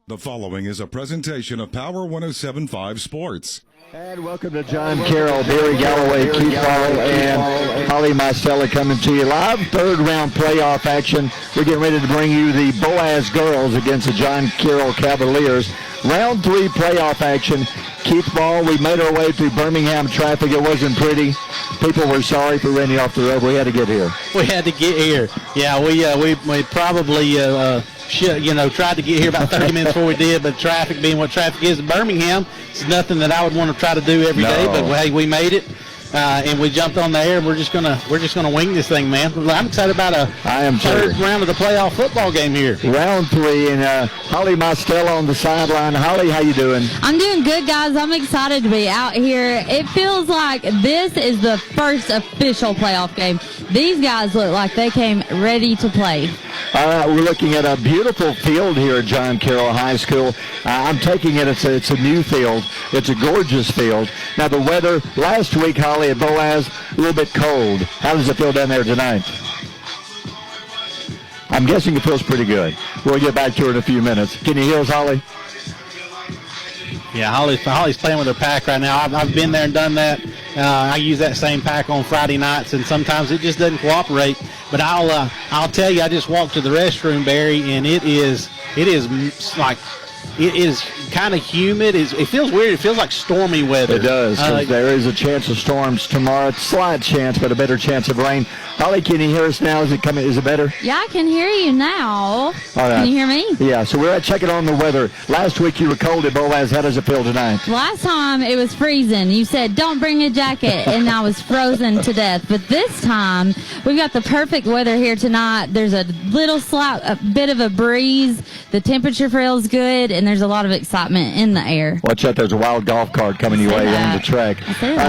The following is a presentation of Power 107.5 Sports. And welcome to John Carroll, Barry Galloway, Keith Ball, and Holly Mastella coming to you live. Third round playoff action. We're getting ready to bring you the Boaz girls against the John Carroll Cavaliers. Round 3 playoff action. Keith Ball, we made our way through Birmingham traffic. It wasn't pretty. People were sorry for Randy off the road. We had to get here. We had to get here. Yeah, we probably tried to get here about 30 minutes before we did, but traffic being what traffic is in Birmingham, it's nothing that I would want to try to do every day. But hey, we made it. And we jumped on the air, and we're just gonna wing this thing, man. I'm excited about a third round of the playoff football game here. Round 3, and Holly Mastella on the sideline. Holly, how you doing? I'm doing good, guys. I'm excited to be out here. It feels like this is the first official playoff game. These guys look like they came ready to play. All right, we're looking at a beautiful field here at John Carroll High School. I'm taking it, it's a new field. It's a gorgeous field. Now, the weather last week, Holly, at Boaz, a little bit cold. How does it feel down there tonight? I'm guessing it feels pretty good. We'll get back to it in a few minutes. Can you hear us, Holly? Yeah, Holly's playing with her pack right now. I've been there and done that. I use that same pack on Friday nights, and sometimes it just doesn't cooperate. But I'll tell you, I just walked to the restroom, Barry, and it is kind of humid. It feels weird. It feels like stormy weather. It does. There is a chance of storms tomorrow. Slight chance, but a better chance of rain. Holly, can you hear us now? Is it coming? Is it better? Yeah, I can hear you now. All right. Can you hear me? Yeah, so we're checking on the weather. Last week you were cold at Boaz. How does it feel tonight? Last time it was freezing. You said, don't bring a jacket, and I was frozen to death. But this time, we've got the perfect weather here tonight. There's a bit of a breeze. The temperature feels good, and there's a lot of excitement in the air. Watch out, there's a wild golf cart coming your way on the track.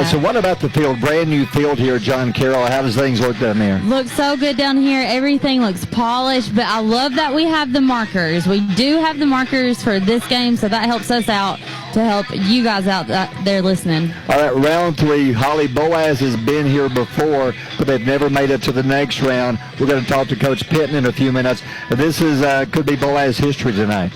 So what about the field? Brand new field here at John Carroll. How does things look down there? Looks so good down here. Everything looks polished, but I love that we have the markers. We do have the markers for this game, so that helps us out to help you guys out there listening. All right, round 3. Holly, Boaz has been here before, but they've never made it to the next round. We're going to talk to Coach Pitton in a few minutes. This is could be Boaz history tonight.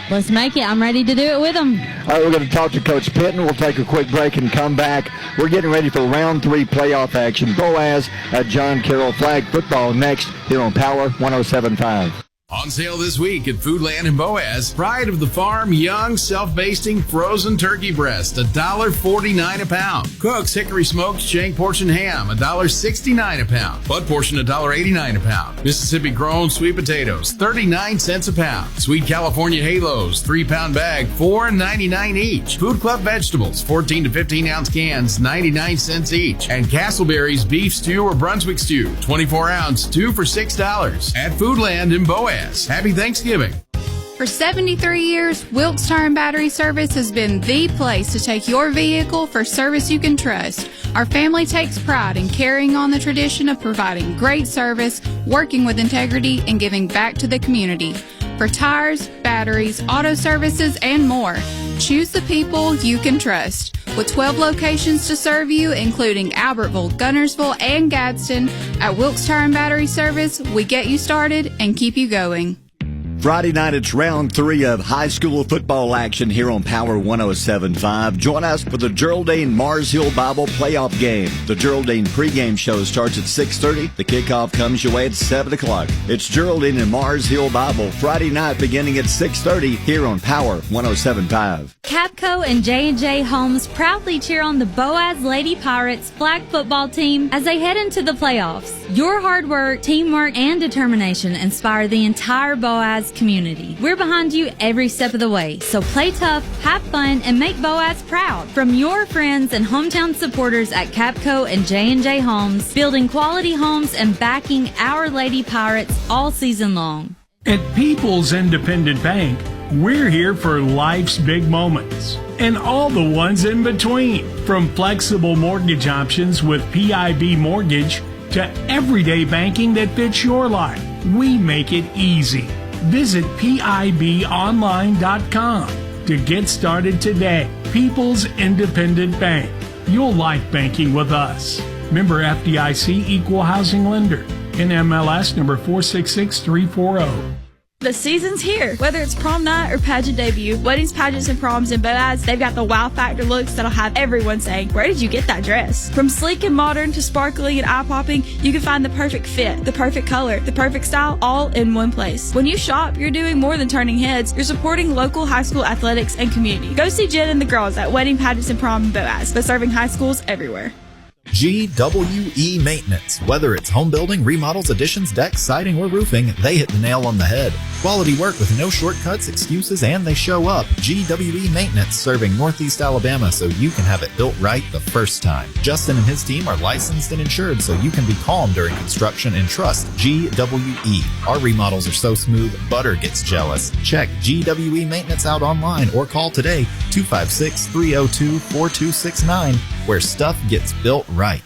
Let's make it. I'm ready to do it with them. All right, we're going to talk to Coach Pitton. We'll take a quick break and come back. We're getting ready for round 3 playoff action. Boaz at John Carroll flag football next here on Power 107.5. On sale this week at Foodland and Boaz. Pride of the Farm, young, self-basting, frozen turkey breast, $1.49 a pound. Cook's Hickory Smoked Shank Portion Ham, $1.69 a pound. Butt Portion, $1.89 a pound. Mississippi-grown sweet potatoes, 39 cents a pound. Sweet California Halos, 3-pound bag, $4.99 each. Food Club vegetables, 14 to 15-ounce cans, 99 cents each. And Castleberry's beef stew or Brunswick stew, 24-ounce, 2 for $6. At Foodland and Boaz. Happy Thanksgiving. For 73 years, Wilkes Tire and Battery Service has been the place to take your vehicle for service you can trust. Our family takes pride in carrying on the tradition of providing great service, working with integrity, and giving back to the community. For tires, batteries, auto services, and more, choose the people you can trust. With 12 locations to serve you, including Albertville, Gunnersville, and Gadsden, at Wilkes Tire and Battery Service, we get you started and keep you going. Friday night, it's round 3 of high school football action here on Power 107.5. Join us for the Geraldine Mars Hill Bible playoff game. The Geraldine pregame show starts at 6:30. The kickoff comes your way at 7 o'clock. It's Geraldine and Mars Hill Bible Friday night beginning at 6:30 here on Power 107.5. Capco and J&J Homes proudly cheer on the Boaz Lady Pirates flag football team as they head into the playoffs. Your hard work, teamwork, and determination inspire the entire Boaz community. We're behind you every step of the way, so play tough, have fun, and make Boaz proud. From your friends and hometown supporters at Capco and J&J Homes, building quality homes and backing our Lady Pirates all season long. At People's Independent Bank, we're here for life's big moments and all the ones in between. From flexible mortgage options with PIB Mortgage to everyday banking that fits your life, we make it easy. Visit PIBonline.com to get started today. People's Independent Bank. You'll like banking with us. Member FDIC, Equal Housing Lender. NMLS number 466340. The season's here. Whether it's prom night or pageant debut, weddings, pageants, and proms in Boaz, they've got the wow factor looks that'll have everyone saying, "Where did you get that dress?" From sleek and modern to sparkly and eye-popping, you can find the perfect fit, the perfect color, the perfect style, all in one place. When you shop, you're doing more than turning heads. You're supporting local high school athletics and community. Go see Jen and the girls at Wedding, Pageants, and Prom in Boaz, but serving high schools everywhere. GWE Maintenance. Whether it's home building, remodels, additions, decks, siding, or roofing, they hit the nail on the head. Quality work with no shortcuts, excuses, and they show up. GWE Maintenance, serving Northeast Alabama so you can have it built right the first time. Justin and his team are licensed and insured so you can be calm during construction and trust GWE. Our remodels are so smooth, butter gets jealous. Check GWE Maintenance out online or call today 256-302-4269 where stuff gets built right.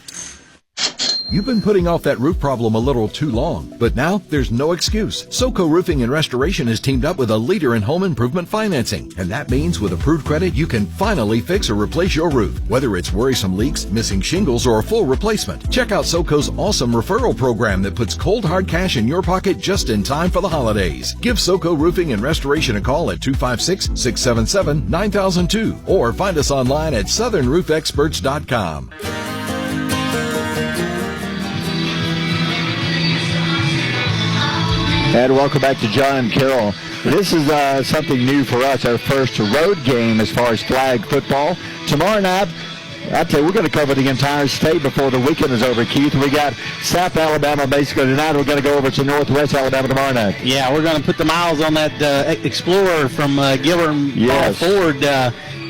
You've been putting off that roof problem a little too long, but now there's no excuse. SoCo Roofing and Restoration has teamed up with a leader in home improvement financing, and that means with approved credit, you can finally fix or replace your roof, whether it's worrisome leaks, missing shingles, or a full replacement. Check out SoCo's awesome referral program that puts cold hard cash in your pocket just in time for the holidays. Give SoCo Roofing and Restoration a call at 256-677-9002 or find us online at southernroofexperts.com. And welcome back to John Carroll. This is something new for us, our first road game as far as flag football. Tomorrow night, I tell you, we're going to cover the entire state before the weekend is over, Keith. We got South Alabama basically tonight. We're going to go over to Northwest Alabama tomorrow night. Yeah, we're going to put the miles on that Explorer from Gilbert and Yes. Ford.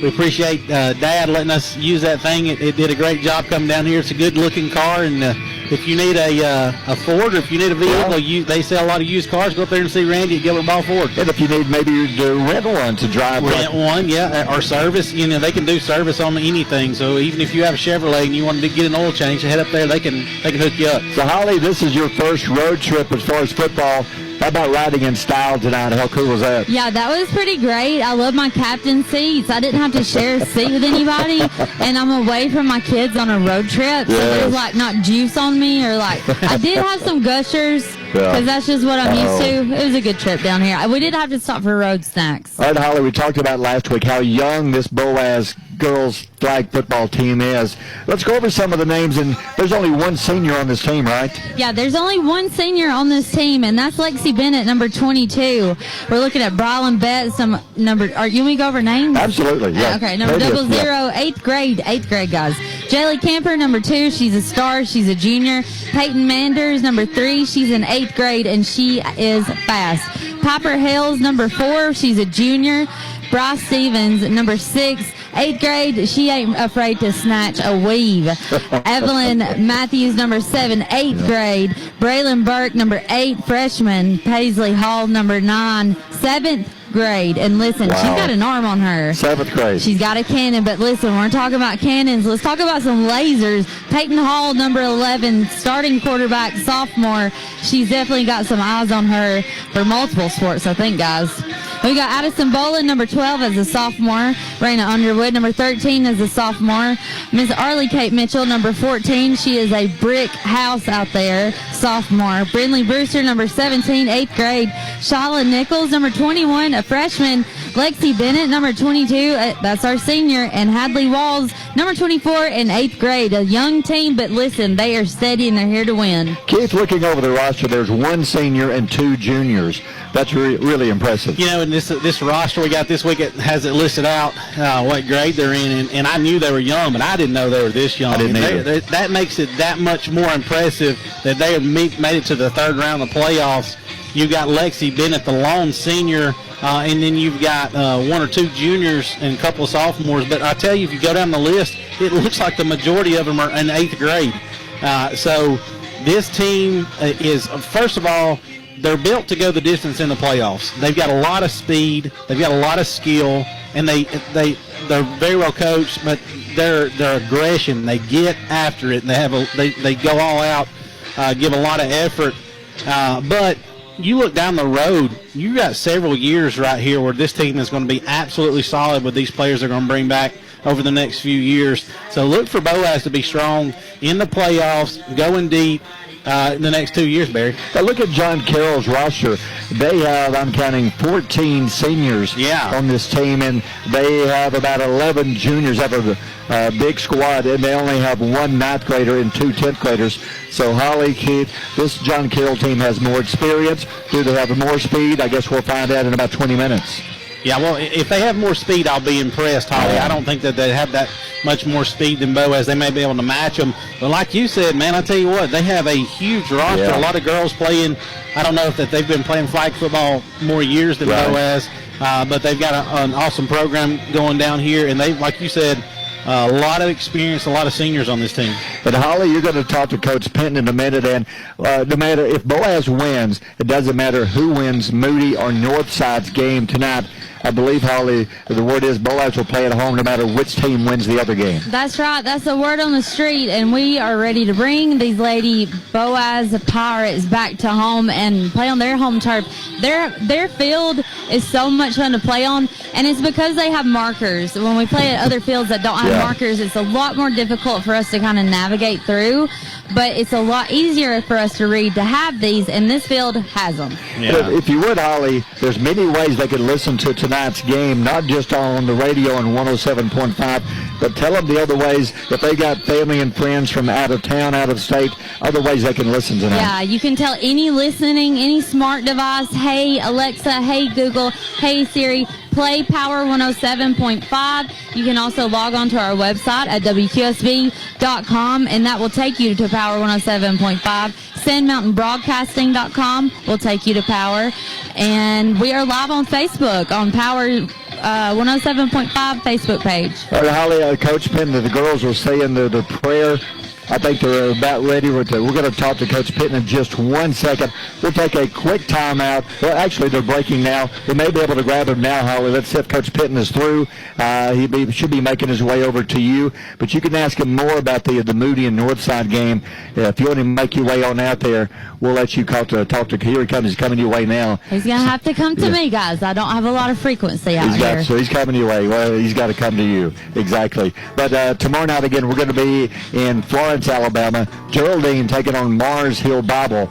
We appreciate Dad letting us use that thing. It did a great job coming down here. It's a good-looking car, and if you need a Ford or if you need a vehicle, they sell a lot of used cars. Go up there and see Randy at Gilbert Ball Ford. And if you need maybe to rent one to drive. Rent one, yeah, or service. You know, they can do service on anything. So even if you have a Chevrolet and you want to get an oil change, head up there. They can hook you up. So, Holly, this is your first road trip as far as football. How about riding in style tonight? How cool was that? Yeah, that was pretty great. I love my captain seats. I didn't have to share a seat with anybody, and I'm away from my kids on a road trip, so there's like not juice on me or like. I did have some gushers because that's just what I'm used to. It was a good trip down here. We did have to stop for road snacks. All right, Holly, we talked about last week how young this Boaz girls flag football team is. Let's go over some of the names, and there's only one senior on this team, right? Yeah, there's only one senior on this team, and that's Lexi Bennett, number 22. We're looking at Brylan Betts, some number. You want me to go over names? Absolutely, yeah. Okay, number 00, 8th grade, guys. Jaylee Camper, number 2, she's a star, she's a junior. Peyton Manders, number 3, she's in 8th grade, and she is fast. Piper Hales, number 4, she's a junior. Bryce Stevens, number 6, 8th grade, she ain't afraid to snatch a weave. Evelyn Matthews, number 7, 8th grade. Braylon Burke, number 8, freshman. Paisley Hall, number 9, 7th grade. And listen, she's got an arm on her. 7th grade. She's got a cannon, but listen, we're talking about cannons. Let's talk about some lasers. Peyton Hall, number 11, starting quarterback, sophomore. She's definitely got some eyes on her for multiple sports, I think, guys. We got Addison Bolin, number 12, as a sophomore. Raina Underwood, number 13, as a sophomore. Miss Arlie Kate Mitchell, number 14. She is a brick house out there, sophomore. Brindley Brewster, number 17, 8th grade. Shyla Nichols, number 21, a freshman. Lexi Bennett, number 22, that's our senior. And Hadley Walls, number 24, in 8th grade. A young team, but listen, they are steady and they're here to win. Keith, looking over the roster, there's one senior and 2 juniors. That's really impressive. You know, and this roster we got this week, it has it listed out what grade they're in, and I knew they were young, but I didn't know they were this young. I didn't either. That makes it that much more impressive that they have made it to the third round of the playoffs. You got Lexi Bennett, the lone senior, and then you've got 1 or 2 juniors and a couple of sophomores. But I tell you, if you go down the list, it looks like the majority of them are in 8th grade. So this team is, first of all, they're built to go the distance in the playoffs. They've got a lot of speed. They've got a lot of skill, and they're very well coached. But their aggression, they get after it, and they go all out, give a lot of effort. But you look down the road, you got several years right here where this team is going to be absolutely solid with these players they're going to bring back over the next few years. So look for Boaz to be strong in the playoffs, going deep, in the next 2 years, Barry. Now look at John Carroll's roster. They have, I'm counting, 14 seniors on this team, and they have about 11 juniors. They have a big squad, and they only have one ninth grader and two 10th graders. So, Holly, Keith, this John Carroll team has more experience. Do they have more speed? I guess we'll find out in about 20 minutes. Yeah, well, if they have more speed, I'll be impressed, Holly. I don't think that they have that much more speed than Boaz. They may be able to match them. But like you said, man, I tell you what, they have a huge roster. A lot of girls playing. I don't know if that they've been playing flag football more years than Boaz, but they've got an awesome program going down here. And they, like you said, a lot of experience, a lot of seniors on this team. But, Holly, you're going to talk to Coach Penton in a minute, and no matter if Boaz wins, it doesn't matter who wins Moody or Northside's game tonight. I believe, Holly, the word is Boaz will play at home no matter which team wins the other game. That's right. That's the word on the street, and we are ready to bring these lady Boaz Pirates back to home and play on their home turf. Their field is so much fun to play on, and it's because they have markers. When we play at other fields that don't have markers, it's a lot more difficult for us to kind of navigate through, but it's a lot easier for us to read to have these, and this field has them. Yeah. If you would, Holly, there's many ways they could listen to tonight's game, not just on the radio on 107.5, but tell them the other ways. If they got family and friends from out of town, out of state, other ways they can listen tonight. Yeah, you can tell any smart device, hey Alexa, hey Google, hey Siri, play Power 107.5. You can also log on to our website at WQSB.com, and that will take you to Power 107.5. SandMountainBroadcasting.com will take you to Power. And we are live on Facebook on Power 107.5 Facebook page. All right, Holly, Coach Penton, the girls were saying the prayer. I think they're about ready. We're going to talk to Coach Penton in just 1 second. We'll take a quick timeout. Well, actually, they're breaking now. We may be able to grab him now, Holly. Let's see if Coach Penton is through. He should be making his way over to you. But you can ask him more about the Moody and Northside game. If you want to make your way on out there, we'll let you talk to. Here he comes. He's coming your way now. He's going to have to come to me, guys. I don't have a lot of frequency out here. So he's coming your way. Well, he's got to come to you. Exactly. But tomorrow night, again, we're going to be in Florence, Alabama. Geraldine taking on Mars Hill Bible,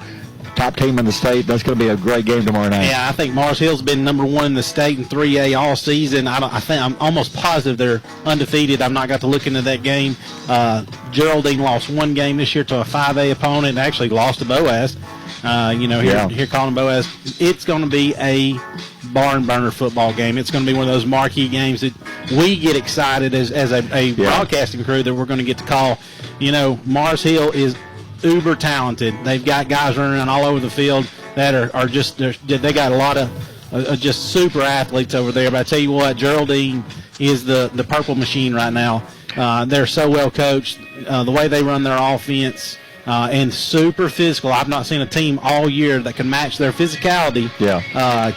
top team in the state. That's going to be a great game tomorrow night. Yeah, I think Mars Hill's been number one in the state in 3A all season. I'm almost positive they're undefeated. I've not got to look into that game. Geraldine lost one game this year to a 5A opponent and actually lost to Boaz. Here calling Boaz. It's going to be a barn burner football game. It's going to be one of those marquee games that we get excited as a broadcasting crew that we're going to get to call. Mars Hill is uber talented. They've got guys running around all over the field that are just, they got a lot of just super athletes over there. But I tell you what, Geraldine is the purple machine right now. They're so well coached. The way they run their offense, and super physical. I've not seen a team all year that can match their physicality.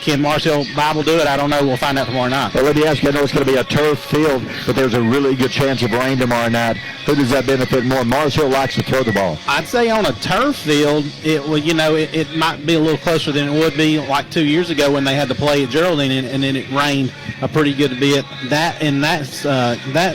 Can Mars Hill Bible do it? I don't know. We'll find out tomorrow night. Well, let me ask you, I know it's going to be a turf field, but there's a really good chance of rain tomorrow night. Who does that benefit more? Mars Hill likes to throw the ball. I'd say on a turf field, it might be a little closer than it would be like 2 years ago when they had to play at Geraldine, and then it rained a pretty good bit. That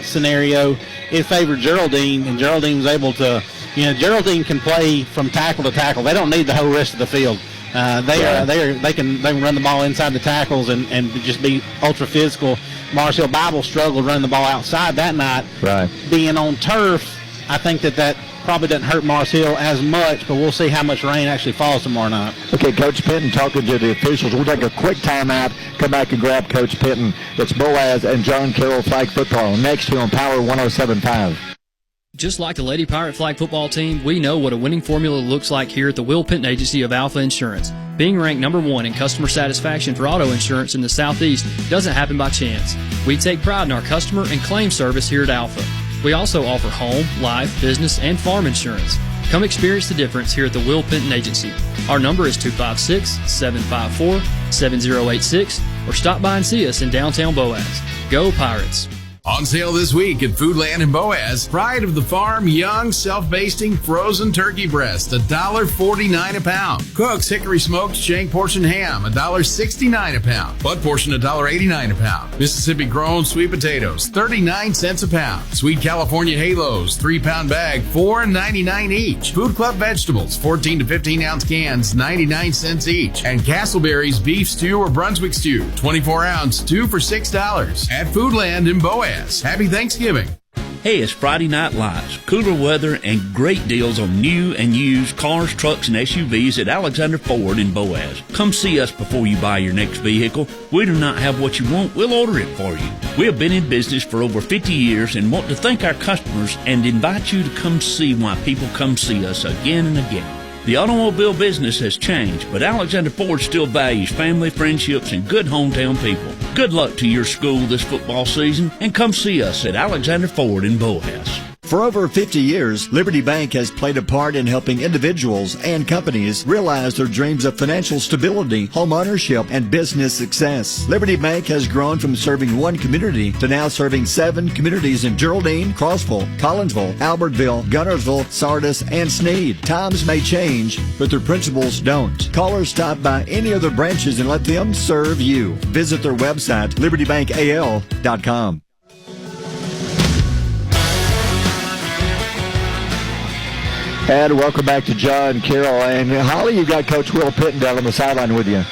scenario, it favored Geraldine, and Geraldine was able to. Geraldine can play from tackle to tackle. They don't need the whole rest of the field. They can run the ball inside the tackles and just be ultra physical. Mars Hill Bible struggled running the ball outside that night. Right. Being on turf, I think that probably doesn't hurt Mars Hill as much, but we'll see how much rain actually falls tomorrow night. Okay, Coach Penton talking to the officials. We'll take a quick timeout, come back and grab Coach Penton. It's Boaz and John Carroll Flag Football next to on Power 107.5. Just like the Lady Pirate Flag Football team, we know what a winning formula looks like here at the Will Penton Agency of Alpha Insurance. Being ranked number one in customer satisfaction for auto insurance in the Southeast doesn't happen by chance. We take pride in our customer and claim service here at Alpha. We also offer home, life, business, and farm insurance. Come experience the difference here at the Will Penton Agency. Our number is 256-754-7086, or stop by and see us in downtown Boaz. Go Pirates! On sale this week at Foodland and Boaz. Pride of the Farm young self-basting frozen turkey breast, $1.49 a pound. Cook's Hickory Smoked Shank Portion Ham, $1.69 a pound. Butt Portion, $1.89 a pound. Mississippi grown sweet potatoes, 39 cents a pound. Sweet California Halos, 3-pound bag, $4.99 each. Food Club vegetables, 14 to 15 ounce cans, 99 cents each. And Castleberry's beef stew or Brunswick stew, 24 ounce, 2 for $6 at Foodland in Boaz. Happy Thanksgiving. Hey, it's Friday Night Lights. Cooler weather and great deals on new and used cars, trucks, and SUVs at Alexander Ford in Boaz. Come see us before you buy your next vehicle. We do not have what you want. We'll order it for you. We have been in business for over 50 years and want to thank our customers and invite you to come see why people come see us again and again. The automobile business has changed, but Alexander Ford still values family, friendships, and good hometown people. Good luck to your school this football season, and come see us at Alexander Ford in Boaz. For over 50 years, Liberty Bank has played a part in helping individuals and companies realize their dreams of financial stability, home ownership, and business success. Liberty Bank has grown from serving one community to now serving 7 communities in Geraldine, Crossville, Collinsville, Albertville, Gunnersville, Sardis, and Sneed. Times may change, but their principles don't. Call or stop by any of their branches and let them serve you. Visit their website, libertybankal.com. And welcome back to John Carroll. And Holly, you've got Coach Will Pittendale on the sideline with you.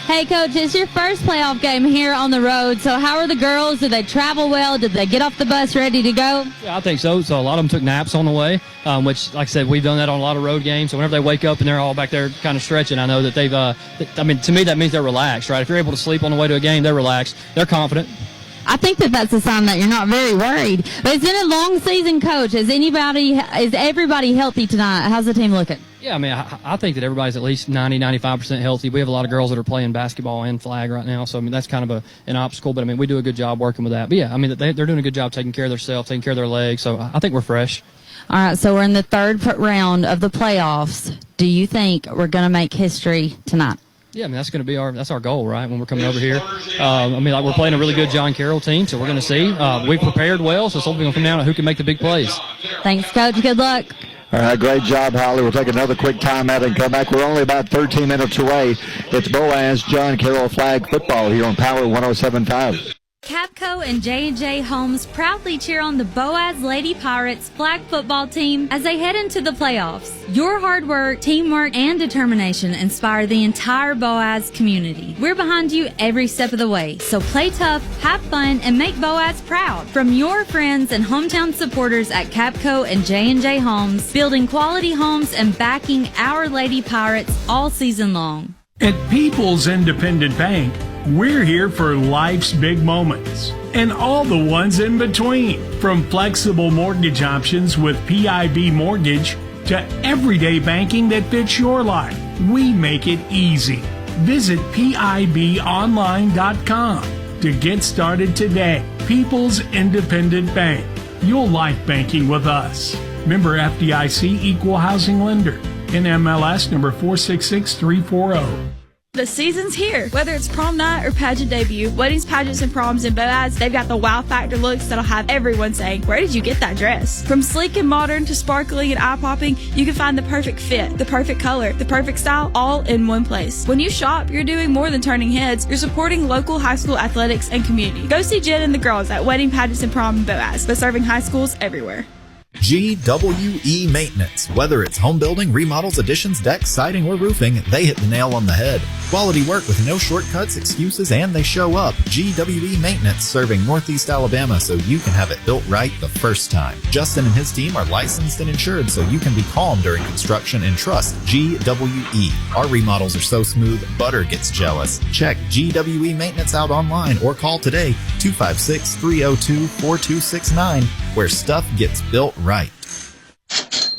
Hey, Coach, it's your first playoff game here on the road. So how are the girls? Did they travel well? Did they get off the bus ready to go? Yeah, I think so. So a lot of them took naps on the way, which, like I said, we've done that on a lot of road games. So whenever they wake up and they're all back there kind of stretching, I know that they've, to me, that means they're relaxed, right? If you're able to sleep on the way to a game, they're relaxed. They're confident. I think that's a sign that you're not very worried. But it's been a long season, Coach. Is everybody healthy tonight? How's the team looking? Yeah, I mean, I think that everybody's at least 90-95% healthy. We have a lot of girls that are playing basketball and flag right now, so I mean that's kind of an obstacle. But I mean we do a good job working with that. But yeah, I mean they're doing a good job taking care of themselves, taking care of their legs. So I think we're fresh. All right, so we're in the third round of the playoffs. Do you think we're going to make history tonight? Yeah, I mean that's our goal, right? When we're coming over here, we're playing a really good John Carroll team, so we're going to see. We've prepared well, so it's only going to come down to who can make the big plays. Thanks, Coach. Good luck. All right, great job, Holly. We'll take another quick timeout and come back. We're only about 13 minutes away. It's Boaz John Carroll flag football here on Power 107.5. Capco and J&J Homes proudly cheer on the Boaz Lady Pirates flag football team as they head into the playoffs. Your hard work, teamwork, and determination inspire the entire Boaz community. We're behind you every step of the way, so play tough, have fun, and make Boaz proud. From your friends and hometown supporters at Capco and J&J Homes, building quality homes and backing our Lady Pirates all season long. At People's Independent Bank, we're here for life's big moments and all the ones in between. From flexible mortgage options with PIB Mortgage to everyday banking that fits your life, we make it easy. Visit PIBonline.com to get started today. People's Independent Bank. You'll like banking with us. Member FDIC Equal Housing Lender. NMLS number 466340. The season's here. Whether it's prom night or pageant debut, weddings, pageants, and proms in Boaz, they've got the wow factor looks that'll have everyone saying, where did you get that dress? From sleek and modern to sparkly and eye-popping, you can find the perfect fit, the perfect color, the perfect style, all in one place. When you shop, you're doing more than turning heads. You're supporting local high school athletics and community. Go see Jen and the girls at Wedding, Pageants, and Prom in Boaz, but serving high schools everywhere. GWE Maintenance. Whether it's home building, remodels, additions, decks, siding, or roofing, they hit the nail on the head. Quality work with no shortcuts, excuses, and they show up. GWE Maintenance, serving Northeast Alabama so you can have it built right the first time. Justin and his team are licensed and insured so you can be calm during construction and trust GWE. Our remodels are so smooth, butter gets jealous. Check GWE Maintenance out online or call today 256-302-4269 where stuff gets built right.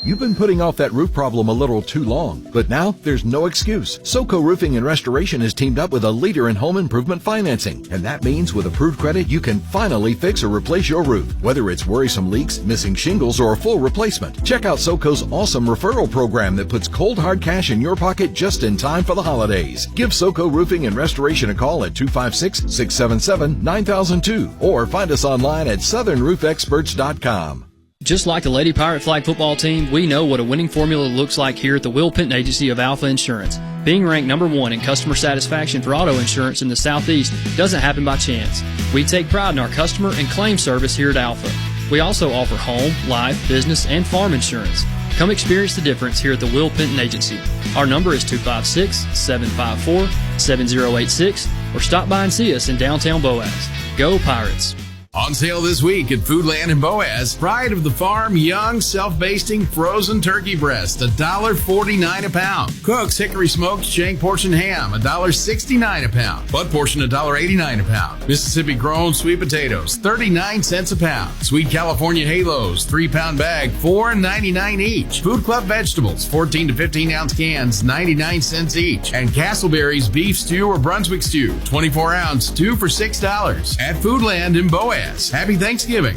You've been putting off that roof problem a little too long, but now there's no excuse. SoCo Roofing and Restoration has teamed up with a leader in home improvement financing, and that means with approved credit, you can finally fix or replace your roof, whether it's worrisome leaks, missing shingles, or a full replacement. Check out SoCo's awesome referral program that puts cold hard cash in your pocket just in time for the holidays. Give SoCo Roofing and Restoration a call at 256-677-9002 or find us online at southernroofexperts.com. Just like the Lady Pirate Flag football team, we know what a winning formula looks like here at the Will Penton Agency of Alpha Insurance. Being ranked number 1 in customer satisfaction for auto insurance in the Southeast doesn't happen by chance. We take pride in our customer and claim service here at Alpha. We also offer home, life, business, and farm insurance. Come experience the difference here at the Will Penton Agency. Our number is 256-754-7086 or stop by and see us in downtown Boaz. Go Pirates! On sale this week at Foodland and Boaz, Pride of the Farm young self-basting frozen turkey breast, $1.49 a pound. Cook's Hickory Smoked Shank Portion Ham, $1.69 a pound. Butt Portion, $1.89 a pound. Mississippi Grown Sweet Potatoes, 39 cents a pound. Sweet California Halos, 3-pound bag, $4.99 each. Food Club Vegetables, 14 to 15 ounce cans, 99 cents each. And Castleberry's Beef Stew or Brunswick Stew, 24 ounce, 2 for $6. At Foodland and Boaz. Happy Thanksgiving.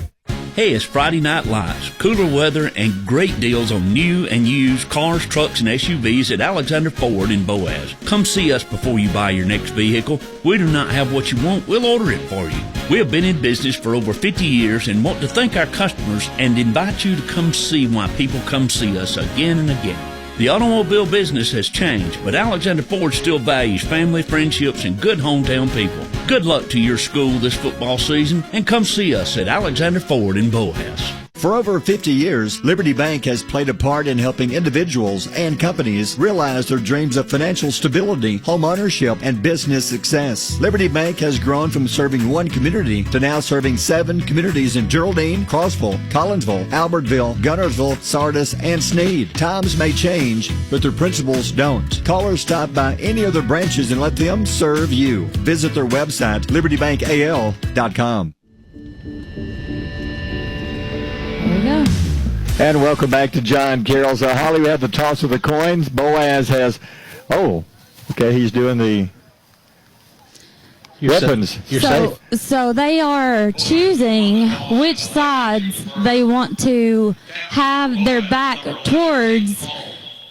Hey, it's Friday Night Lights. Cooler weather and great deals on new and used cars, trucks, and SUVs at Alexander Ford in Boaz. Come see us before you buy your next vehicle. We do not have what you want. We'll order it for you. We have been in business for over 50 years and want to thank our customers and invite you to come see why people come see us again and again. The automobile business has changed, but Alexander Ford still values family, friendships, and good hometown people. Good luck to your school this football season, and come see us at Alexander Ford in Boaz. For over 50 years, Liberty Bank has played a part in helping individuals and companies realize their dreams of financial stability, home ownership, and business success. Liberty Bank has grown from serving one community to now serving 7 communities in Geraldine, Crossville, Collinsville, Albertville, Gunnersville, Sardis, and Sneed. Times may change, but their principles don't. Call or stop by any of their branches and let them serve you. Visit their website, libertybankal.com. There we go. And welcome back to John Carroll. So, Holly, we have the toss of the coins. Boaz has, he's doing the weapons. You're safe. So they are choosing which sides they want to have their back towards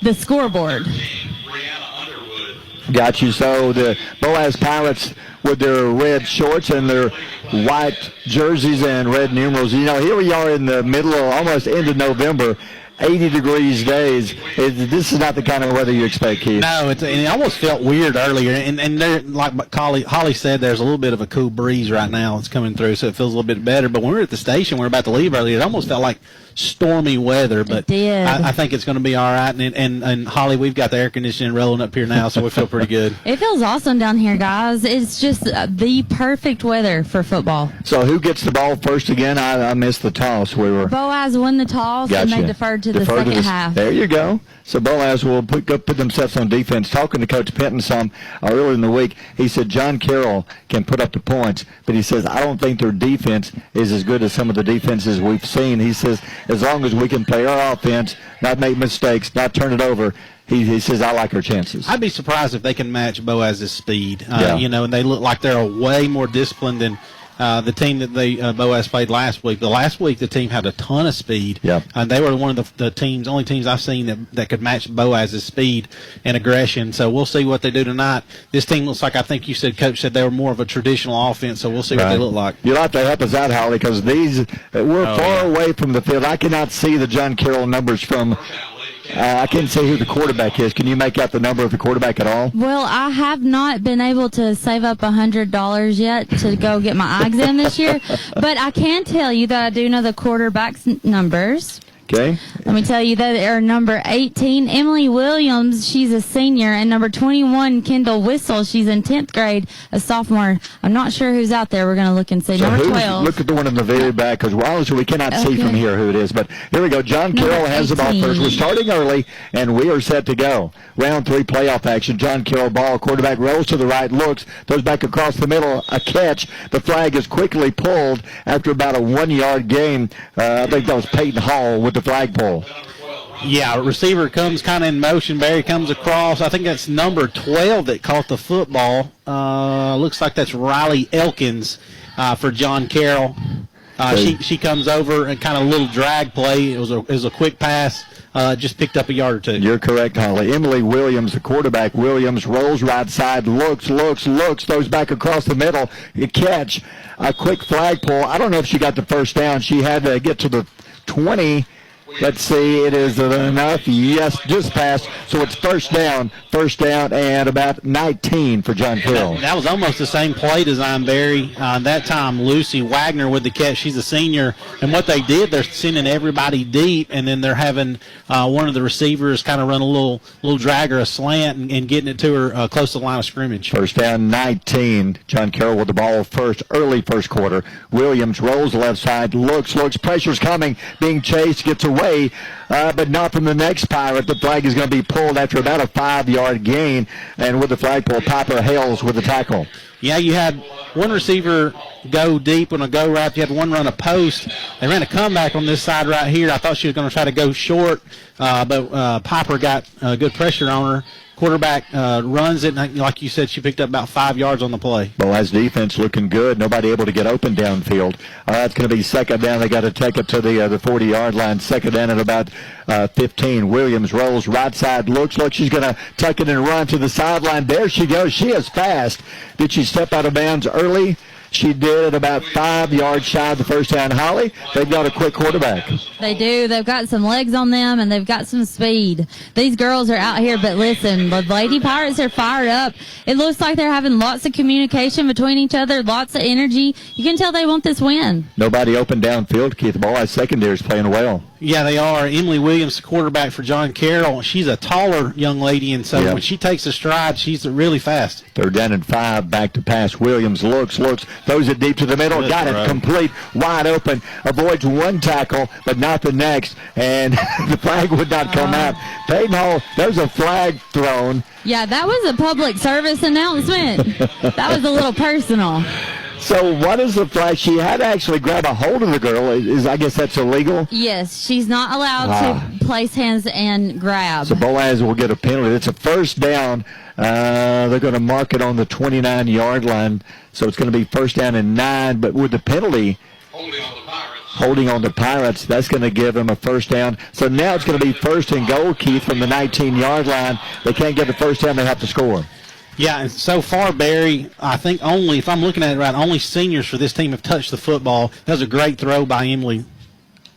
the scoreboard. Got you. So the Boaz Pirates with their red shorts and their white jerseys and red numerals. You know, here we are in the middle of almost end of November, 80 degrees days. This is not the kind of weather you expect, Keith. No, it almost felt weird earlier. And there, like Holly said, there's a little bit of a cool breeze right now that's coming through, so it feels a little bit better. But when we were at the station, we were about to leave earlier, it almost felt like stormy weather. But I think it's going to be all right. And Holly, we've got the air conditioning rolling up here now, so we feel pretty good. It feels awesome down here, guys. It's just the perfect weather for football. So who gets the ball first again? I missed the toss. Boaz won the toss, and they deferred to the second half. There you go. So Boaz will put themselves on defense. Talking to Coach Penton some earlier in the week, he said John Carroll can put up the points, but he says, I don't think their defense is as good as some of the defenses we've seen. He says, as long as we can play our offense, not make mistakes, not turn it over, he says, I like our chances. I'd be surprised if they can match Boaz's speed. And they look like they're way more disciplined than the team that Boaz played last week. The last week, the team had a ton of speed. Yep. They were one of the only teams I've seen that could match Boaz's speed and aggression. So we'll see what they do tonight. This team looks like, I think you said, Coach said they were more of a traditional offense, so we'll see what they look like. You'll have to help us out, Holly, because we're far away from the field. I cannot see the John Carroll numbers from I can't say who the quarterback is. Can you make out the number of the quarterback at all? Well, I have not been able to save up $100 yet to go get my eye exam this year, but I can tell you that I do know the quarterback's numbers. Okay. Let me tell you that are number 18, Emily Williams, she's a senior, and number 21, Kendall Whistle, she's in 10th grade, a sophomore. I'm not sure who's out there. We're going to look and see. So number 12. Look at the one in the very back, because obviously we cannot see from here who it is. But here we go. John Carroll has the ball first. We're starting early, and we are set to go. Round 3 playoff action. John Carroll ball. Quarterback rolls to the right, looks, throws back across the middle, a catch. The flag is quickly pulled after about a 1-yard gain. I think that was Peyton Hall with the flagpole. Yeah, receiver comes kind of in motion. Barry comes across. I think that's number 12 that caught the football. Looks like that's Riley Elkins for John Carroll. She comes over and kind of a little drag play. It was a quick pass. Just picked up a yard or two. You're correct, Holly. Emily Williams, the quarterback. Williams rolls right side, looks, throws back across the middle. You catch a quick flagpole. I don't know if she got the first down. She had to get to the 20. Let's see, it is enough. Yes, just passed. So it's first down, and about 19 for John Carroll. That was almost the same play design, Barry. That time, Lucy Wagner with the catch. She's a senior. And what they did, they're sending everybody deep, and then they're having one of the receivers kind of run a little drag or a slant and getting it to her close to the line of scrimmage. First down, 19. John Carroll with the ball early first quarter. Williams rolls left side, looks, pressure's coming, being chased, gets away. But not from the next Pirate. The flag is going to be pulled after about a 5-yard gain. And with the flagpole, Piper Hales with the tackle. Yeah, you had one receiver go deep on a go route. You had one run a post. They ran a comeback on this side right here. I thought she was going to try to go short, but Piper got good pressure on her. Quarterback runs it, and like you said, she picked up about 5 yards on the play. Boaz defense looking good. Nobody able to get open downfield. It's going to be second down. They got to take it to the 40-yard line. Second down at about 15. Williams rolls right side, looks like she's going to tuck it and run to the sideline. There she goes. She is fast. Did she step out of bounds early? She did at about 5 yards shy of the first down. Holly, they've got a quick quarterback. They do. They've got some legs on them, and they've got some speed. These girls are out here, but listen, the Lady Pirates are fired up. It looks like they're having lots of communication between each other, lots of energy. You can tell they want this win. Nobody open downfield. Keith Boaz secondary is playing well. Yeah, they are. Emily Williams, the quarterback for John Carroll. She's a taller young lady, and so when she takes a stride, she's really fast. Third down and 5, back to pass. Williams looks, throws it deep to the middle, got it complete, wide open, avoids one tackle, but not the next, and the flag would not come out. Peyton Hall, there's a flag thrown. Yeah, that was a public service announcement. That was a little personal. So what is the flag? She had to actually grab a hold of the girl. I guess that's illegal? Yes, she's not allowed to place hands and grab. So Boaz will get a penalty. It's a first down. They're going to mark it on the 29-yard line. So it's going to be first down and 9. But with the penalty, holding on the Pirates, that's going to give them a first down. So now it's going to be first and goal, Keith, from the 19-yard line. They can't get the first down. They have to score. Yeah, and so far, Barry, I think only, if I'm looking at it right, only seniors for this team have touched the football. That was a great throw by Emily.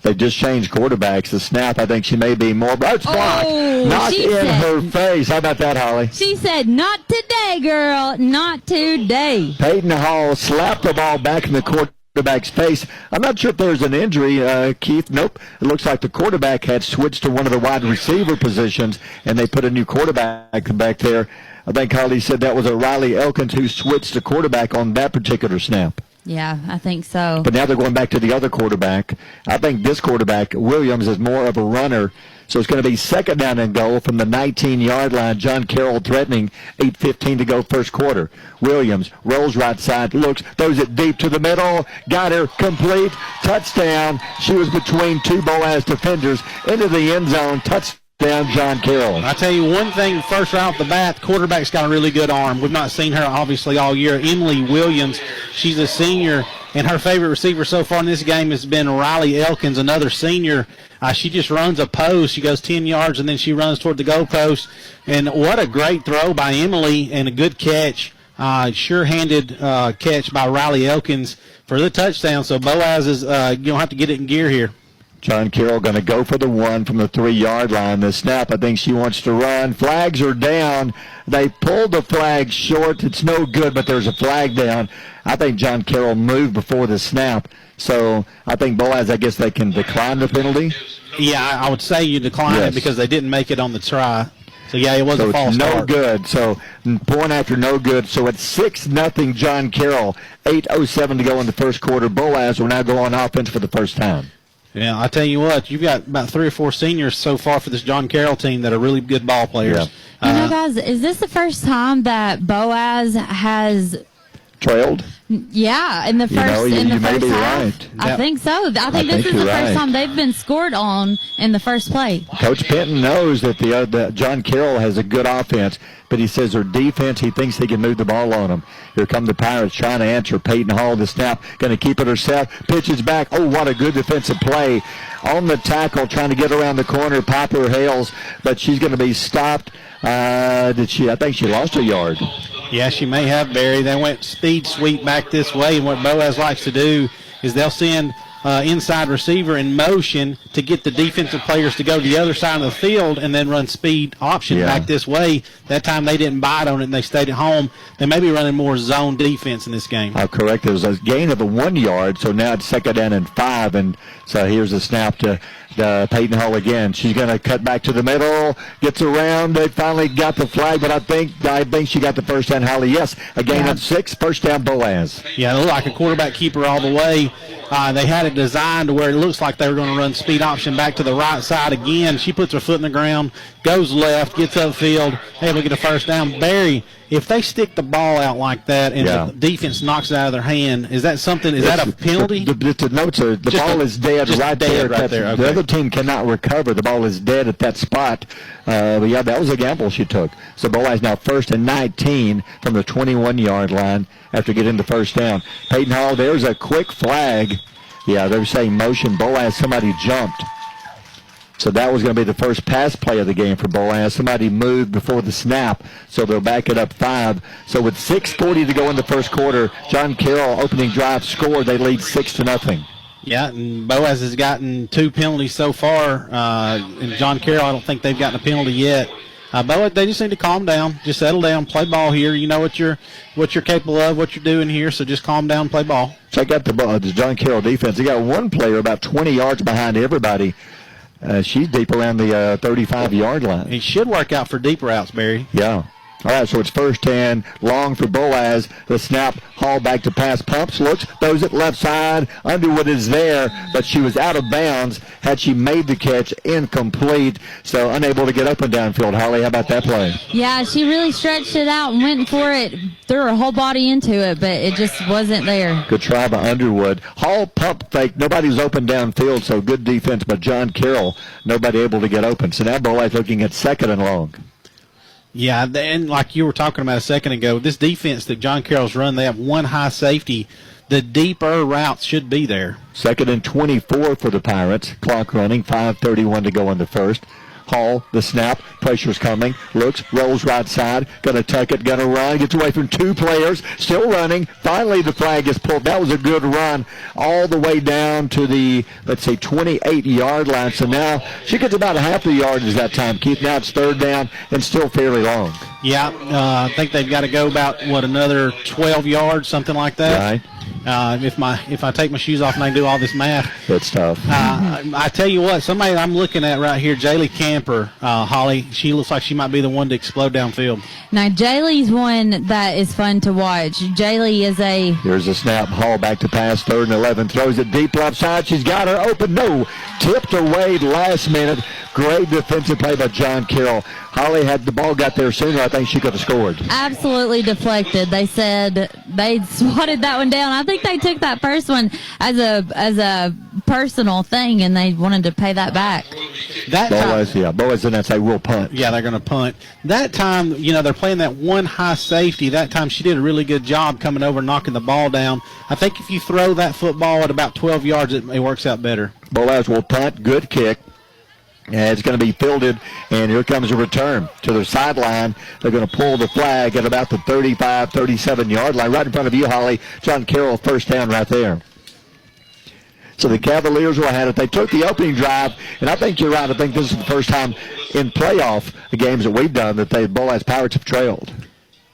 They just changed quarterbacks. The snap, I think she may be more. But it's blocked. Not in her face. How about that, Holly? She said, not today, girl. Not today. Peyton Hall slapped the ball back in the quarterback's face. I'm not sure if there's an injury, Keith. Nope. It looks like the quarterback had switched to one of the wide receiver positions, and they put a new quarterback back there. I think Holly said that was a Riley Elkins who switched the quarterback on that particular snap. Yeah, I think so. But now they're going back to the other quarterback. I think this quarterback, Williams, is more of a runner. So it's going to be second down and goal from the 19-yard line. John Carroll threatening, 8:15 to go first quarter. Williams rolls right side, looks, throws it deep to the middle, got her complete, touchdown. She was between two Boaz defenders into the end zone, touchdown. John Carroll. I tell you one thing, first right off the bat, the quarterback's got a really good arm. We've not seen her, obviously, all year. Emily Williams, she's a senior, and her favorite receiver so far in this game has been Riley Elkins, another senior. She just runs a post. She goes 10 yards, and then she runs toward the goal post. And what a great throw by Emily and a good catch. Sure-handed catch by Riley Elkins for the touchdown. So Boaz is you don't have to get it in gear here. John Carroll going to go for the one from the 3-yard line. The snap, I think she wants to run. Flags are down. They pulled the flag short. It's no good, but there's a flag down. I think John Carroll moved before the snap. So I think Boaz, I guess they can decline the penalty. Yeah, I would say you decline it because they didn't make it on the try. So, yeah, it was a false start. No good. So, point after no good. So, it's 6-0 John Carroll. 8:07 to go in the first quarter. Boaz will now go on offense for the first time. Yeah, I tell you what, you've got about 3 or 4 seniors so far for this John Carroll team that are really good ball players. Yeah. You know, guys, is this the first time that Boaz has trailed? Yeah, in the first may be half. right. I think so. I think this is the first time they've been scored on in the first play. Coach Penton knows that the John Carroll has a good offense, but he says their defense, he thinks they can move the ball on them. Here come the Pirates trying to answer. Peyton Hall, the snap, going to keep it herself. Pitches back. Oh, what a good defensive play. On the tackle, trying to get around the corner. Piper Hales, but she's going to be stopped. I think she lost a yard. Yeah, she may have, Barry. They went speed sweep back this way, and what Boaz likes to do is they'll send inside receiver in motion to get the defensive players to go to the other side of the field and then run speed option back this way. That time they didn't bite on it and they stayed at home. They may be running more zone defense in this game. Correct. It was a gain of 1 yard, so now it's 2nd down and 5. And so here's a snap to Peyton Hall again. She's going to cut back to the middle, gets around. They finally got the flag, but I think she got the first down, Holly. Yes, a gain of 6, first down Boaz. Yeah, it looked like a quarterback keeper all the way. They had it designed to where it looks like they were going to run speed option back to the right side again. She puts her foot in the ground, goes left, gets upfield, able to get a first down. Barry, if they stick the ball out like that and the defense knocks it out of their hand, is that something? Is that a penalty? The ball is dead right there. Okay. The other team cannot recover. The ball is dead at that spot. But that was a gamble she took. So Boaz now 1st and 19 from the 21-yard line after getting the first down. Peyton Hall, there's a quick flag. Yeah, they're saying motion. Boaz, somebody jumped. So that was going to be the first pass play of the game for Boaz. Somebody moved before the snap, so they'll back it up 5. So with 6:40 to go in the first quarter, John Carroll opening drive scored. They lead 6-0. Yeah, and Boaz has gotten 2 penalties so far. And John Carroll, I don't think they've gotten a penalty yet. Boaz, they just need to calm down, just settle down, play ball here. You know what you're capable of, what you're doing here. So just calm down, play ball. Check out the John Carroll defense. They got one player about 20 yards behind everybody. She's deep around the 35-yard line. It should work out for deep routes, Barry. Yeah. All right, so it's 1st and long for Boaz. The snap, Hall back to pass, pumps, looks, throws it left side. Underwood is there, but she was out of bounds. Had she made the catch, incomplete, so unable to get open downfield. Holly, how about that play? Yeah, she really stretched it out and went for it, threw her whole body into it, but it just wasn't there. Good try by Underwood. Hall pump fake. Nobody was open downfield, so good defense by John Carroll. Nobody able to get open. So now Boaz looking at 2nd and long. Yeah, and like you were talking about a second ago, this defense that John Carroll's run, they have 1 high safety. The deeper routes should be there. 2nd and 24 for the Pirates. Clock running, 5:31 to go in the first. Hall, the snap, pressure's coming, looks, rolls right side, gonna tuck it, gonna run, gets away from 2 players, still running. Finally, the flag is pulled. That was a good run all the way down to the, 28-yard line. So now she gets about a half the yardage that time, Keith. Now it's 3rd down and still fairly long. Yeah, I think they've got to go about, another 12 yards, something like that. Right. If I take my shoes off and I do all this math. It's tough. I tell you what, somebody I'm looking at right here, Jaylee Camper, Holly, she looks like she might be the one to explode downfield. Now, Jaylee's one that is fun to watch. Jaylee is a... Here's a snap. Hall back to pass, 3rd and 11. Throws it deep left side. She's got her open. No. Tipped away last minute. Great defensive play by John Carroll. Holly, had the ball got there sooner, I think she could have scored. Absolutely deflected. They said they swatted that one down. I think they took that first one as a personal thing, and they wanted to pay that back. Boaz and say we'll punt. Yeah, they're going to punt. That time, they're playing that 1 high safety. That time she did a really good job coming over and knocking the ball down. I think if you throw that football at about 12 yards, it works out better. Boaz will punt. Good kick. And it's going to be fielded, and here comes a return to the sideline. They're going to pull the flag at about the 35, 37-yard line. Right in front of you, Holly. John Carroll, first down right there. So the Cavaliers will have it. They took the opening drive, and I think you're right. I think this is the first time in playoff games that we've done that the Boaz Pirates have trailed.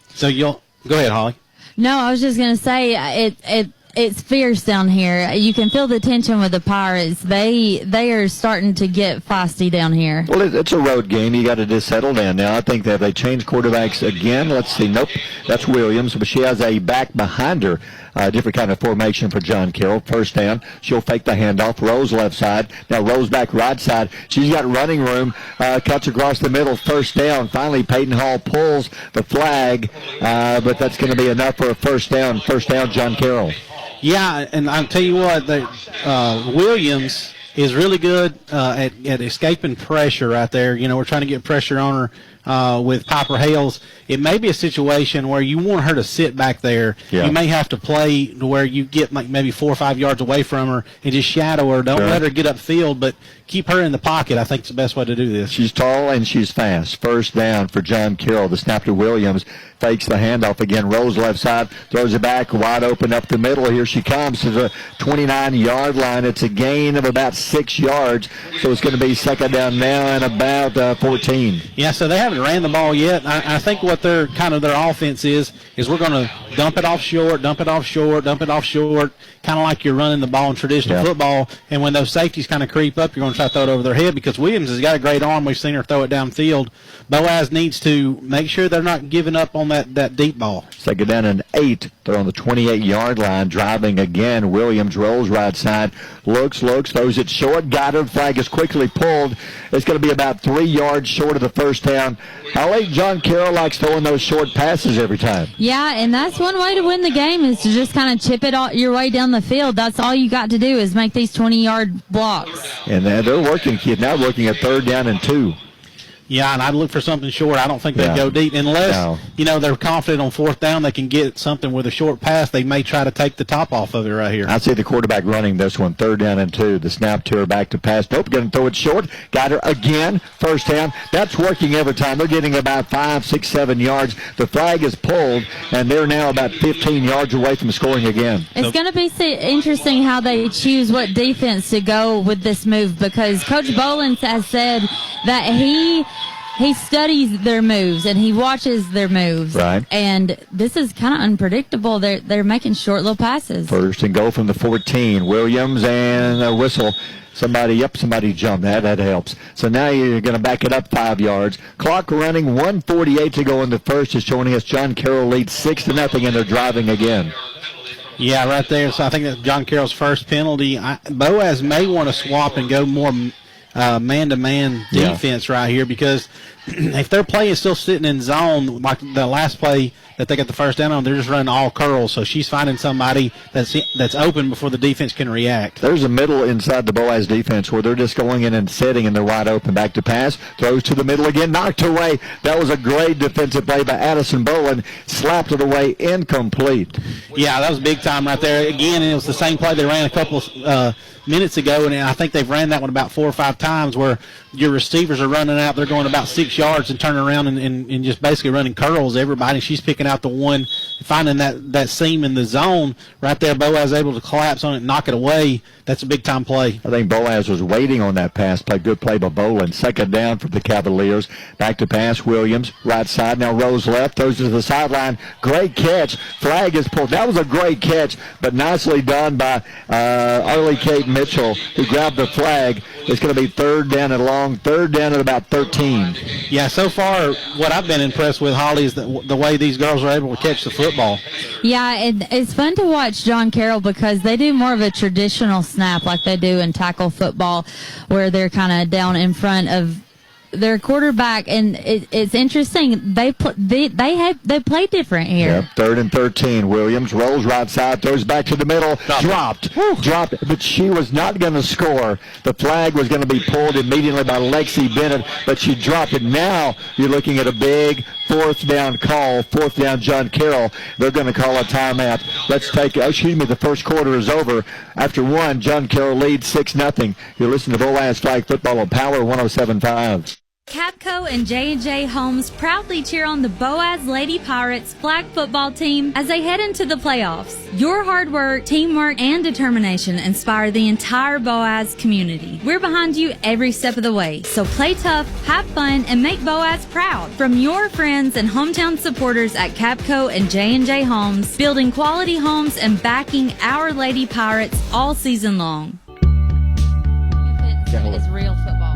So go ahead, Holly. No, I was just going to say it's fierce down here. You can feel the tension with the Pirates. They are starting to get feisty down here. Well, it's a road game. You got to just settle down. Now, I think that if they change quarterbacks again, let's see. Nope, that's Williams, but she has a back behind her. Different kind of formation for John Carroll. First down, she'll fake the handoff. Rose left side. Now Rose back right side. She's got running room. Cuts across the middle. First down. Finally, Peyton Hall pulls the flag, but that's going to be enough for a first down. First down, John Carroll. Yeah, and I'll tell you what, Williams is really good at escaping pressure right there. You know, we're trying to get pressure on her. With Piper Hales, it may be a situation where you want her to sit back there. Yeah. You may have to play to where you get like maybe 4 or 5 yards away from her and just shadow her. Don't let her get upfield, but keep her in the pocket. I think it's the best way to do this. She's tall and she's fast. First down for John Carroll. The snap to Williams. Fakes the handoff again. Rose left side. Throws it back wide open up the middle. Here she comes to the 29-yard line. It's a gain of about 6 yards. So it's going to be second down now and about 14. Yeah, so they haven't ran the ball yet. I think what their offense is we're going to dump it off short, dump it off short, dump it off short, kind of like you're running the ball in traditional football. And when those safeties kind of creep up, you're going to try to throw it over their head because Williams has got a great arm. We've seen her throw it downfield. Boaz needs to make sure they're not giving up on that deep ball. Second down and 8. They're on the 28-yard line. Driving again. Williams rolls right side. Looks, throws it short. Got her. Flag is quickly pulled. It's going to be about 3 yards short of the first down. Holly, John Carroll likes throwing those short passes every time. Yeah, and that's one way to win the game is to just kind of chip it all your way down the field. That's all you got to do is make these 20-yard blocks. And they're working, kid. Now working at 3rd down and 2. Yeah, and I'd look for something short. I don't think they'd go deep unless, they're confident on 4th down they can get something with a short pass. They may try to take the top off of it right here. I'd say the quarterback running this one, 3rd down and 2. The snap to her back to pass. Nope, going to throw it short. Got her again. First down. That's working every time. They're getting about 5, 6, 7 yards. The flag is pulled, and they're now about 15 yards away from scoring again. It's going to be interesting how they choose what defense to go with this move because Coach Bolins has said that he studies their moves and he watches their moves. Right. And this is kind of unpredictable. They're making short little passes. First and goal from the 14. Williams and a whistle. Somebody jumped. That helps. So now you're going to back it up 5 yards. Clock running, 1:48 to go in the first is showing us John Carroll leads 6-0 and they're driving again. Yeah, right there. So I think that's John Carroll's first penalty. Boaz may want to swap and go more man-to-man defense right here because if they're playing still sitting in zone like the last play that they got the first down on, they're just running all curls. So she's finding somebody that's open before the defense can react. There's a middle inside the Boaz defense where they're just going in and setting and they're wide open. Back to pass. Throws to the middle again. Knocked away. That was a great defensive play by Addison Bowen. Slapped it away. Incomplete. Yeah, that was big time right there. Again, it was the same play they ran a couple minutes ago, and I think they've ran that one about 4 or 5 times where your receivers are running out. They're going about 6 yards and turning around and just basically running curls everybody. She's picking out the one, finding that seam in the zone right there. Boaz able to collapse on it and knock it away. That's a big-time play. I think Boaz was waiting on that pass play. Good play by Bolin. Second down for the Cavaliers. Back to pass. Williams, right side. Now Rose left. Throws to the sideline. Great catch. Flag is pulled. That was a great catch, but nicely done by Arlie Kate Mitchell, who grabbed the flag. It's going to be 3rd down and long. 3rd down at about 13. Yeah, so far what I've been impressed with, Holly, is the way these girls are able to catch the football. Yeah, it's fun to watch John Carroll because they do more of a traditional snap like they do in tackle football where they're kind of down in front of their quarterback, and it's interesting. They play different here. Yep, 3rd and 13. Williams rolls right side, throws back to the middle, dropped, but she was not going to score. The flag was going to be pulled immediately by Lexi Bennett, but she dropped it. Now you're looking at a big 4th down call. 4th down, John Carroll. They're going to call a timeout. The first quarter is over. After 1, John Carroll leads 6-0. You're listening to Boaz Flag Football on Power 107.5. Capco and J&J Homes proudly cheer on the Boaz Lady Pirates flag football team as they head into the playoffs. Your hard work, teamwork, and determination inspire the entire Boaz community. We're behind you every step of the way, so play tough, have fun, and make Boaz proud. From your friends and hometown supporters at Capco and J&J Homes, building quality homes and backing our Lady Pirates all season long. It is real football.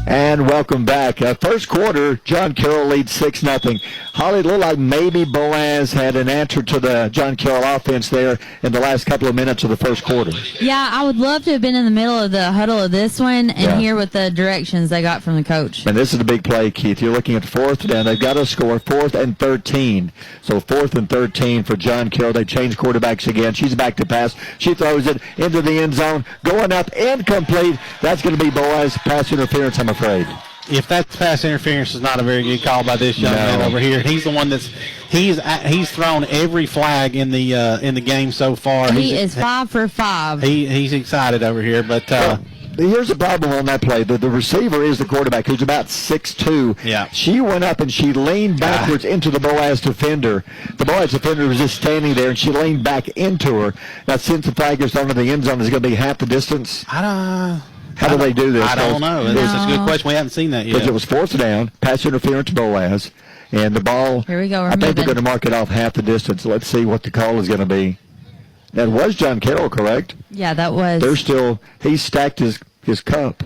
And welcome back. First quarter, John Carroll leads 6-0. Holly, it looked like maybe Boaz had an answer to the John Carroll offense there in the last couple of minutes of the first quarter. Yeah, I would love to have been in the middle of the huddle of this one and hear what the directions they got from the coach. And this is a big play, Keith. You're looking at fourth down. They've got to score 4th and 13. So 4th and 13 for John Carroll. They changed quarterbacks again. She's back to pass. She throws it into the end zone. Going up, incomplete. That's going to be Boaz. Pass interference, I'm afraid. If that's pass interference, is not a very good call by this young man over here. He's the one he's thrown every flag in the game so far. He is 5 for 5. He's excited over here, but. Here's the problem on that play. The receiver is the quarterback, who's about 6'2". Yeah. She went up and she leaned backwards into the Boaz defender. The Boaz defender was just standing there, and she leaned back into her. Now, since the flag is under the end zone, is going to be half the distance? How do they do this? I don't know. That's a good question. We haven't seen that yet. Because it was 4th down, pass interference Boaz, and the ball. Here we go. I think they're going to mark it off half the distance. Let's see what the call is going to be. That was John Carroll, correct? Yeah, that was. He's stacked his cup.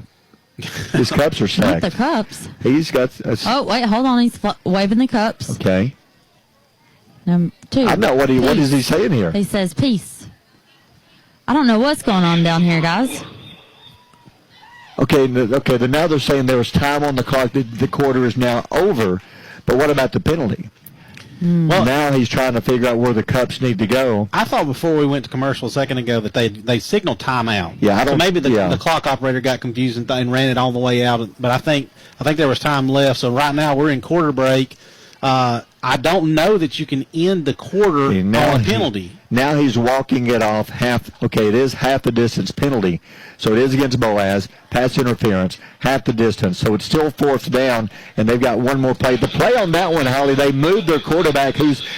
His cups are stacked. Not the cups. He's got. Oh, wait, hold on. He's waving the cups. Okay. Number 2. I know. What is he saying here? He says peace. I don't know what's going on down here, guys. Okay. Now they're saying there was time on the clock. The quarter is now over. But what about the penalty? Well, now he's trying to figure out where the cups need to go. I thought before we went to commercial a second ago that they signaled timeout. Yeah, so maybe the clock operator got confused and ran it all the way out. But I think there was time left. So right now we're in quarter break. I don't know that you can end the quarter on a penalty. Now he's walking it off half. Okay, it is half the distance penalty. So it is against Boaz. Pass interference, half the distance. So it's still 4th down, and they've got one more play. The play on that one, Holly, they moved their quarterback,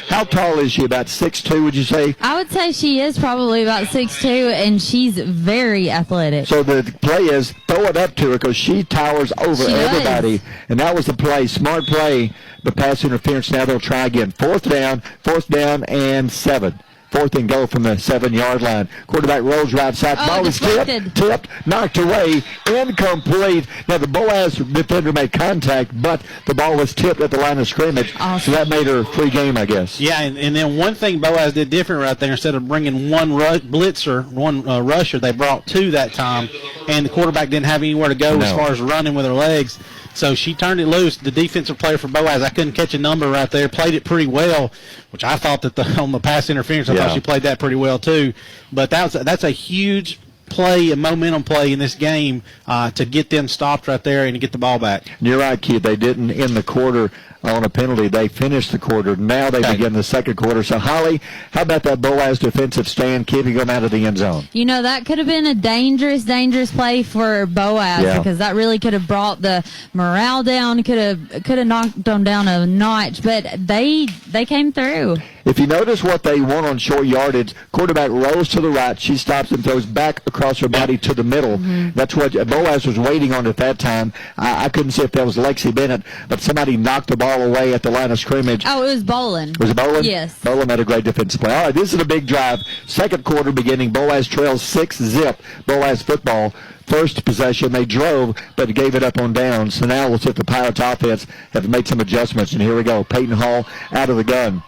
how tall is she? About 6'2", would you say? I would say she is probably about 6'2", and she's very athletic. So the play is throw it up to her because she towers over everybody. And that was the play. Smart play, but pass interference. Now they'll try again. 4th down and 7. 4th and goal from the 7-yard line. Quarterback rolls right side. Ball is tipped, knocked away, incomplete. Now the Boaz defender made contact, but the ball was tipped at the line of scrimmage. So that made her free game, I guess. Yeah, and then one thing Boaz did different right there, instead of bringing one rusher, they brought 2 that time, and the quarterback didn't have anywhere to go as far as running with her legs. So she turned it loose. The defensive player for Boaz, I couldn't catch a number right there, played it pretty well, which I thought that on the pass interference, I thought she played that pretty well too. But that's a huge play, a momentum play in this game to get them stopped right there and to get the ball back. You're right, Keith. They didn't end the quarter on a penalty. They finished the quarter. Now they begin the second quarter. So, Holly, how about that Boaz defensive stand keeping them out of the end zone? You know, that could have been a dangerous play for Boaz because that really could have brought the morale down, could have knocked them down a notch, but they came through. If you notice what they want on short yardage, quarterback rolls to the right, she stops and throws back across her body to the middle. That's what Boaz was waiting on at that time. I couldn't see if that was Lexi Bennett, but somebody knocked the ball away at the line of scrimmage. Oh, it was Bolin. Was it Bolin? Yes. Bolin had a great defensive play. All right, this is a big drive. Second quarter beginning. Boaz trails 6-0. Boaz football. First possession, they drove, but gave it up on downs. So now we'll see if the Pirates offense have made some adjustments. And here we go. Peyton Hall out of the gun.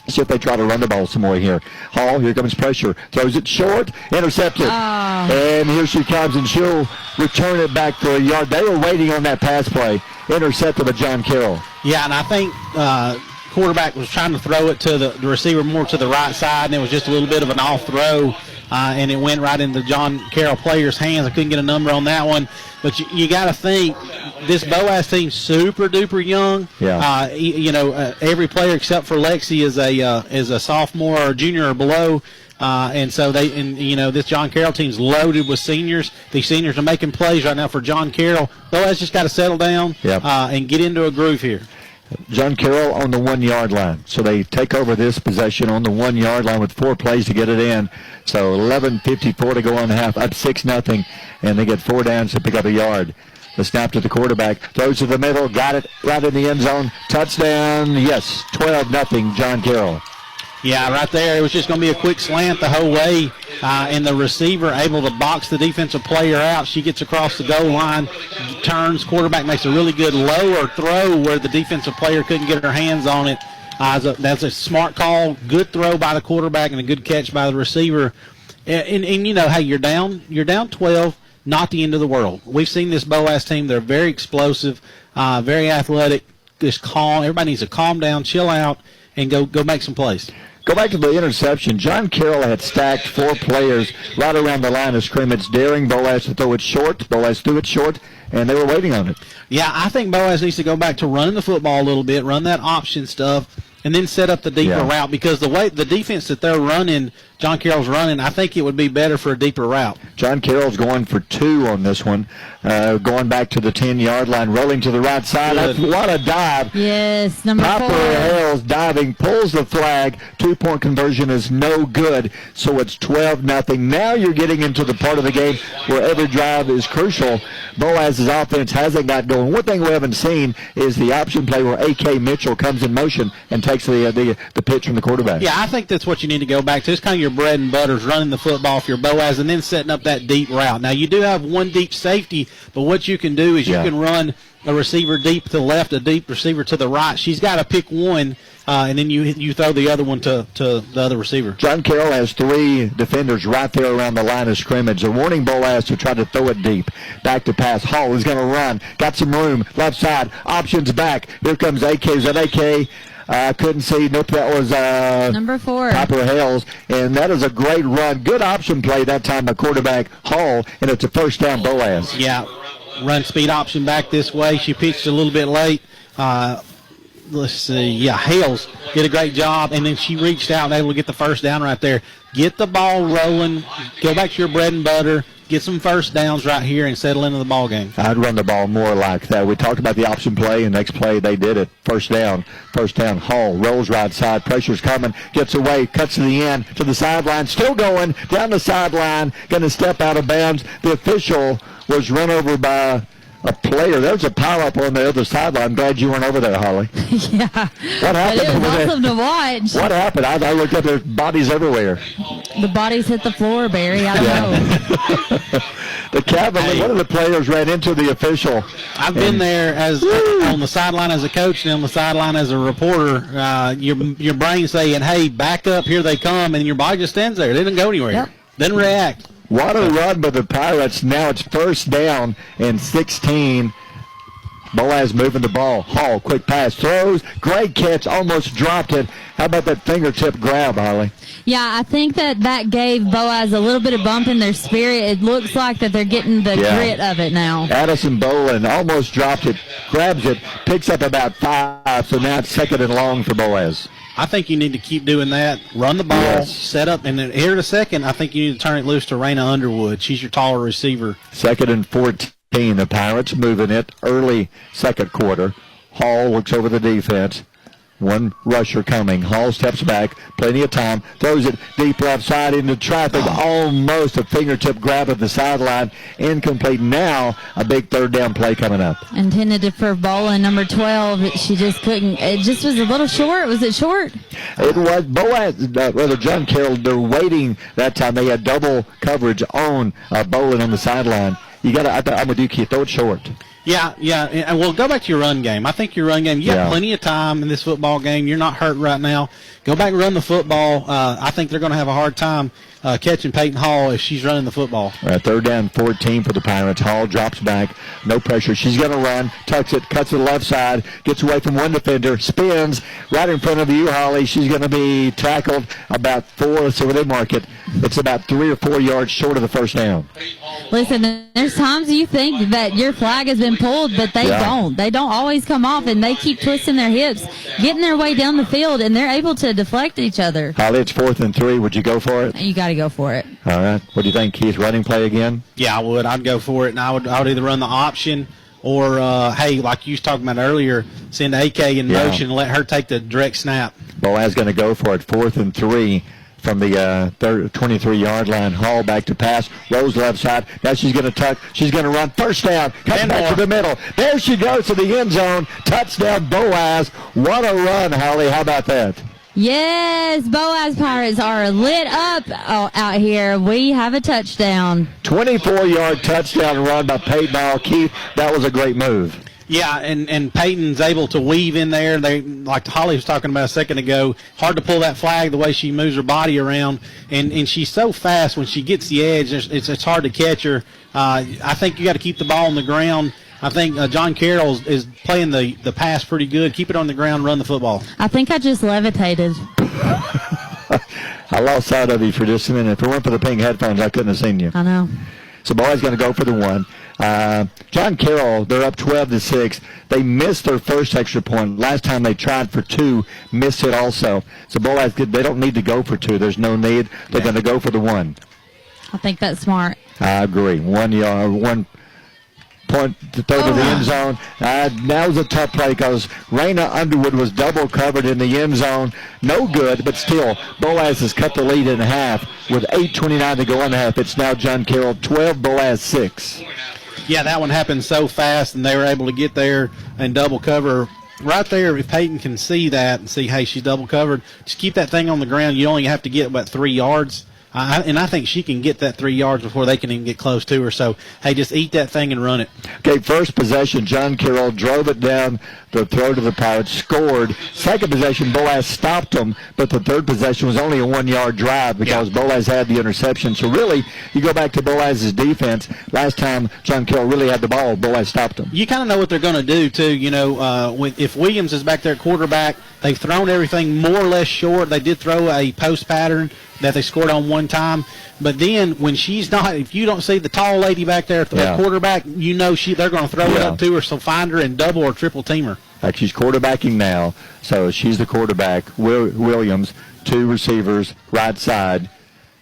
See if they try to run the ball some more here. Hall, here comes pressure. Throws it short, intercepted. And here she comes, and she'll return it back for a yard. They were waiting on that pass play. Intercepted by John Carroll. Yeah, and I think quarterback was trying to throw it to the receiver more to the right side, and it was just a little bit of an off throw, and it went right into John Carroll player's hands. I couldn't get a number on that one. But you got to think, this Boaz team's super duper young. Yeah. Every player except for Lexi is a sophomore or junior or below. And so this John Carroll team's loaded with seniors. These seniors are making plays right now for John Carroll. Boaz just got to settle down and get into a groove here. John Carroll on the 1 yard line. So they take over this possession on the 1 yard line with 4 plays to get it in. So 11:54 to go on the half, up 6-0, and they get 4 downs to pick up a yard. The snap to the quarterback, throws to the middle, got it right in the end zone. Touchdown, yes, 12-0 John Carroll. Yeah, right there. It was just going to be a quick slant the whole way, and the receiver able to box the defensive player out. She gets across the goal line, turns, quarterback makes a really good lower throw where the defensive player couldn't get her hands on it. That's a smart call, good throw by the quarterback, and a good catch by the receiver. And you know, hey, you're down 12, not the end of the world. We've seen this Boaz team. They're very explosive, very athletic, just calm. Everybody needs to calm down, chill out, and go make some plays. Go back to the interception. John Carroll had stacked 4 players right around the line of scrimmage, daring Boaz to throw it short. Boaz threw it short, and they were waiting on it. Yeah, I think Boaz needs to go back to running the football a little bit, run that option stuff, and then set up the deeper route, because the way the defense that they're running, John Carroll's running, I think it would be better for a deeper route. John Carroll's going for 2 on this one, going back to the 10-yard line, rolling to the right side. What a dive. Yes, number 4. Hales diving, pulls the flag. 2-point conversion is no good, so it's 12-0. Now you're getting into the part of the game where every drive is crucial. Boaz's offense hasn't got going. One thing we haven't seen is the option play where A.K. Mitchell comes in motion and takes the pitch from the quarterback. Yeah, I think that's what you need to go back to. It's kind of your bread and butter is running the football for your Boaz and then setting up that deep route. Now, you do have one deep safety, but what you can do is you can run a receiver deep to the left, a deep receiver to the right. She's got to pick one, and then you throw the other one to the other receiver. John Carroll has 3 defenders right there around the line of scrimmage. They're warning Boaz to try to throw it deep. Back to pass. Hall is going to run. Got some room. Left side. Options back. Here comes AK. Is that AK? I couldn't see. Nope, that was number 4. Piper Hales, and that is a great run. Good option play that time by quarterback Hall, and it's a first down Boaz. Yeah, run speed option back this way. She pitched a little bit late. Let's see. Yeah, Hales did a great job, and then she reached out and able to get the first down right there. Get the ball rolling. Go back to your bread and butter. Get some first downs right here and settle into the ball game. I'd run the ball more like that. We talked about the option play, and next play they did it. First down. Hall rolls right side. Pressure's coming. Gets away. Cuts to the end. To the sideline. Still going. Down the sideline. Going to step out of bounds. The official was run over by a player. There's a pile-up on the other sideline. I'm glad you weren't over there, Holly. Yeah. What happened? But it was awesome to watch. What happened? I looked up. There's bodies everywhere. The bodies hit the floor, Barry. I don't know. The Cavaliers, one of the players ran into the official. I've been there as on the sideline as a coach and on the sideline as a reporter. Your brain saying, hey, back up, here they come, and your body just stands there. They didn't go anywhere. Yep. Didn't react. What a run by the Pirates. Now it's first down and 16. Boaz moving the ball. Hall, quick pass, throws. Great catch, almost dropped it. How about that fingertip grab, Holly? Yeah, I think that gave Boaz a little bit of bump in their spirit. It looks like that they're getting the grit of it now. Addison Boland almost dropped it, grabs it, picks up about 5, so now it's second and long for Boaz. I think you need to keep doing that. Run the ball, set up, and then here in a second, I think you need to turn it loose to Raina Underwood. She's your taller receiver. Second and 14. The Pirates moving it early second quarter. Hall looks over the defense. One rusher coming. Hall steps back. Plenty of time. Throws it deep left side into traffic. Almost a fingertip grab at the sideline. Incomplete. Now a big third down play coming up. Intended for Boland, number 12. She just couldn't. It just was a little short. Was it short? It was. Boaz, rather John Carroll, they're waiting that time. They had double coverage on Boland on the sideline. You got to, I'm with you, throw it short. Yeah, and well, go back to your run game. I think your run game, you have plenty of time in this football game. You're not hurt right now. Go back and run the football. I think they're going to have a hard time catching Peyton Hall if she's running the football. Third down 14 for the Pirates. Hall drops back. No pressure. She's going to run. Tucks it. Cuts to the left side. Gets away from one defender. Spins right in front of you, Holly. She's going to be tackled about 4. Let's see where they mark it. It's about 3 or 4 yards short of the first down. Listen, there's times you think that your flag has been pulled, but they don't. They don't always come off, and they keep twisting their hips, getting their way down the field, and they're able to deflect each other. Holly, it's 4th and 3. Would you go for it? You got to go for it. All right. What do you think, Keith? Running play again? Yeah, I would. I'd go for it, and I would either run the option or, hey, like you was talking about earlier, send AK in motion and let her take the direct snap. Boaz going to go for it. 4th and 3 from the 23-yard line. Hall back to pass. Rose left side. Now she's going to tuck. She's going to run. First down. Comes back to the middle. There she goes to the end zone. Touchdown, Boaz. What a run, Holly. How about that? Yes, Boaz Pirates are lit up out here. We have a touchdown. 24-yard touchdown run by Peyton Hall. Keith, that was a great move. Yeah, and Peyton's able to weave in there. They, like Holly was talking about a second ago, hard to pull that flag the way she moves her body around. And she's so fast when she gets the edge, it's hard to catch her. I think you got to keep the ball on the ground. I think John Carroll is playing the pass pretty good. Keep it on the ground, run the football. I think I just levitated. I lost sight of you for just a minute. If it weren't for the pink headphones, I couldn't have seen you. I know. So Boaz going to go for the 1. John Carroll, they're up 12-6. They missed their first extra point. Last time they tried for 2, missed it also. So Boaz, they don't need to go for 2. There's no need. They're going to go for the 1. I think that's smart. I agree. 1 yard, 1 point to throw to the end zone. That was a tough play because Raina Underwood was double covered in the end zone. No good, but still, Boaz has cut the lead in half with 8:29 to go in half. It's now John Carroll 12, Boaz 6. Yeah, that one happened so fast, and they were able to get there and double cover. Right there, if Peyton can see that and see, hey, she's double covered, just keep that thing on the ground. You only have to get about 3 yards. And I think she can get that 3 yards before they can even get close to her. So, hey, just eat that thing and run it. Okay, first possession, John Carroll drove it down the throw to the Pirates, scored. Second possession, Boaz stopped them, but the third possession was only a 1-yard drive because Boaz had the interception. So, really, you go back to Boaz's defense. Last time John Carroll really had the ball, Boaz stopped them. You kind of know what they're going to do, too. You know, if Williams is back there at quarterback, they've thrown everything more or less short. They did throw a post pattern that they scored on one time. But then when she's not, if you don't see the tall lady back there at the quarterback, you know they're going to throw it up to her, so find her and double or triple team her. Like she's quarterbacking now, so she's the quarterback. Williams, 2 receivers, right side,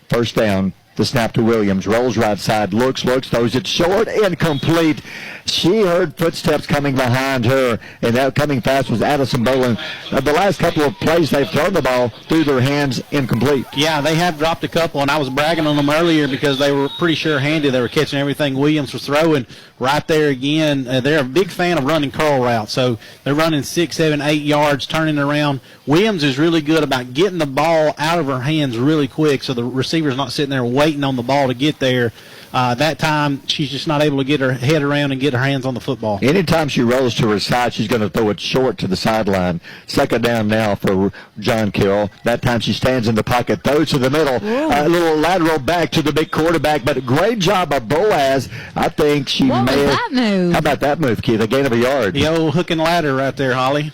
first down. The snap to Williams, rolls right side, looks, throws it short, incomplete. She heard footsteps coming behind her, and that coming fast was Addison Boland. The last couple of plays they've thrown the ball through their hands, incomplete. Yeah, they have dropped a couple, and I was bragging on them earlier because they were pretty sure-handed. They were catching everything Williams was throwing right there again. They're a big fan of running curl routes, so they're running 6, 7, 8 yards, turning around. Williams is really good about getting the ball out of her hands really quick so the receiver's not sitting there waiting on the ball to get there. That time, she's just not able to get her head around and get her hands on the football. Anytime she rolls to her side, she's going to throw it short to the sideline. Second down now for John Carroll. That time she stands in the pocket, throws to the middle. A little lateral back to the big quarterback, but a great job by Boaz. I think she What was that move? How about that move, Keith? A gain of a yard. The old hook and ladder right there, Holly.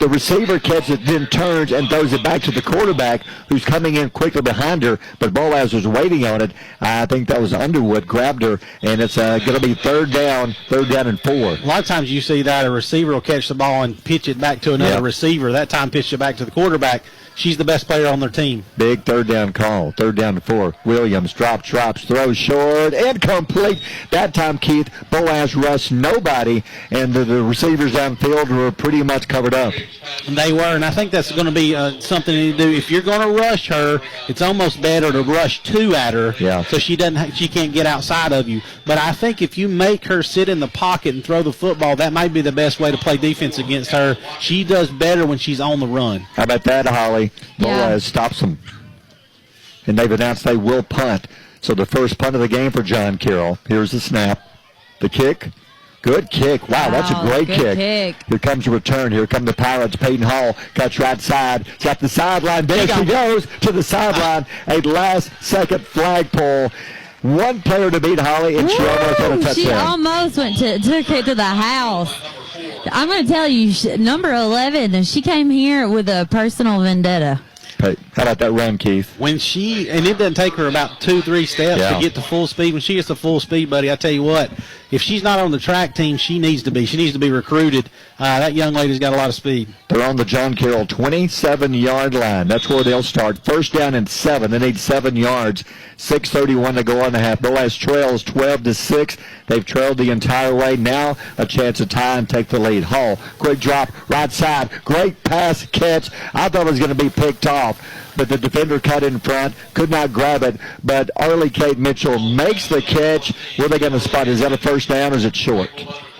The receiver catches it, then turns and throws it back to the quarterback, who's coming in quickly behind her, but Boaz was waiting on it. I think that was Underwood, grabbed her, and it's going to be third down and 4. A lot of times you see that a receiver will catch the ball and pitch it back to another receiver. That time pitched it back to the quarterback. She's the best player on their team. Big third down call. Third down and 4. Williams drops, throws short, incomplete. That time, Keith, Boaz rushed nobody, and the receivers downfield were pretty much covered up. They were, and I think that's going to be something to do. If you're going to rush her, it's almost better to rush 2 at her so she can't get outside of you. But I think if you make her sit in the pocket and throw the football, that might be the best way to play defense against her. She does better when she's on the run. How about that, Holly? Boaz stops them. And they've announced they will punt. So the first punt of the game for John Carroll. Here's the snap. The kick. Good kick. Wow, that's a great kick. Here comes the return. Here come the Pirates. Peyton Hall cuts right side. It's at the sideline. There she goes to the sideline. A last-second flagpole. One player to beat, Holly, and she almost had a touchdown. She almost took it to the house. I'm going to tell you, number 11, and she came here with a personal vendetta. Hey, how about that run, Keith? And it doesn't take her about 2-3 steps to get to full speed. When she gets to full speed, buddy, I tell you what, if she's not on the track team, she needs to be. She needs to be recruited. That young lady's got a lot of speed. They're on the John Carroll 27-yard line. That's where they'll start. First down and 7. They need 7 yards. 6:31 to go on the half. Boaz trails 12-6. They've trailed the entire way. Now a chance to tie and take the lead. Hall, quick drop, right side. Great pass catch. I thought it was going to be picked off, but the defender cut in front, could not grab it. But early Kate Mitchell makes the catch. Where are they going to spot? Is that a first down or is it short?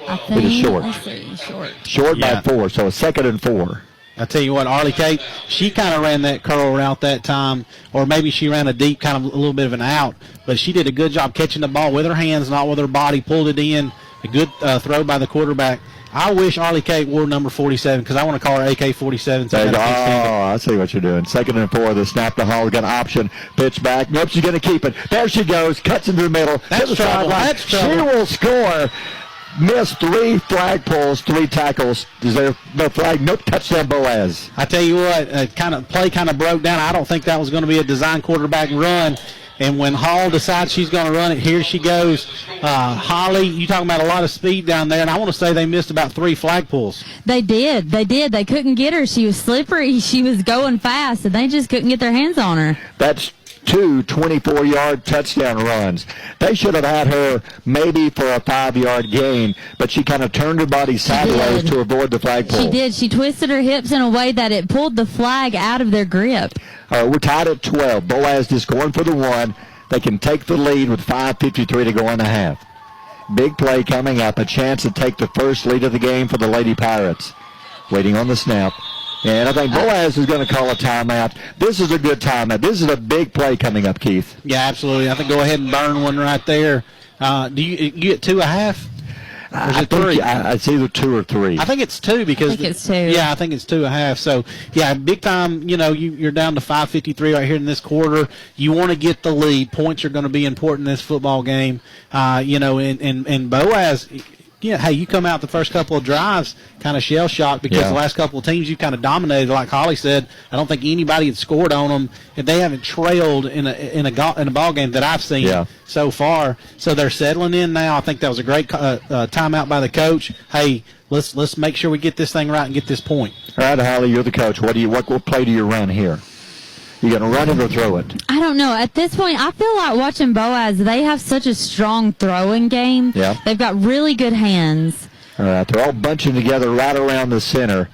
I think it is short. Let's see, short. Short by 4, so a 2nd and 4. I tell you what, Arlie Kate, she kind of ran that curl route that time, or maybe she ran a deep, kind of a little bit of an out, but she did a good job catching the ball with her hands, not with her body, pulled it in. A good throw by the quarterback. I wish Arlie Kate wore number 47 because I want to call her AK-47. I see what you're doing. 2nd and 4. The snap to Hall. Got an option. Pitch back. Nope, she's going to keep it. There she goes. Cuts into the middle. That's trouble. That's trouble. She will score. Missed 3 flag pulls, 3 tackles. Is there no flag? Nope. Touchdown Boaz. I tell you what, play kind of broke down. I don't think that was going to be a design quarterback run. And when Hall decides she's going to run it, here she goes. Holly, you talking about a lot of speed down there, and I want to say they missed about 3 flag pulls. They did. They couldn't get her. She was slippery. She was going fast, and they just couldn't get their hands on her. That's 2 24-yard touchdown runs. They should have had her maybe for a 5-yard gain, but she kind of turned her body sideways to avoid the flag pull. She did. She twisted her hips in a way that it pulled the flag out of their grip. We're tied at 12. Boaz just going for the 1. They can take the lead with 5:53 to go on the half. Big play coming up. A chance to take the first lead of the game for the Lady Pirates. Waiting on the snap. And I think Boaz is going to call a timeout. This is a good timeout. This is a big play coming up, Keith. Yeah, absolutely. I think go ahead and burn one right there. Do you get 2.5? Or is it 3? It's either 2 or 3. I think it's 2 because I think it's 2. Yeah, I think it's 2.5. So yeah, big time. You're down to 5:53 right here in this quarter. You want to get the lead. Points are going to be important in this football game. And Boaz. Yeah, hey, you come out the first couple of drives kind of shell-shocked because the last couple of teams you kind of dominated. Like Holly said, I don't think anybody had scored on them, and they haven't trailed in a ball game that I've seen so far. So they're settling in now. I think that was a great timeout by the coach. Hey, let's make sure we get this thing right and get this point. All right, Holly, you're the coach. What play do you run here? You going to run it or throw it? I don't know. At this point, I feel like watching Boaz, they have such a strong throwing game. Yeah. They've got really good hands. All right, they're all bunching together right around the center.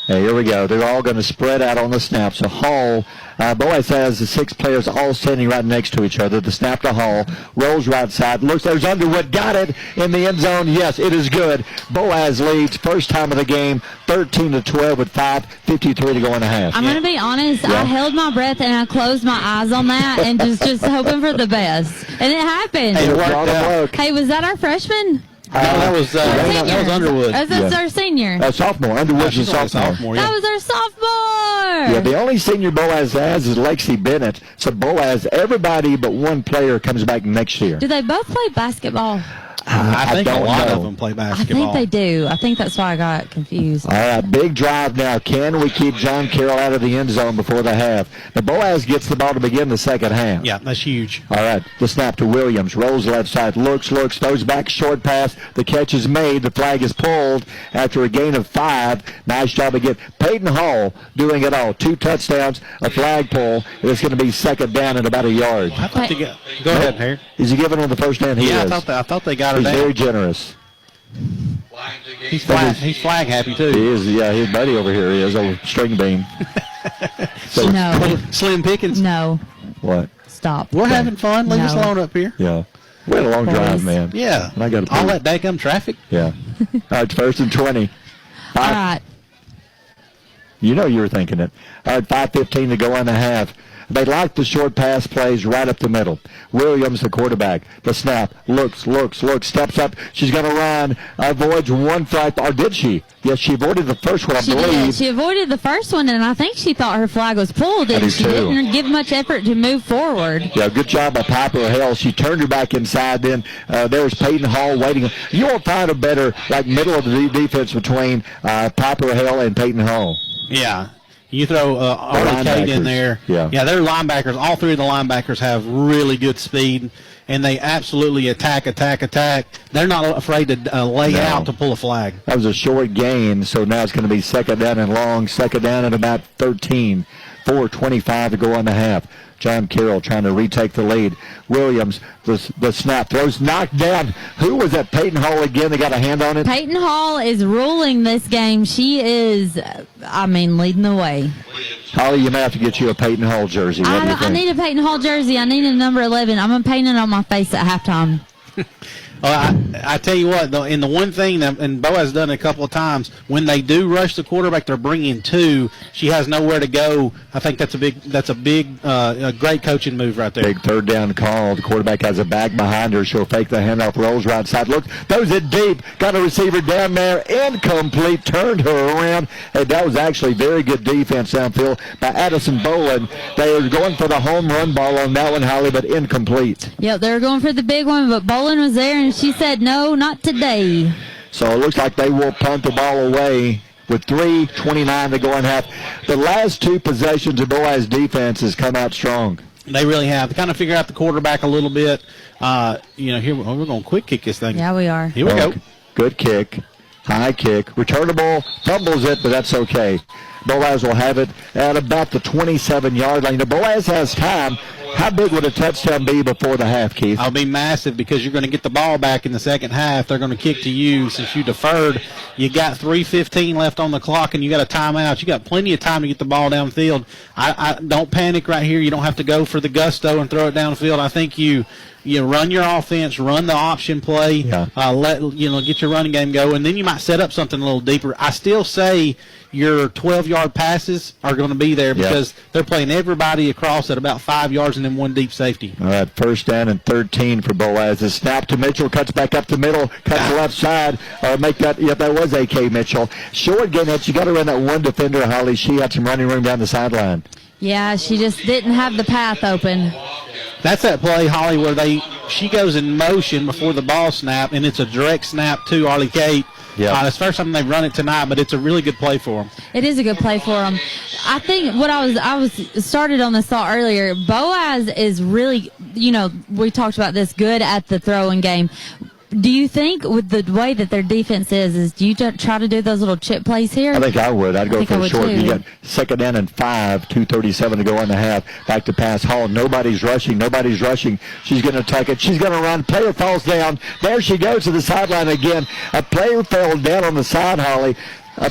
Hey, here we go. They're all going to spread out on the snap. So Hall, Boaz has the 6 players all standing right next to each other. The snap to Hall, rolls right side, looks, there's Underwood, got it in the end zone. Yes, it is good. Boaz leads, first time of the game, 13-12 with 5:53 to go in the half. I'm going to be honest, I held my breath and I closed my eyes on that and just hoping for the best. And it happened. Hey, it worked out. Hey, was that our freshman? No, that was Underwood. That's our senior. Sophomore. Underwood's a sophomore. That was our sophomore. Yeah, the only senior Boaz has is Lexi Bennett. So Boaz, everybody but one player comes back next year. Do they both play basketball? I think a lot of them play basketball. I think they do. I think that's why I got confused. All right, big drive now. Can we keep John Carroll out of the end zone before the half? Now, Boaz gets the ball to begin the second half. Yeah, that's huge. All right, the snap to Williams. Rolls left side, looks, throws back, short pass. The catch is made. The flag is pulled after a gain of 5. Nice job again. Peyton Hall doing it all. 2 touchdowns, a flag pull. It's going to be second down at about a yard. I thought go ahead, Harry. Is he giving on the first down? Yeah, I thought they got it. He's very generous. He's flag happy too. He is, yeah. His buddy over here is old string bean. No. Slim Pickens. No. What? Stop. We're having fun. Leave us alone up here. Yeah. We had a long drive, man. Yeah. And I got all that daycom traffic. Yeah. All right, first and 20. All right. You know you were thinking it. All right, 5:15 to go on the half. They like the short pass plays right up the middle. Williams, the quarterback. The snap. Looks. Steps up. She's going to run. Avoids one flag. Or did she? Yes, she avoided the first one, I believe. Did. She avoided the first one, and I think she thought her flag was pulled, and she didn't give much effort to move forward. Yeah, good job by Piper Hill. She turned her back inside. Then there was Peyton Hall waiting. You won't find a better middle of the defense between Piper Hill and Peyton Hall. Yeah. You throw Arlie Kate in there. Yeah, their linebackers, all three of the linebackers have really good speed, and they absolutely attack. They're not afraid to lay out to pull a flag. That was a short gain, so now it's going to be second down and long, second down at about 13. 4:25 to go on the half. John Carroll trying to retake the lead. Williams, the snap, throws knocked down. Who was that? Peyton Hall again. They got a hand on it. Peyton Hall is ruling this game. She is, leading the way. Holly, you may have to get you a Peyton Hall jersey. What do you think? I need a Peyton Hall jersey. I need a number 11. I'm going to paint it on my face at halftime. I tell you what, though, and the one thing that, and Boaz has done it a couple of times, when they do rush the quarterback, they're bringing two. She has nowhere to go. I think that's a great coaching move right there. Big third down call. The quarterback has a back behind her. She'll fake the handoff, rolls right side. Look, throws it deep. Got a receiver down there, incomplete. Turned her around. Hey, that was actually very good defense downfield by Addison Boland. They were going for the home run ball on that one, Holly, but incomplete. Yep, they were going for the big one, but Boland was there, and she said, no, not today. So it looks like they will punt the ball away with 3:29 to go in half. The last two possessions of Boaz defense has come out strong. They really have. They kind of figure out the quarterback a little bit. Here we're going to quick kick this thing. Yeah, we are. Here we go. Good kick. High kick. Returnable. Fumbles it, but that's okay. Boaz will have it at about the 27-yard line. Now, Boaz has time. How big would a touchdown be before the half, Keith? It'll be massive because you're going to get the ball back in the second half. They're going to kick to you since you deferred. You got 3:15 left on the clock, and you got a timeout. You got plenty of time to get the ball downfield. I don't panic right here. You don't have to go for the gusto and throw it downfield. I think you run your offense, run the option play, get your running game go, and then you might set up something a little deeper. I still say your 12-yard passes are going to be there because they're playing everybody across at about 5 yards and then one deep safety. All right, first down and 13 for Boaz. The snap to Mitchell, cuts back up the middle, cuts left side. That was A.K. Mitchell. Short gain, you got to run that one defender, Holly. She had some running room down the sideline. Yeah, she just didn't have the path open. That's that play, Holly, where she goes in motion before the ball snap, and it's a direct snap to Arlie Kate. Yeah. It's the first time they've run it tonight, but it's a really good play for them. It is a good play for them. I think what I was started on this thought earlier. Boaz is really, we talked about this, good at the throwing game. Do you think with the way that their defense is do you try to do those little chip plays here? I think I would. I'd go for a short. You got second down and 5, 2:37 to go in the half. Back to pass. Hall. Nobody's rushing. She's going to tuck it. She's going to run. Player falls down. There she goes to the sideline again. A player fell down on the side, Holly.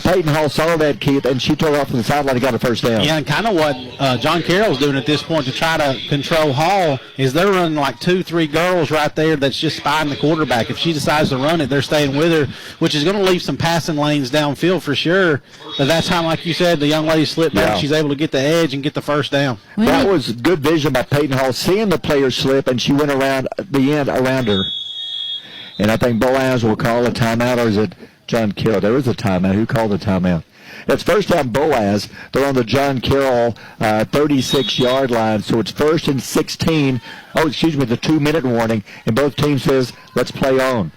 Peyton Hall saw that, Keith, and she tore off from the sideline and got a first down. Yeah, and kind of what John Carroll's doing at this point to try to control Hall is they're running like 2-3 girls right there that's just spying the quarterback. If she decides to run it, they're staying with her, which is going to leave some passing lanes downfield for sure. But that's how, like you said, the young lady slipped back. She's able to get the edge and get the first down. That was good vision by Peyton Hall, seeing the player slip, and she went around the end around her. And I think Boaz will call a timeout, or is it John Carroll? There is a timeout. Who called the timeout? It's first down Boaz. They're on the John Carroll 36-yard line, so it's 1st and 16. The 2-minute warning, and both teams says, let's play on.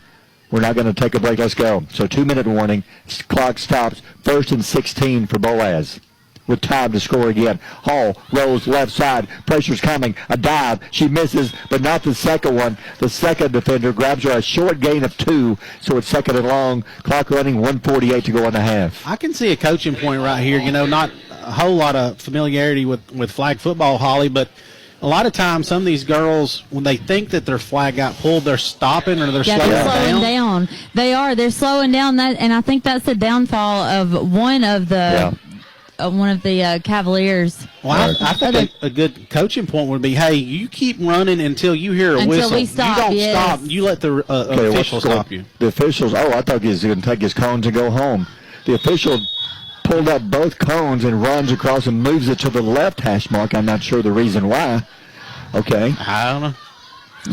We're not going to take a break. Let's go. So 2-minute warning. Clock stops. 1st and 16 for Boaz. With time to score again. Hall rolls left side. Pressure's coming. A dive. She misses, but not the second one. The second defender grabs her a short gain of 2, so it's second and long. Clock running, 1:48 to go in the half. I can see a coaching point right here. Not a whole lot of familiarity with flag football, Holly, but a lot of times some of these girls, when they think that their flag got pulled, they're stopping or they're slowing down. They are. They're slowing down, and I think that's the downfall of one of the Cavaliers. Well, I think a good coaching point would be, hey, you keep running until you hear a whistle. We stop, you don't stop. You let the official stop you. The officials, I thought he was going to take his cones and go home. The official pulled up both cones and runs across and moves it to the left hash mark. I'm not sure the reason why. Okay. I don't know.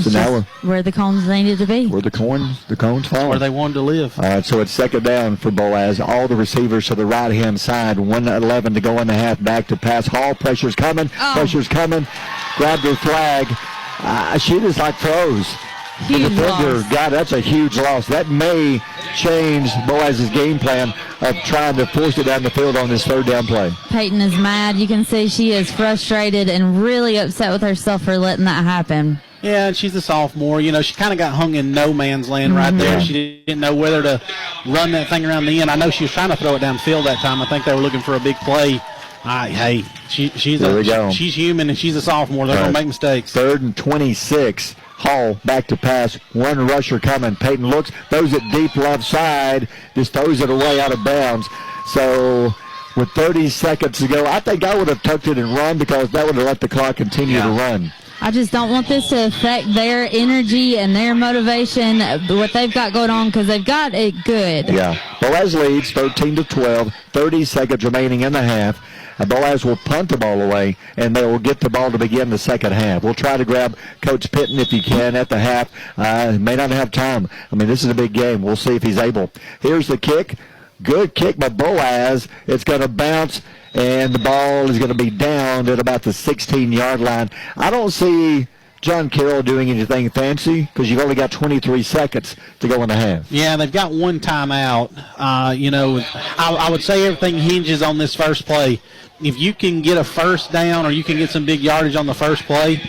So now we're where the cones needed to be. Where the cones fall. Where they wanted to live. All right, so it's second down for Boaz. All the receivers to the right-hand side. 1:11 to go in the half. Back to pass. Hall. Pressure's coming. Grabbed her flag. She just froze. Huge the defender, loss. God, that's a huge loss. That may change Boaz's game plan of trying to force it down the field on this third down play. Peyton is mad. You can see she is frustrated and really upset with herself for letting that happen. Yeah, and she's a sophomore. You know, she kind of got hung in no man's land right there. She didn't know whether to run that thing around the end. I know she was trying to throw it downfield that time. I think they were looking for a big play. Hey, she's human, and she's a sophomore. They're going to make mistakes. 3rd and 26. Hall back to pass. One rusher coming. Peyton looks, throws it deep left side, just throws it away out of bounds. So with 30 seconds to go, I think I would have tucked it and run because that would have let the clock continue to run. I just don't want this to affect their energy and their motivation, what they've got going on, because they've got it good. Yeah. Boaz leads 13-12, 30 seconds remaining in the half. Boaz will punt the ball away, and they will get the ball to begin the second half. We'll try to grab Coach Pitton if he can at the half. May not have time. I mean, this is a big game. We'll see if he's able. Here's the kick. Good kick by Boaz. It's going to bounce, and the ball is going to be down at about the 16-yard line. I don't see John Carroll doing anything fancy because you've only got 23 seconds to go in the half. Yeah, they've got one timeout. I would say everything hinges on this first play. If you can get a first down or you can get some big yardage on the first play,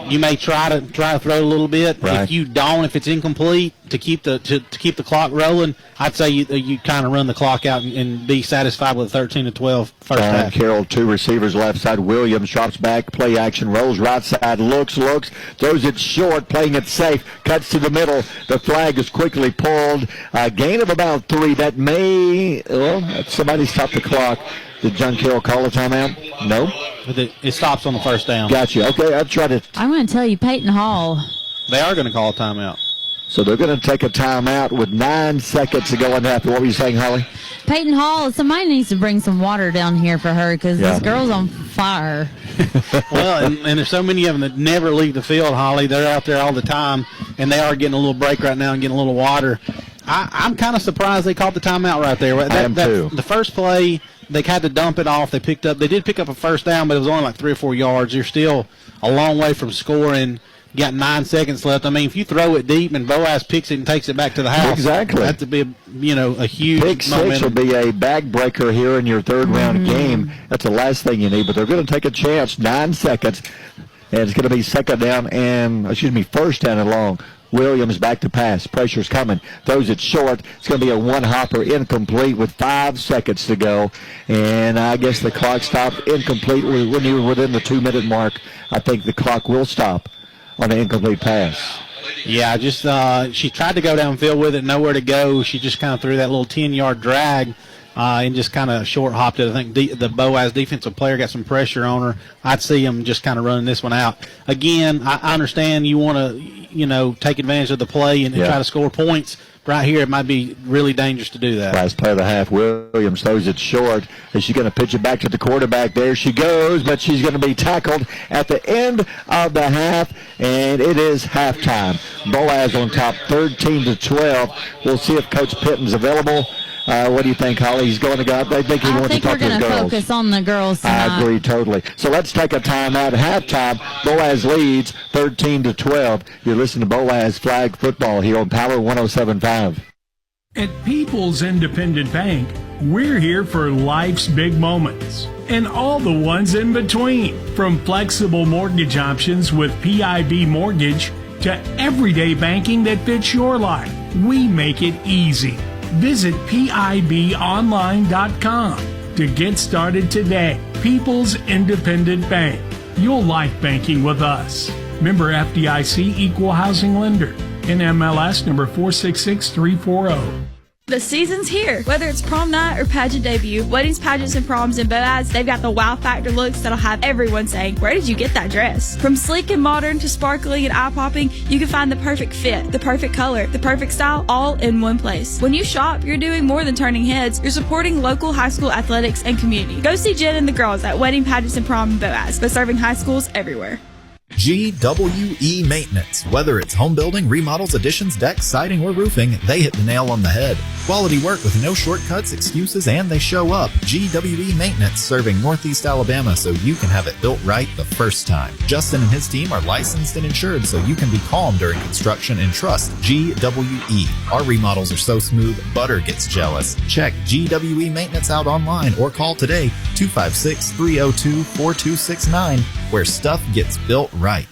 you may try to throw a little bit. Right. If you don't, if it's incomplete, to keep the clock rolling, I'd say you kind of run the clock out and be satisfied with 13-12 first half. Carroll, 2 receivers left side. Williams drops back, play action, rolls right side, looks, throws it short, playing it safe, cuts to the middle. The flag is quickly pulled. Gain of about 3. That may, somebody stop the clock. Did John Carroll call a timeout? No. It stops on the first down. Gotcha. Okay, I'll try to. I'm going to tell you, Peyton Hall. They are going to call a timeout. So they're going to take a timeout with 9 seconds to go in half. What were you saying, Holly? Peyton Hall, somebody needs to bring some water down here for her because this girl's on fire. Well, and there's so many of them that never leave the field, Holly. They're out there all the time, and they are getting a little break right now and getting a little water. I'm kind of surprised they called the timeout right there. I am too. The first play, they had to dump it off. They did pick up a first down, but it was only like 3 or 4 yards. They're still a long way from scoring. You got 9 seconds left. I mean, if you throw it deep and Boaz picks it and takes it back to the house, exactly, that would be a huge pick 6 will be a bag breaker here in your third round game. That's the last thing you need, but they're going to take a chance. 9 seconds, and it's going to be first down and long. Williams back to pass. Pressure's coming. Throws it short. It's going to be a one-hopper incomplete with 5 seconds to go. And I guess the clock stopped incomplete when you were within the 2-minute mark. I think the clock will stop on an incomplete pass. Yeah, she tried to go downfield with it, nowhere to go. She just kind of threw that little 10-yard drag and just kind of short hopped it. I think the Boaz defensive player got some pressure on her. I'd see them just kind of running this one out. Again, I understand you want to, take advantage of the play and try to score points. Right here, it might be really dangerous to do that. Last play of the half, Williams throws it short. Is she going to pitch it back to the quarterback? There she goes, but she's going to be tackled at the end of the half, and it is halftime. Boaz on top, 13-12. We'll see if Coach Pitton's available. What do you think, Holly? He's going to go. I think he wants to talk to his girls. I think we're going to focus on the girls tonight. I agree totally. So let's take a timeout at halftime. Boaz leads 13-12. You're listening to Boaz Flag Football here on Power 107.5. At People's Independent Bank, we're here for life's big moments and all the ones in between. From flexible mortgage options with PIB Mortgage to everyday banking that fits your life, we make it easy. Visit PIBonline.com to get started today. People's Independent Bank. You'll like banking with us. Member FDIC Equal Housing Lender. NMLS number 466340. The season's here. Whether it's prom night or pageant debut, weddings, pageants, and proms in Boaz, they've got the wow factor looks that'll have everyone saying, where did you get that dress? From sleek and modern to sparkly and eye-popping, you can find the perfect fit, the perfect color, the perfect style, all in one place. When you shop, you're doing more than turning heads. You're supporting local high school athletics and community. Go see Jen and the girls at Wedding, Pageants, and Prom in Boaz, but serving high schools everywhere. GWE Maintenance. Whether it's home building, remodels, additions, decks, siding, or roofing, they hit the nail on the head. Quality work with no shortcuts, excuses, and they show up. GWE Maintenance, serving Northeast Alabama so you can have it built right the first time. Justin and his team are licensed and insured so you can be calm during construction and trust GWE. Our remodels are so smooth, butter gets jealous. Check GWE Maintenance out online or call today 256-302-4269 where stuff gets built right.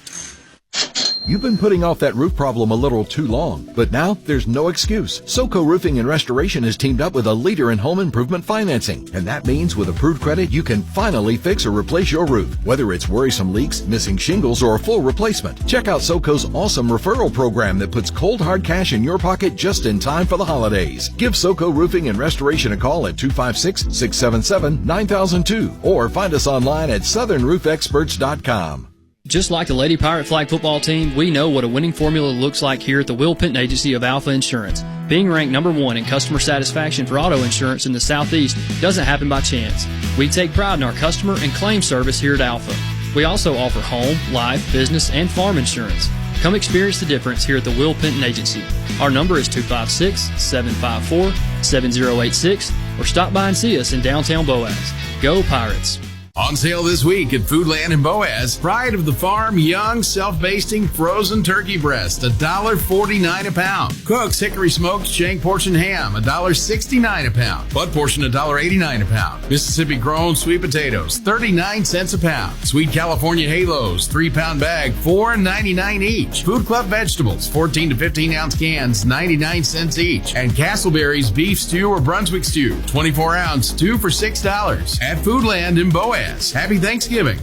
You've been putting off that roof problem a little too long, but now there's no excuse. SoCo Roofing and Restoration has teamed up with a leader in home improvement financing, and that means with approved credit, you can finally fix or replace your roof, whether it's worrisome leaks, missing shingles, or a full replacement. Check out SoCo's awesome referral program that puts cold hard cash in your pocket just in time for the holidays. Give SoCo Roofing and Restoration a call at 256-677-9002 or find us online at southernroofexperts.com. Just like the Lady Pirate Flag football team, we know what a winning formula looks like here at the Will Penton Agency of Alpha Insurance. Being ranked number 1 in customer satisfaction for auto insurance in the Southeast doesn't happen by chance. We take pride in our customer and claim service here at Alpha. We also offer home, life, business, and farm insurance. Come experience the difference here at the Will Penton Agency. Our number is 256-754-7086 or stop by and see us in downtown Boaz. Go Pirates! On sale this week at Foodland and Boaz, Pride of the Farm young self-basting frozen turkey breast, $1.49 a pound. Cook's hickory smoked shank portion ham, $1.69 a pound. Butt portion, $1.89 a pound. Mississippi grown sweet potatoes, 39 cents a pound. Sweet California halos, 3-pound bag, $4.99 each. Food Club vegetables, 14 to 15 ounce cans, 99 cents each. And Castleberry's beef stew or Brunswick stew, 24 ounce, 2 for $6 at Foodland and Boaz. Happy Thanksgiving.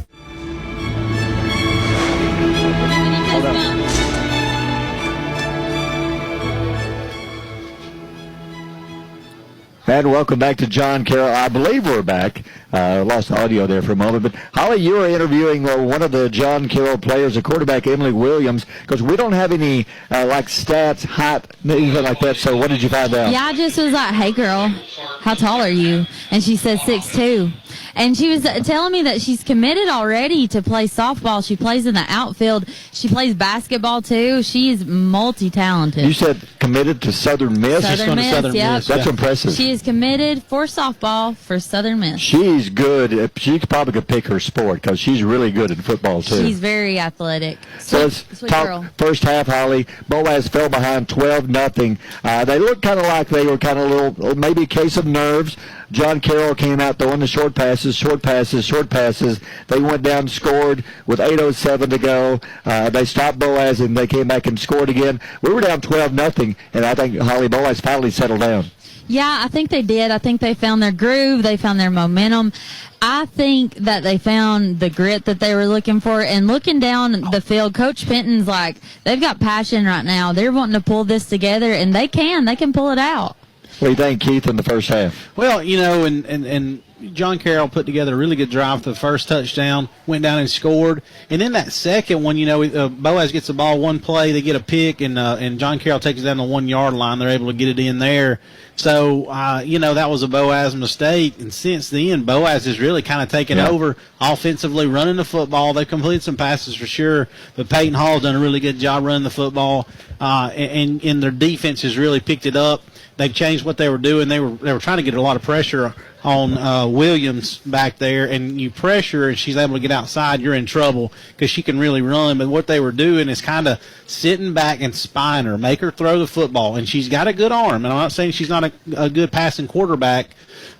Hold up. And welcome back to John Carroll. I believe we're back. Lost audio there for a moment. But, Holly, you were interviewing one of the John Carroll players, the quarterback, Emily Williams, because we don't have any, stats, height, anything like that. So what did you find out? Yeah, I just was like, hey, girl, how tall are you? And she said 6'2". And she was telling me that she's committed already to play softball. She plays in the outfield. She plays basketball, too. She's multi-talented. You said committed to Southern Miss? Southern Miss, yep. That's impressive. She is committed for softball for Southern Miss. She's good. She probably could pick her sport because she's really good at football, too. She's very athletic. So let's talk first half, Holly. Boaz fell behind 12-0. They looked kind of like they were kind of a little, maybe a case of nerves. John Carroll came out throwing the short passes. They went down and scored with 8:07 to go. They stopped Boaz, and they came back and scored again. We were down 12-0, and I think Holly Boaz finally settled down. Yeah, I think they did. I think they found their groove. They found their momentum. I think that they found the grit that they were looking for. And looking down the field, Coach Penton's like, they've got passion right now. They're wanting to pull this together, and they can. They can pull it out. What do you think, Keith, in the first half? Well, and John Carroll put together a really good drive for the first touchdown, went down and scored. And then that second one, Boaz gets the ball one play, they get a pick, and John Carroll takes it down the 1 yard line. They're able to get it in there. So, that was a Boaz mistake. And since then, Boaz has really kind of taken over offensively, running the football. They've completed some passes for sure, but Peyton Hall's done a really good job running the football, and their defense has really picked it up. They've changed what they were doing. They were trying to get a lot of pressure on Williams back there, and you pressure and she's able to get outside, you're in trouble because she can really run. But what they were doing is kind of sitting back and spying her, make her throw the football. And she's got a good arm. And I'm not saying she's not a good passing quarterback,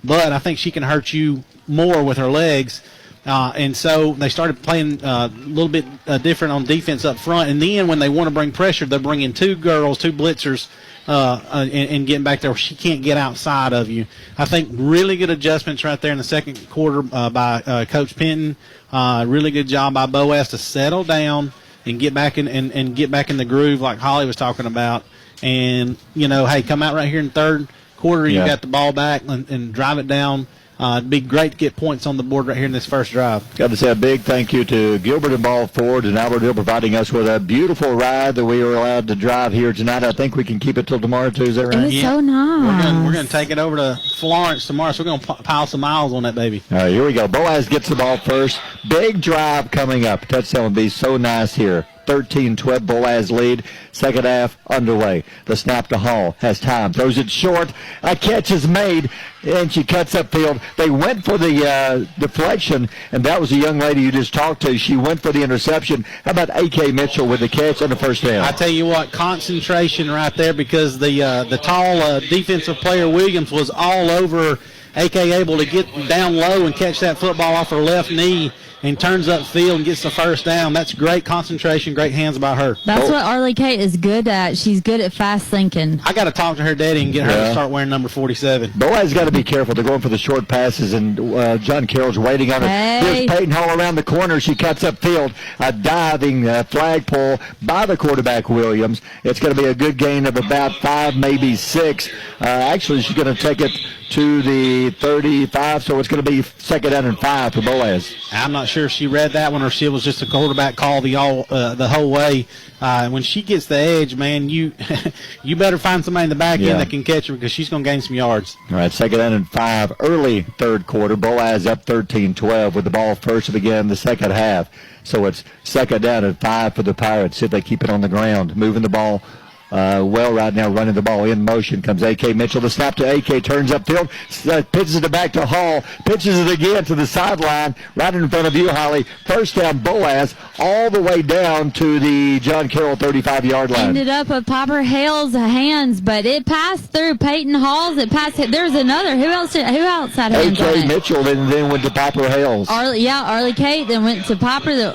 but I think she can hurt you more with her legs. And so they started playing a little bit different on defense up front. And then when they want to bring pressure, they're bringing two blitzers, and getting back there where she can't get outside of you. I think really good adjustments right there in the second quarter by Coach Penton. Really good job by Boaz to settle down and get back in and get back in the groove like Holly was talking about. And, hey, come out right here in third quarter, you got the ball back and drive it down it'd be great to get points on the board right here in this first drive. Got to say a big thank you to Gilbert and Ball Ford and Albertville providing us with a beautiful ride that we were allowed to drive here tonight. I think we can keep it till tomorrow, too. Is that right? It's so nice. We're going to take it over to Florence tomorrow, so we're going to pile some miles on that baby. All right, here we go. Boaz gets the ball first. Big drive coming up. Touchdown would be so nice here. 13-12, Boaz lead. Second half underway. The snap to Hall. Has time. Throws it short. A catch is made, and she cuts upfield. They went for the deflection, and that was a young lady you just talked to. She went for the interception. How about A.K. Mitchell with the catch and the first down? I tell you what, concentration right there, because the tall defensive player Williams was all over A.K. able to get down low and catch that football off her left knee and turns upfield and gets the first down. That's great concentration, great hands by her. That's what Arlie Kate is good at. She's good at fast thinking. I got to talk to her daddy and get her to start wearing number 47. Boaz got to be careful. They're going for the short passes, and John Carroll's waiting on it. Here's Peyton Hall around the corner. She cuts upfield. A diving flagpole by the quarterback, Williams. It's going to be a good gain of about 5, maybe 6. Actually, she's going to take it to the 35, so it's going to be second down and 5 for Boaz. I'm not sure if she read that one or she was just a quarterback call the whole way. When she gets the edge, man, you you better find somebody in the back end that can catch her, because she's going to gain some yards. All right, second down and 5, early third quarter. Boaz up 13-12 with the ball first to begin the second half. So it's second down and 5 for the Pirates. See if they keep it on the ground, moving the ball well right now, running the ball in motion. Comes A.K. Mitchell. The snap to A.K. turns upfield, pitches it back to Hall, pitches it again to the sideline, right in front of you, Holly. First down, Boaz, all the way down to the John Carroll 35-yard line. Ended up with Piper Hale's hands, but it passed through Peyton Hall's. It passed. There's another. Who else had hands on it? A.K. Mitchell then went to Piper Hale's. Arlie Kate then went to Piper.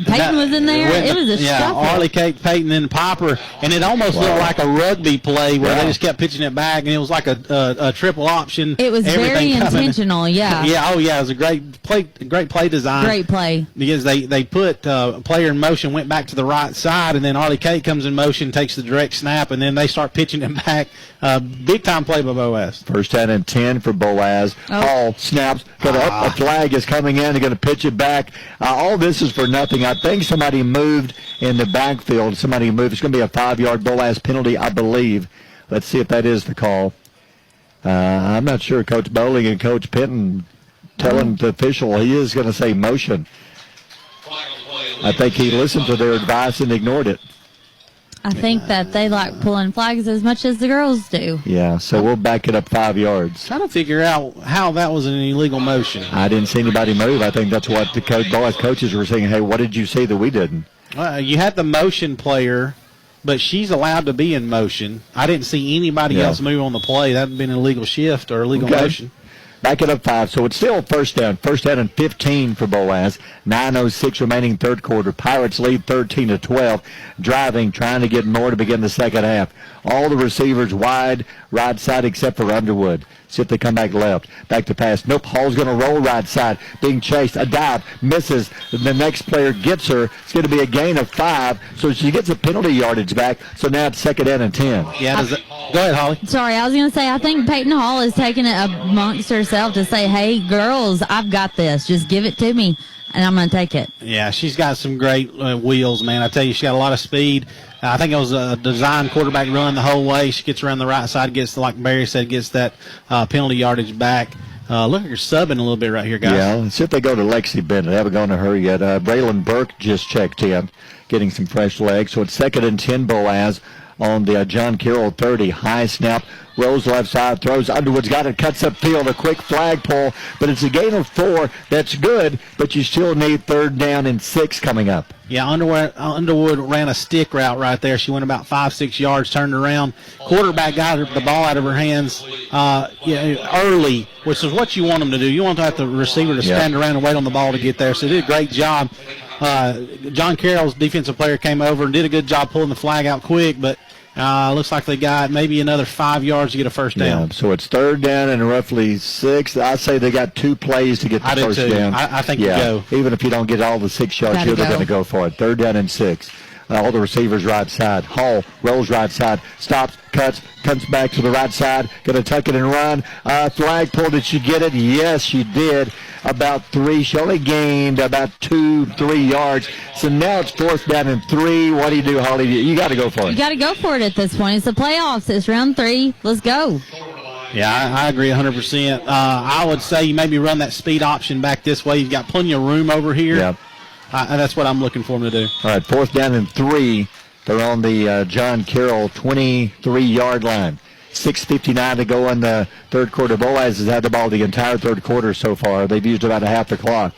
Peyton was in there. It was a shuffle. Arlie Kate, Peyton, and Piper, and it almost looked like a rugby play where they just kept pitching it back, and it was like a triple option. It was very intentional, yeah. Yeah, it was a great play design. Great play. Because they put player in motion, went back to the right side, and then Arlie Kate comes in motion, takes the direct snap, and then they start pitching it back. Big time play by Boaz. First down and 10 for Boaz. Hall snaps, but a flag is coming in. They're going to pitch it back. All this is for nothing. I think somebody moved in the backfield. Somebody moved. It's going to be a 5-yard Boaz penalty, I believe. Let's see if that is the call. I'm not sure. Coach Bowling and Coach Penton telling the official he is going to say motion. I think he listened to their advice and ignored it. I think that they like pulling flags as much as the girls do. Yeah, so we'll back it up 5 yards. Trying to figure out how that was an illegal motion. I didn't see anybody move. I think that's what the Boaz coaches were saying. Hey, what did you see that we didn't? You had the motion player, but she's allowed to be in motion. I didn't see anybody else move on the play. That would have been an illegal shift or illegal motion. Back it up 5. So it's still first down. First down and 15 for Boaz. 9:06 remaining third quarter. Pirates lead 13-12. Driving, trying to get more to begin the second half. All the receivers wide right side except for Underwood. See if they come back left. Back to pass. Nope. Hall's going to roll right side. Being chased. A dive. Misses. The next player gets her. It's going to be a gain of 5. So she gets a penalty yardage back. So now it's second down and 10. Yeah. Go ahead, Holly. Sorry, I was going to say, I think Peyton Hall is taking it amongst herself to say, hey, girls, I've got this. Just give it to me, and I'm going to take it. Yeah, she's got some great wheels, man. I tell you, she got a lot of speed. I think it was a design quarterback run the whole way. She gets around the right side, gets, like Barry said, gets that penalty yardage back. Look at her subbing a little bit right here, guys. Yeah, let's see if they go to Lexi Bennett. They haven't gone to her yet. Braylon Burke just checked in, getting some fresh legs. So it's second and 10, Boaz on the John Carroll 30. High snap. Rolls left side, throws. Underwood's got it, cuts upfield, a quick flagpole, but it's a gain of 4. That's good, but you still need third down and 6 coming up. Yeah, Underwood ran a stick route right there. She went about 5-6 yards, turned around. Quarterback got the ball out of her hands early, which is what you want them to do. You want to have the receiver to stand around and wait on the ball to get there. So they did a great job. John Carroll's defensive player came over and did a good job pulling the flag out quick, but looks like they got maybe another 5 yards to get a first down. Yeah, so it's third down and roughly 6. I say they got 2 plays to get the first down. I think you go. Even if you don't get all the 6 yards, you're going to go for it. Third down and 6. All the receivers right side. Hall rolls right side, stops, cuts, comes back to the right side, going to tuck it and run. Flagpole, did she get it? Yes, she did. About 3. She only gained about 2-3 yards. So now it's 4th down and 3. What do you do, Holly? You got to go for it. You got to go for it at this point. It's the playoffs. It's round 3. Let's go. Yeah, I agree 100%. I would say you maybe run that speed option back this way. You've got plenty of room over here. Yeah. That's what I'm looking for them to do. All right, 4th down and 3. They're on the John Carroll 23-yard line. 6:59 to go in the third quarter. Boaz has had the ball the entire third quarter so far. They've used about a half the clock.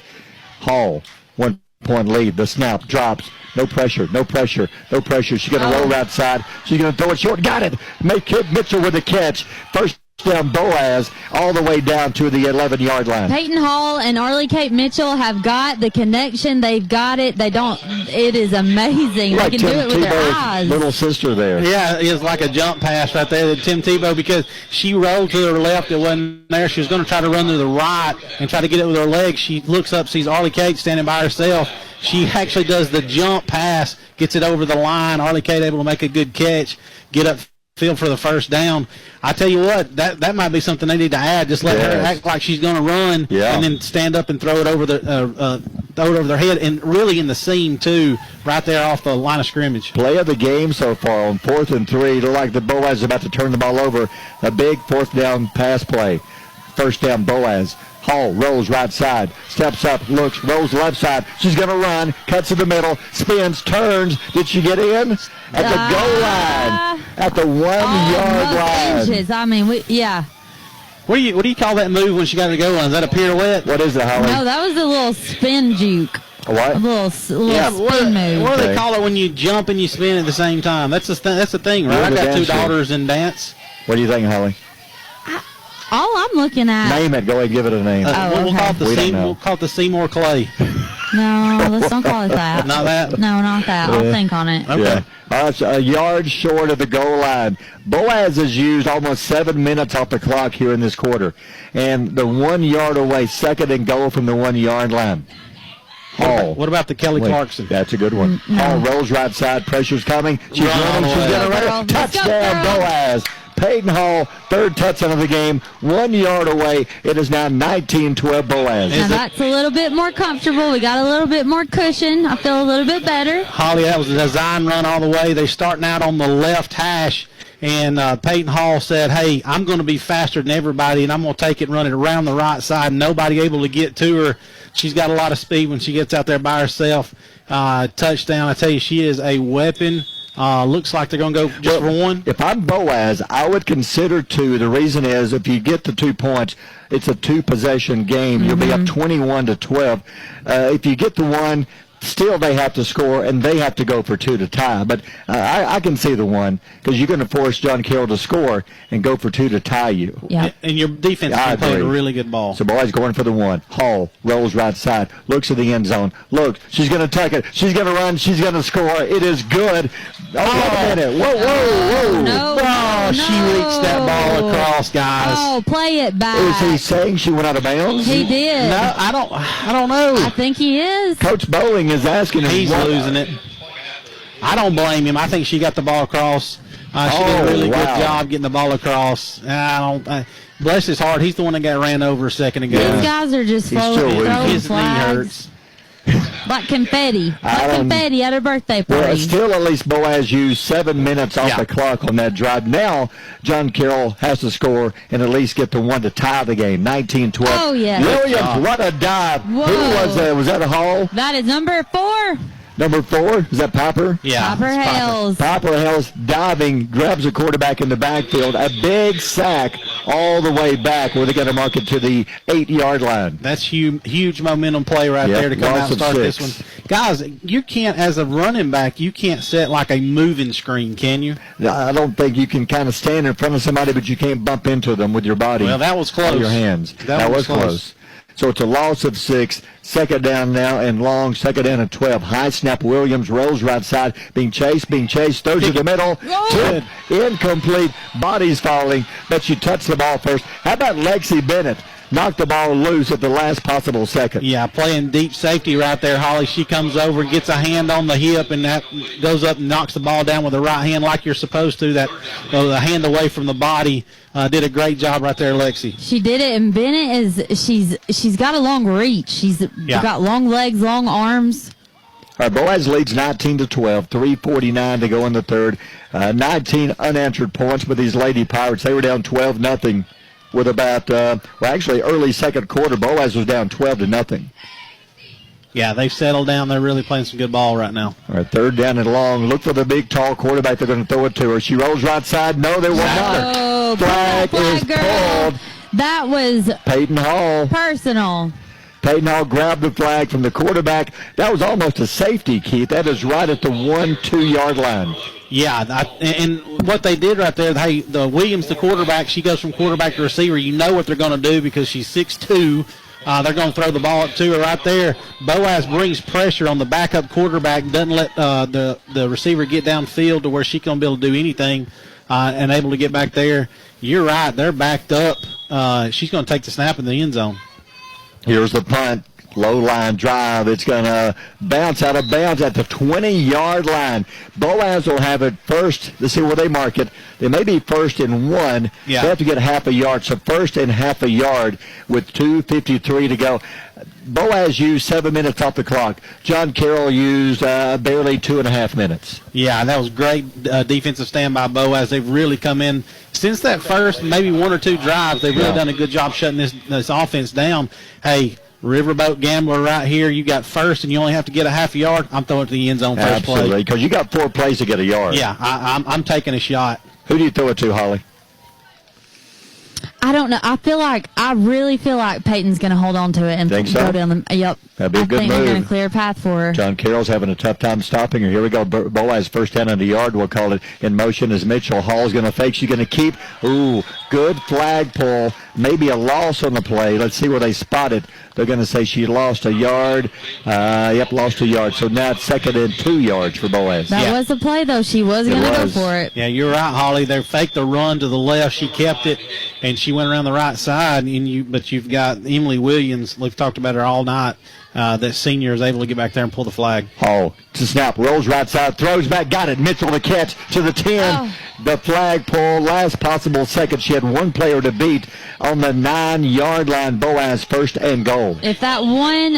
Hall, 1-point lead. The snap drops. No pressure, no pressure, no pressure. She's going to roll right side. She's going to throw it short. Got it. Make Kid Mitchell with the catch. First down Boaz all the way down to the 11-yard line. Peyton Hall and Arlie Kate Mitchell have got the connection. They've got it. They don't. It is amazing. Like they can Tim do it with their Tebow's eyes. little sister there. Yeah, it's like a jump pass right there to Tim Tebow because she rolled to her left. It wasn't there. She was going to try to run to the right and try to get it with her legs. She looks up, sees Arlie Kate standing by herself. She actually does the jump pass, gets it over the line. Arlie Kate able to make a good catch, get up field for the first down. I tell you what, that might be something they need to add. Just let her act like she's going to run, and then stand up and throw it over their head, and really in the seam too, right there off the line of scrimmage. Play of the game so far on 4th and 3. Look like the Boaz is about to turn the ball over. A big 4th down pass play. First down Boaz. Hall rolls right side, steps up, looks, rolls left side. She's going to run, cuts to the middle, spins, turns. Did she get in? At the goal line. At the 1-yard line. Inches. I mean, yeah. What do you call that move when she got to the goal line? Is that a pirouette? What is it, Holly? No, that was a little spin juke. A what? A little spin move. What do they call it when you jump and you spin at the same time? That's the thing, right? I got 2 daughters in dance. What do you think, Holly? All I'm looking at. Name it. Go ahead and give it a name. We'll call it the Seymour Clay. No, let's don't call it that. Not that? No, not that. I'll think on it. Okay. Yeah. It's a yard short of the goal line. Boaz has used almost 7 minutes off the clock here in this quarter. And the 1 yard away, 2nd and goal from the 1-yard line. Hall. What about the Kelly Clarkson? That's a good one. Hall rolls right side. Pressure's coming. She's running. She's going to run it. Touchdown, Boaz. Peyton Hall, 3rd touchdown of the game, 1 yard away. It is now 19-12 Boaz. Now that's a little bit more comfortable. We got a little bit more cushion. I feel a little bit better. Holly, that was a design run all the way. They're starting out on the left hash, and Peyton Hall said, hey, I'm going to be faster than everybody, and I'm going to take it and run it around the right side. Nobody able to get to her. She's got a lot of speed when she gets out there by herself. Touchdown. I tell you, she is a weapon. Looks like they're going to go just for 1. If I'm Boaz, I would consider 2. The reason is if you get the 2 points, it's a 2-possession game. You'll be up 21-12. If you get the 1, still they have to score, and they have to go for 2 to tie. But I can see the 1 because you're going to force John Carroll to score and go for 2 to tie you. Yeah. And your defense is playing a really good ball. So Boaz going for the 1. Hall rolls right side, looks at the end zone. Look, she's going to tuck it. She's going to run. She's going to score. It is good. Oh, wait a minute. Whoa. No, she reached that ball across, guys. Oh, play it back. Is he saying she went out of bounds? He did. No, I don't know. I think he is. Coach Bowling is asking him. He's losing it. I don't blame him. I think she got the ball across. She did a really good job getting the ball across. Bless his heart. He's the one that got ran over a second ago. These guys are just throwing His flags. knee hurts. Like confetti. Like confetti at a birthday party. Well, still at least Boaz used 7 minutes off the clock on that drive. Now, John Carroll has to score and at least get the 1 to tie the game. 19-12. Oh, yeah. Williams, what a dive. Whoa. Who was that? Was that a Hall? That is number 4. Number 4? Is that Piper? Yeah. Piper Hales. Piper Hales diving, grabs the quarterback in the backfield. A big sack all the way back where they got to mark it to the 8-yard line. That's huge momentum play right there to come out and start this one. Guys, you can't, as a running back, you can't set like a moving screen, can you? I don't think you can kind of stand in front of somebody, but you can't bump into them with your body. Well, that was close. Or your hands. That was close. So it's a loss of 6. 2nd down now and long. 2nd down and 12. High snap. Williams rolls right side. Being chased. Throws to the middle. Tip. Incomplete. Body's falling. But she touched the ball first. How about Lexi Bennett? knocked the ball loose at the last possible second. Yeah, playing deep safety right there, Holly. She comes over, gets a hand on the hip, and that goes up and knocks the ball down with the right hand like you're supposed to. That the hand away from the body. Did a great job right there, Lexi. She did it, and Bennett she's got a long reach. She's got long legs, long arms. All right, Boaz leads 19-12, 3:49 to go in the third. 19 unanswered points with these Lady Pirates. They were down 12-0 with about, actually early second quarter, Boaz was down 12-0. Yeah, they've settled down. They're really playing some good ball right now. All right, third down and long. Look for the big, tall quarterback. They're going to throw it to her. She rolls right side. No, there was not. Oh, Flag is girl. pulled. That was Peyton Hall. personal. Peyton Hall grabbed the flag from the quarterback. That was almost a safety, Keith. That is right at the 1-2 yard line. Yeah, and what they did right there, the Williams, the quarterback, she goes from quarterback to receiver. You know what they're going to do because she's 6'2". They're going to throw the ball up to her right there. Boaz brings pressure on the backup quarterback, doesn't let the receiver get downfield to where she's going to be able to do anything and able to get back there. You're right. They're backed up. She's going to take the snap in the end zone. Here's the punt. Low line drive. It's going to bounce out of bounds at the 20-yard line. Boaz will have it first. Let's see where they mark it. They may be first and 1. Yeah. They have to get half a yard. So first and half a yard with 2:53 to go. Boaz used 7 minutes off the clock. John Carroll used barely 2.5 minutes. Yeah, that was great defensive stand by Boaz. They've really come in since that first maybe 1 or 2 drives. They've really done a good job shutting this offense down. Hey, Riverboat Gambler right here. You got first, and you only have to get a half a yard. I'm throwing it to the end zone first play. Absolutely, because you got 4 plays to get a yard. Yeah, I'm taking a shot. Who do you throw it to, Holly? I don't know. I really feel like Peyton's going to hold on to it and go down the. Yep. That'd be a good I think move. they're going to clear a path for her. John Carroll's having a tough time stopping her. Here we go. Boaz first down on the yard. We'll call it in motion as Mitchell Hall's going to fake. She's going to keep. Ooh, good flag pull. Maybe a loss on the play. Let's see where they spot it. They're going to say she lost a yard. Lost a yard. So now it's 2nd and 2 yards for Boaz. That was the play, though. She was going to go for it. Yeah, you're right, Holly. They faked the run to the left. She kept it, and she went around the right side. But you've got Emily Williams. We've talked about her all night. That senior is able to get back there and pull the flag. Oh, to snap, rolls right side, throws back, got it. Mitchell the catch to the 10. Oh. The flag pull, last possible second. She had one player to beat on the 9-yard line. Boaz first and goal. If that one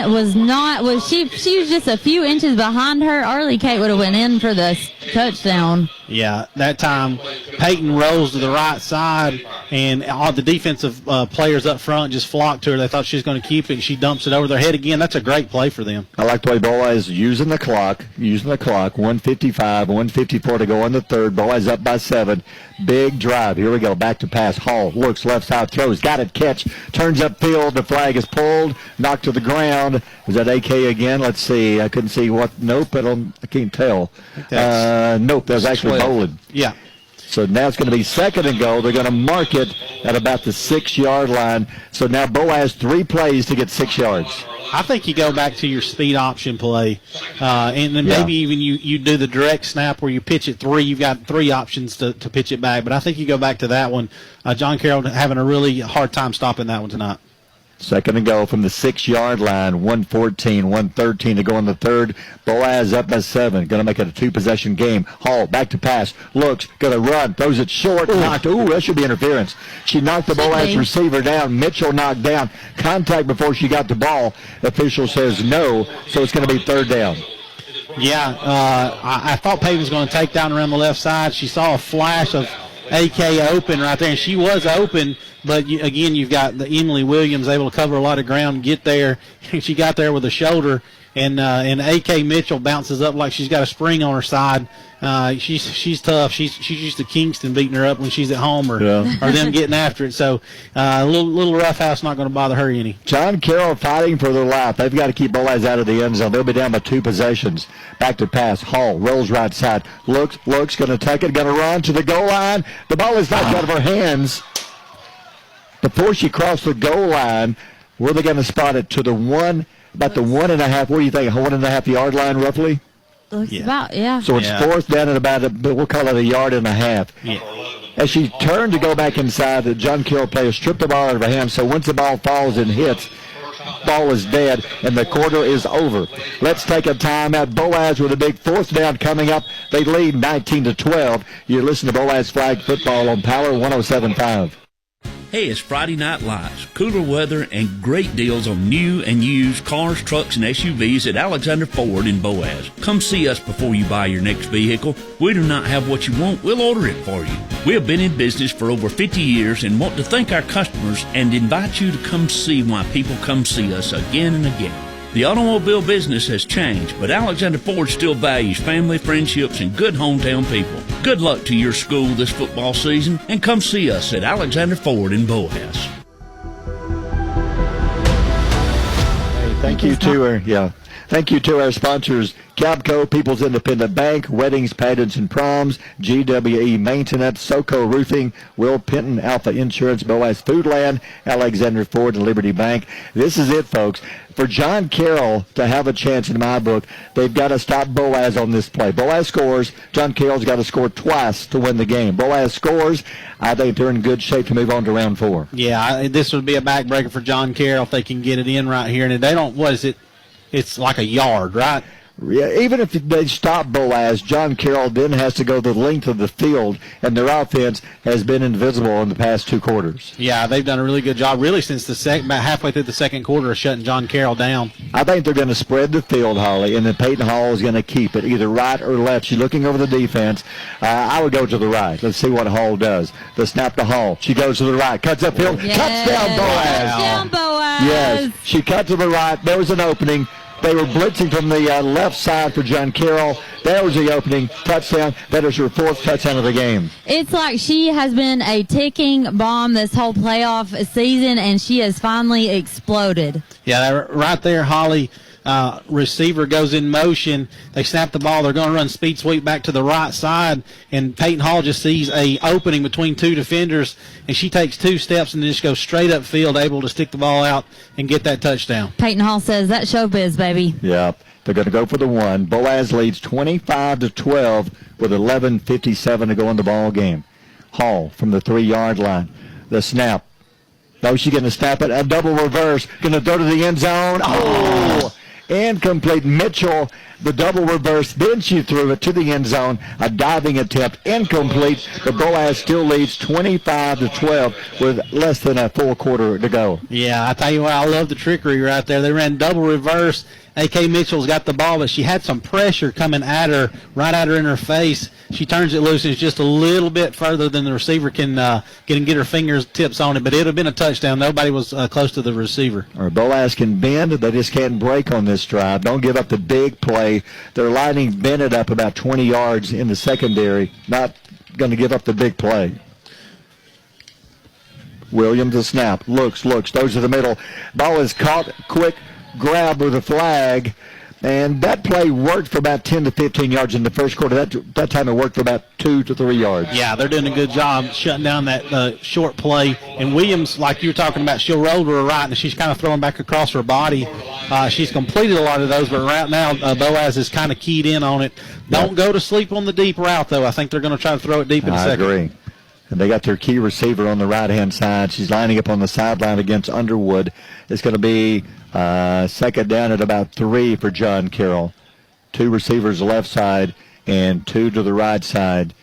she was just a few inches behind her, Arlie Kate would have went in for the touchdown. Yeah, that time Peyton rolls to the right side, and all the defensive players up front just flocked to her. They thought she was going to keep it, and she dumps it over their head again. That's a great play for them. I like the way Boaz is using the clock. 1:55, 1:54 to go on the third. Boaz up by 7. Big drive. Here we go. Back to pass. Hall looks left side, throws. Got it. Catch. Turns upfield. The flag is pulled. Knocked to the ground. Was that AK again? Let's see. I couldn't see what. Nope. I can't tell. Nope. That was actually Boland. Yeah. So now it's going to be 2nd and goal. They're going to mark it at about the 6-yard line. So now Boaz 3 plays to get 6 yards. I think you go back to your speed option play, and then maybe even you do the direct snap where you pitch it 3. You've got 3 options to pitch it back. But I think you go back to that one. John Carroll having a really hard time stopping that one tonight. 2nd and goal from the 6-yard line. 1:14, 1:13 to go in the third. Boaz up by 7. Going to make it a 2-possession game. Hall back to pass. Looks. Going to run. Throws it short. Knocked. Ooh, that should be interference. She knocked the Boaz receiver down. Mitchell knocked down. Contact before she got the ball. Official says no. So it's going to be 3rd down. Yeah, I thought Peyton was going to take down around the left side. She saw a flash of AK open right there, and she was open. But, again, you've got the Emily Williams able to cover a lot of ground and get there. She got there with a shoulder, and AK Mitchell bounces up like she's got a spring on her side. She's tough. She's used to Kingston beating her up when she's at home or them getting after it. So a little rough house not going to bother her any. John Carroll fighting for their life. They've got to keep Boaz out of the end zone. They'll be down by 2 possessions. Back to pass. Hall rolls right side. Looks, going to take it, going to run to the goal line. The ball is knocked out of her hands. Before she crossed the goal line, where are they going to spot it? To the about the 1.5, what do you think, 1.5 yard line roughly? Looks about, yeah. So it's 4th down at about, we'll call it 1.5 yards. Yeah. As she turned to go back inside, the John Carroll player stripped the ball out of her hand, so once the ball falls and hits, ball is dead, and the quarter is over. Let's take a timeout. Boaz with a big fourth down coming up. They lead 19-12. You listen to Boaz Flag Football on Power 107.5. Hey, it's Friday Night Lights. Cooler weather and great deals on new and used cars, trucks, and SUVs at Alexander Ford in Boaz. Come see us before you buy your next vehicle. We do not have what you want. We'll order it for you. We have been in business for over 50 years and want to thank our customers and invite you to come see why people come see us again and again. The automobile business has changed, but Alexander Ford still values family, friendships, and good hometown people. Good luck to your school this football season, and come see us at Alexander Ford in Boaz. Hey, thank you to our sponsors, Cabco, People's Independent Bank, Weddings, Pageants, and Proms, GWE Maintenance, SoCo Roofing, Will Penton, Alpha Insurance, Boaz Foodland, Alexander Ford, and Liberty Bank. This is it, folks. For John Carroll to have a chance in my book, they've got to stop Boaz on this play. Boaz scores. John Carroll's got to score twice to win the game. Boaz scores. I think they're in good shape to move on to round 4. Yeah, this would be a backbreaker for John Carroll if they can get it in right here. And if they don't, what is it? It's like a yard, right? Yeah, even if they stop Boaz, John Carroll then has to go the length of the field, and their offense has been invisible in the past 2 quarters. Yeah, they've done a really good job, really, since about halfway through the second quarter of shutting John Carroll down. I think they're going to spread the field, Holly, and then Peyton Hall is going to keep it either right or left. She's looking over the defense. I would go to the right. Let's see what Hall does. The snap to Hall. She goes to the right, cuts upfield, cuts down Boaz. Touchdown, Boaz. Yes, she cut to the right. There was an opening. They were blitzing from the left side for John Carroll. There was the opening. Touchdown. That is her 4th touchdown of the game. It's like she has been a ticking bomb this whole playoff season, and she has finally exploded. Yeah, right there, Holly. Receiver goes in motion. They snap the ball. They're going to run speed sweep back to the right side, and Peyton Hall just sees a opening between 2 defenders, and she takes 2 steps and then just goes straight upfield, able to stick the ball out and get that touchdown. Peyton Hall says, "That's showbiz, baby." Yep. They're going to go for the 1. Boaz leads 25-12 with 11:57 to go in the ball game. Hall from the 3-yard line. The snap. No, she's going to snap it. A double reverse. Going to throw to the end zone. Oh! Incomplete. Mitchell, the double reverse. Then she threw it to the end zone. A diving attempt. Incomplete. But Boaz still leads 25-12 with less than a 4 quarter to go. Yeah, I tell you what, I love the trickery right there. They ran double reverse. A.K. Mitchell's got the ball, but she had some pressure coming at her, right at her in her face. She turns it loose, and it's just a little bit further than the receiver can get her fingertips on it, but it would have been a touchdown. Nobody was close to the receiver. Or Boaz can bend. They just can't break on this drive. Don't give up the big play. They're lining Bennett up about 20 yards in the secondary. Not going to give up the big play. Williams a snap. Looks, throws to the middle. Ball is caught. Quick grab with a flag. And that play worked for about 10 to 15 yards in the first quarter. That time it worked for about 2 to 3 yards. Yeah, they're doing a good job shutting down that short play. And Williams, like you were talking about, she'll roll to her right, and she's kind of throwing back across her body. She's completed a lot of those, but right now Boaz is kind of keyed in on it. Don't go to sleep on the deep route, though. I think they're going to try to throw it deep in a second. I agree. And they got their key receiver on the right-hand side. She's lining up on the sideline against Underwood. It's going to be second down at about 3 for John Carroll. 2 receivers left side and 2 to the right side.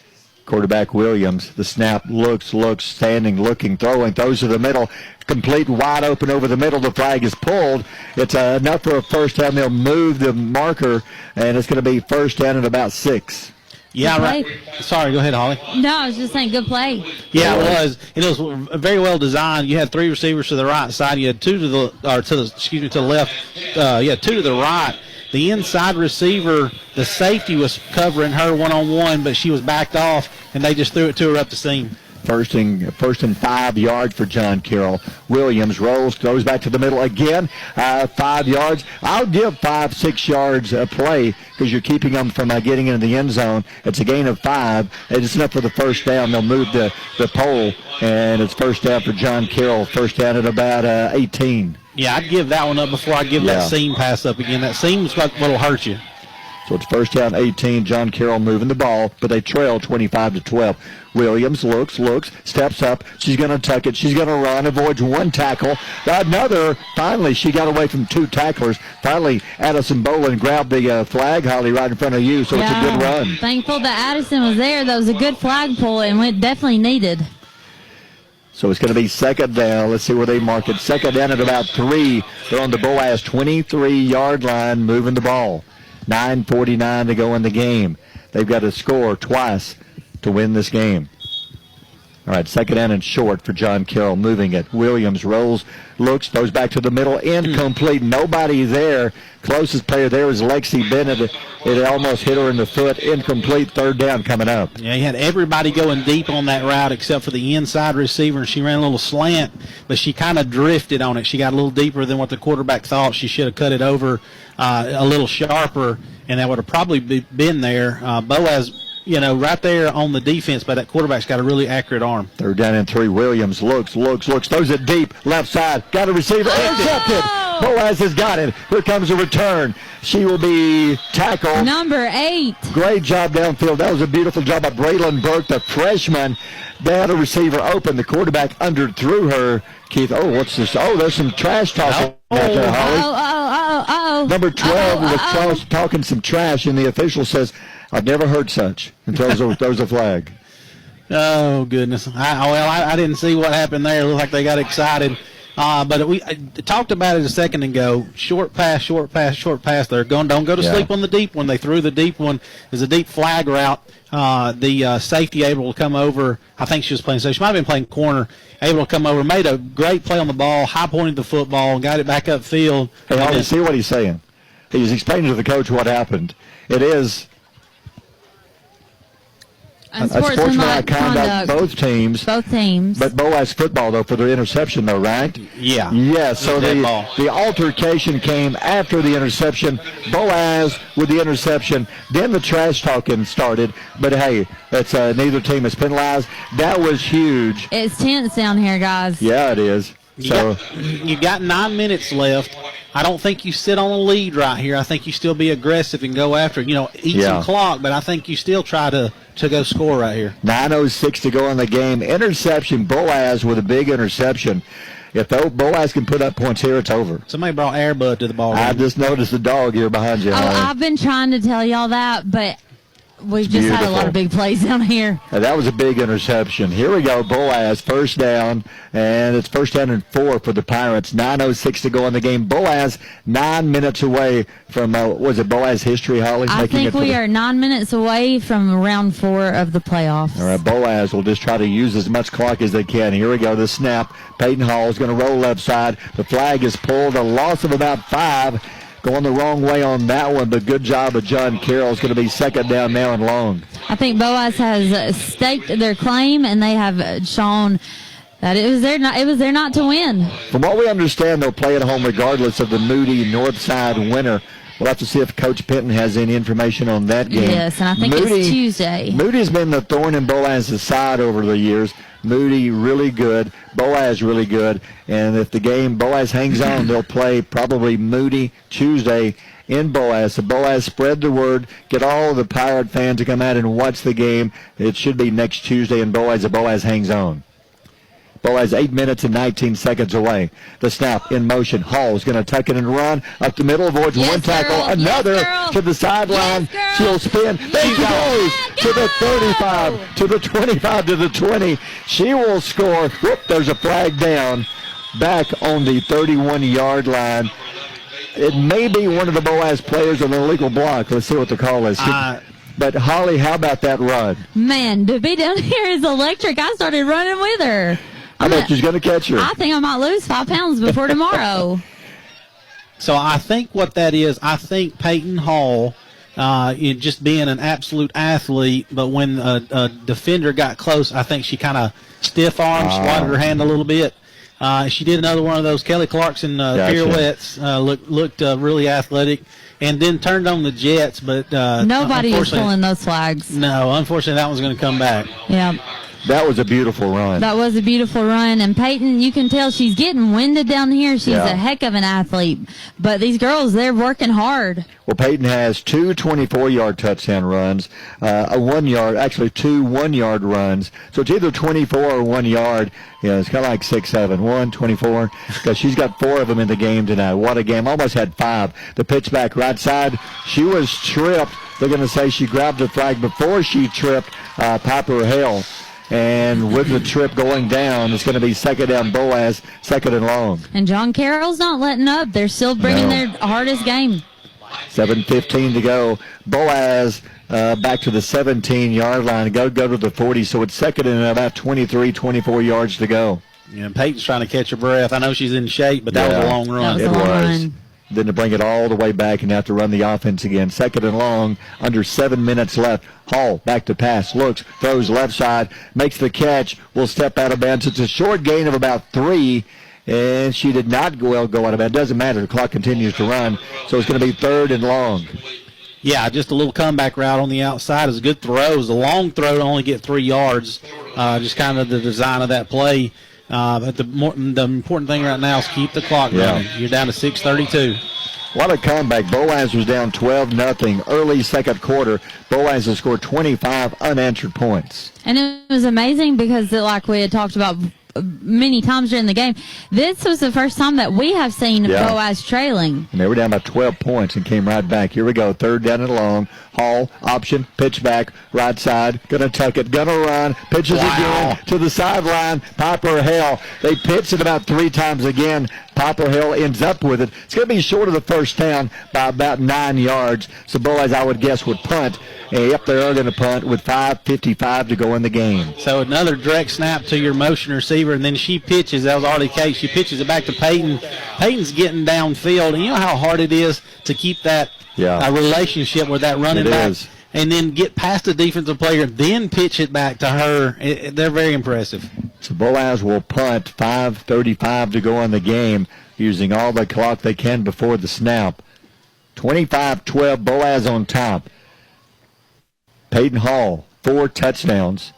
Quarterback Williams, the snap, looks, standing, looking, throwing, throws to the middle. Complete wide open over the middle. The flag is pulled. It's enough for a first down. They'll move the marker, and it's going to be first down at about 6. Yeah, right. Sorry, go ahead, Holly. No, I was just saying, good play. Yeah, it was. It was very well designed. You had 3 receivers to the right side. You had 2 to the left. You had 2 to the right. The inside receiver, the safety was covering her one-on-one, but she was backed off, and they just threw it to her up the seam. First and 5 yards for John Carroll. Williams rolls, goes back to the middle again. 5 yards. I'll give 5-6 yards a play because you're keeping them from getting into the end zone. It's a gain of 5. It's enough for the first down. They'll move the pole, and it's first down for John Carroll. First down at about 18. Yeah, I'd give that one up before I give that seam pass up again. That seam's what will hurt you. So it's first down 18. John Carroll moving the ball, but they trail 25-12. Williams looks, steps up. She's going to tuck it. She's going to run, avoids one tackle. Another, finally, she got away from two tacklers. Finally, Addison Boland grabbed the flag, Holly, right in front of you, so it's a good run. Thankful that Addison was there. That was a good flag pull and it definitely needed. So it's going to be second down. Let's see where they mark it. Second down at about 3. They're on the Boaz 23-yard line, moving the ball. 9:49 to go in the game. They've got to score twice to win this game. All right, second down and short for John Carroll, moving it. Williams rolls, looks, throws back to the middle, incomplete. Nobody there. Closest player there was Lexi Bennett. It almost hit her in the foot. Incomplete, third down coming up. Yeah, he had everybody going deep on that route except for the inside receiver, and she ran a little slant, but she kind of drifted on it. She got a little deeper than what the quarterback thought. She should have cut it over a little sharper, and that would have probably been there. Boaz, right there on the defense, but that quarterback's got a really accurate arm. Third down and 3. Williams looks, throws it deep, left side, got a receiver, intercepted. Boaz has got it. Here comes a return. She will be tackled. Number 8. Great job downfield. That was a beautiful job by Braylon Burke, the freshman. They had a receiver open. The quarterback underthrew her. Keith, what's this? There's some trash talking out there, Holly. Number 12 was talking some trash, and the official says, I've never heard such, and throws a flag. Oh, goodness. I didn't see what happened there. It looked like they got excited. But we talked about it a second ago. Short pass. They're going. Don't go to sleep on the deep one. They threw the deep one. There's a deep flag route. The safety able to come over. I think she was playing. So she might have been playing corner. Able to come over. Made a great play on the ball. High pointed the football and got it back upfield. Hey, Holly, see what he's saying. He's explaining to the coach what happened. It is unsportsmanlike conduct, both teams. But Boaz football, though, for the interception, though, right? Yeah. Yes, so the altercation came after the interception. Boaz with the interception. Then the trash talking started. But, hey, that's neither team is penalized. That was huge. It's tense down here, guys. Yeah, it is. You got 9 minutes left. I don't think you sit on a lead right here. I think you still be aggressive and go after it. Eat some clock, but I think you still try to go score right here. 9:06 to go in the game. Interception, Boaz with a big interception. If Boaz can put up points here, it's over. Somebody brought Airbud to the ball. I just noticed the dog here behind you. I've been trying to tell y'all that, but we've just had a lot of big plays down here. That was a big interception. Here we go, Boaz, first down, and it's first down and 4 for the Pirates. 9:06 to go in the game. Boaz 9 minutes away from, was it Boaz history, Holly? I think we are 9 minutes away from round 4 of the playoffs. All right, Boaz will just try to use as much clock as they can. Here we go, the snap. Peyton Hall is going to roll left side. The flag is pulled, a loss of about 5. Going the wrong way on that one, but good job of John Carroll. It's going to be second down now and long. I think Boaz has staked their claim, and they have shown that it was there not to win. From what we understand, they'll play at home regardless of the Moody Northside winner. We'll have to see if Coach Penton has any information on that game. Yes, and I think it's Tuesday. Moody's been the thorn in Boaz's side over the years. Moody really good, Boaz really good, and if the game Boaz hangs on, they'll play probably Moody Tuesday in Boaz. So Boaz, spread the word, get all of the Pirate fans to come out and watch the game. It should be next Tuesday in Boaz if Boaz hangs on. Boaz 8 minutes and 19 seconds away. The snap in motion. Hall's going to tuck it and run up the middle, avoids one tackle. Another to the sideline. She'll spin. There she goes to the 35, to the 25, to the 20. She will score. Whoop, there's a flag down back on the 31-yard line. It may be one of the Boaz players on an illegal block. Let's see what the call is. But, Holly, how about that run? Man, to be down here is electric. I started running with her. I bet she's going to catch her. I think I might lose 5 pounds before tomorrow. So I think what that is, I think Peyton Hall, just being an absolute athlete, but when a defender got close, I think she kind of stiff-armed, swatted her hand a little bit. She did another one of those Kelly Clarkson pirouettes, looked really athletic, and then turned on the jets. But nobody is pulling those flags. No, unfortunately, that one's going to come back. Yeah. That was a beautiful run. That was a beautiful run. And Peyton, you can tell she's getting winded down here. She's a heck of an athlete. But these girls, they're working hard. Well, Peyton has two 24-yard touchdown runs, a 1 yard, actually two 1 yard runs. So it's either 24 or 1 yard. Yeah, it's kind of like 6-7, 1, 24, because she's got 4 of them in the game tonight. What a game. Almost had 5. The pitch back right side, she was tripped. They're going to say she grabbed the flag before she tripped Piper Hill. And with the trip going down, it's going to be second down Boaz, second and long. And John Carroll's not letting up. They're still bringing their hardest game. 7:15 to go. Boaz back to the 17-yard line. Go to the 40. So it's second and about 23, 24 yards to go. Yeah, and Peyton's trying to catch her breath. I know she's in shape, but that was a long run. It was. Then to bring it all the way back and have to run the offense again. Second and long, under 7 minutes left. Hall back to pass, looks, throws left side, makes the catch, will step out of bounds. It's a short gain of about 3, and she did not go out of bounds. It doesn't matter. The clock continues to run, so it's going to be third and long. Yeah, just a little comeback route on the outside. It's a good throw. It was a long throw to only get 3 yards. Just kind of the design of that play. But the important thing right now is keep the clock running. You're down to 6:32. What a comeback. Boaz was down 12-0 early second quarter. Boaz has scored 25 unanswered points. And it was amazing because, like we had talked about many times during the game, this was the first time that we have seen Boaz trailing. And they were down by 12 points and came right back. Here we go, third down and long. Hall, option, pitch back, right side, gonna tuck it, gonna run, pitches again to the sideline. Piper Hill, they pitched it about 3 times again. Piper Hill ends up with it. It's going to be short of the first down by about 9 yards. So Boaz, I would guess, would punt. Yep, they are going to punt with 5:55 to go in the game. So another direct snap to your motion receiver, and then she pitches. That was already the case. She pitches it back to Peyton. Peyton's getting downfield, and you know how hard it is to keep that relationship with that running back. Is. And then get past the defensive player, then pitch it back to her. They're very impressive. So Boaz will punt, 5:35 to go in the game, using all the clock they can before the snap. 25-12, Boaz on top. Peyton Hall, 4 touchdowns.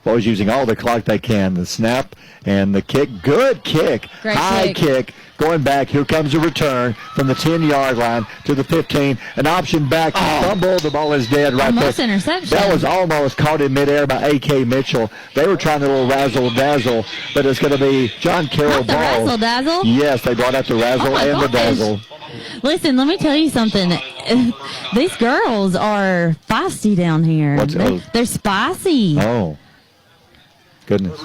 Boaz using all the clock they can. The snap and the kick. Good kick. Great High kick. Going back. Here comes a return from the 10-yard line to the 15. An option back. Fumble. The ball is dead right almost there. Interception. That was almost caught in midair by A.K. Mitchell. They were trying a little razzle-dazzle, but it's going to be John Carroll Not the ball. razzle-dazzle? Yes, they brought out the razzle and the dazzle. Listen, let me tell you something. These girls are feisty down here. They're spicy. Oh. Goodness.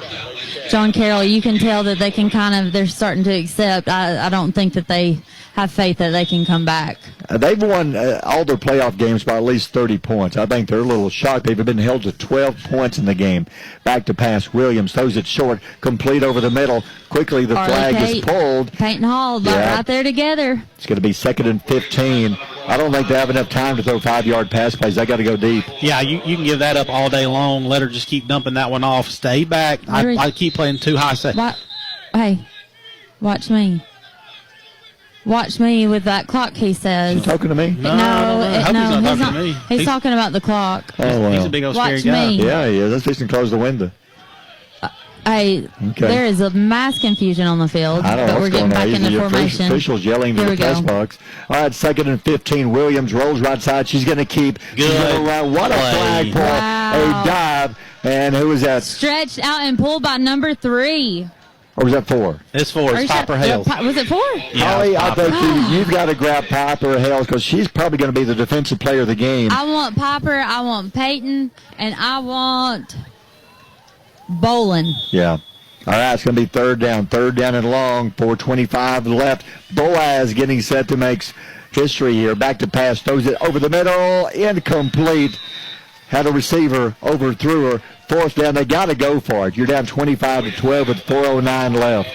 John Carroll, you can tell that they can they're starting to accept. I don't think that they have faith that they can come back. They've won all their playoff games by at least 30 points. I think they're a little shocked. They've been held to 12 points in the game. Back to pass. Williams throws it short, complete over the middle. Quickly the flag is pulled. Peyton Hall, right there together. It's going to be second and 15. I don't think they have enough time to throw 5-yard pass plays. They got to go deep. Yeah, you can give that up all day long. Let her just keep dumping that one off. Stay back. I keep playing too high. Hey, watch me. Watch me with that clock, he says. You talking to me? No, he's not talking to me. He's talking about the clock. Oh, wow. He's a big old scary Watch guy. me. Yeah, he is. Let's fix and close the window. Hey, there is a mass confusion on the field, I don't know but we're what's getting going back on. into The formation. officials yelling to the press box. All right, second and 15. Williams rolls right side. She's going to keep. Good. She's going to run. What a flag for a dive. And who was that? Stretched out and pulled by number 3. Or was that 4? It's 4. It's Piper Hales. Was it 4? Yeah, Holly, I think you've got to grab Piper Hales because she's probably going to be the defensive player of the game. I want Piper, I want Peyton, and I want Bolin. Yeah. All right, it's going to be third down and long, 4:25 left. Boaz getting set to make history here. Back to pass, throws it over the middle, incomplete. Had a receiver, overthrew her. Fourth down, they got to go for it. You're down 25-12 with 4:09 left.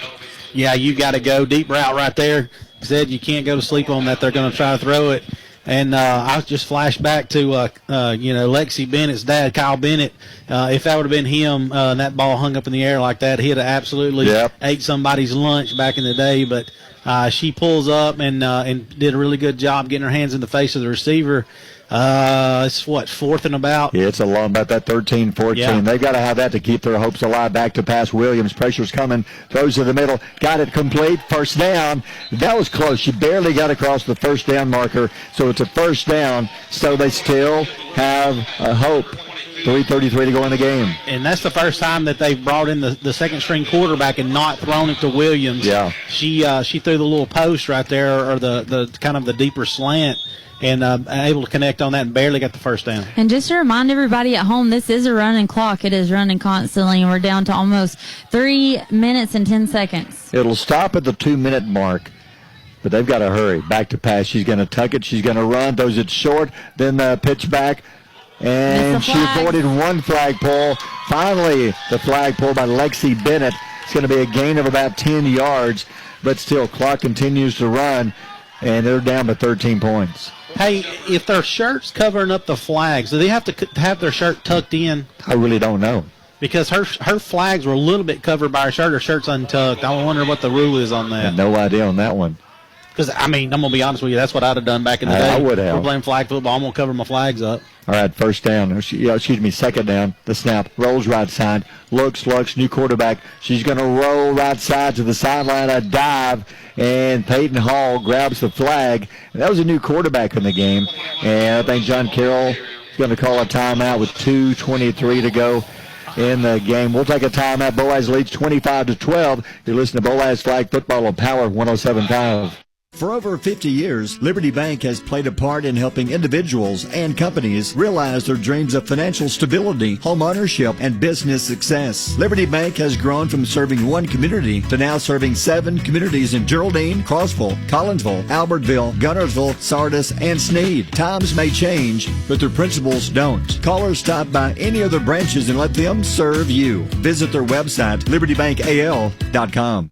Yeah, you got to go. Deep route right there. Said you can't go to sleep on that. They're going to try to throw it. And I just flashed back to, Lexi Bennett's dad, Kyle Bennett. If that would have been him and that ball hung up in the air like that, he'd have absolutely ate somebody's lunch back in the day. But she pulls up and did a really good job getting her hands in the face of the receiver. It's what, 4th and about? Yeah, it's about that 13-14. Yeah. They've got to have that to keep their hopes alive. Back to pass Williams. Pressure's coming. Throws to the middle. Got it complete. First down. That was close. She barely got across the first down marker. So it's a first down. So they still have a hope. 3:33 to go in the game. And that's the first time that they've brought in the second-string quarterback and not thrown it to Williams. Yeah. She threw the little post right there, or the kind of the deeper slant, and able to connect on that and barely got the first down. And just to remind everybody at home, this is a running clock. It is running constantly, and we're down to almost 3 minutes and 10 seconds. It'll stop at the 2-minute mark, but they've got to hurry. Back to pass. She's going to tuck it. She's going to run. Throws it short. Then pitch back. And she avoided one flagpole. Finally, the flagpole by Lexi Bennett. It's going to be a gain of about 10 yards, but still, clock continues to run, and they're down to 13 points. Hey, if their shirt's covering up the flags, do they have to have their shirt tucked in? I really don't know. Because her flags were a little bit covered by her shirt. Her shirt's untucked. I wonder what the rule is on that. No idea on that one. Because, I mean, I'm going to be honest with you. That's what I'd have done back in the day. I would have. We're playing flag football. I'm going to cover my flags up. All right, first down. Second down. The snap. Rolls right side. Looks, new quarterback. She's going to roll right side to the sideline. A dive. And Peyton Hall grabs the flag. And that was a new quarterback in the game. And I think John Carroll is going to call a timeout with 2:23 to go in the game. We'll take a timeout. Boaz leads 25-12. You're listening to Boaz Flag Football on Power 107.5. For over 50 years, Liberty Bank has played a part in helping individuals and companies realize their dreams of financial stability, home ownership, and business success. Liberty Bank has grown from serving one community to now serving 7 communities in Geraldine, Crossville, Collinsville, Albertville, Gunnersville, Sardis, and Sneed. Times may change, but their principles don't. Call or stop by any of their branches and let them serve you. Visit their website, libertybankal.com.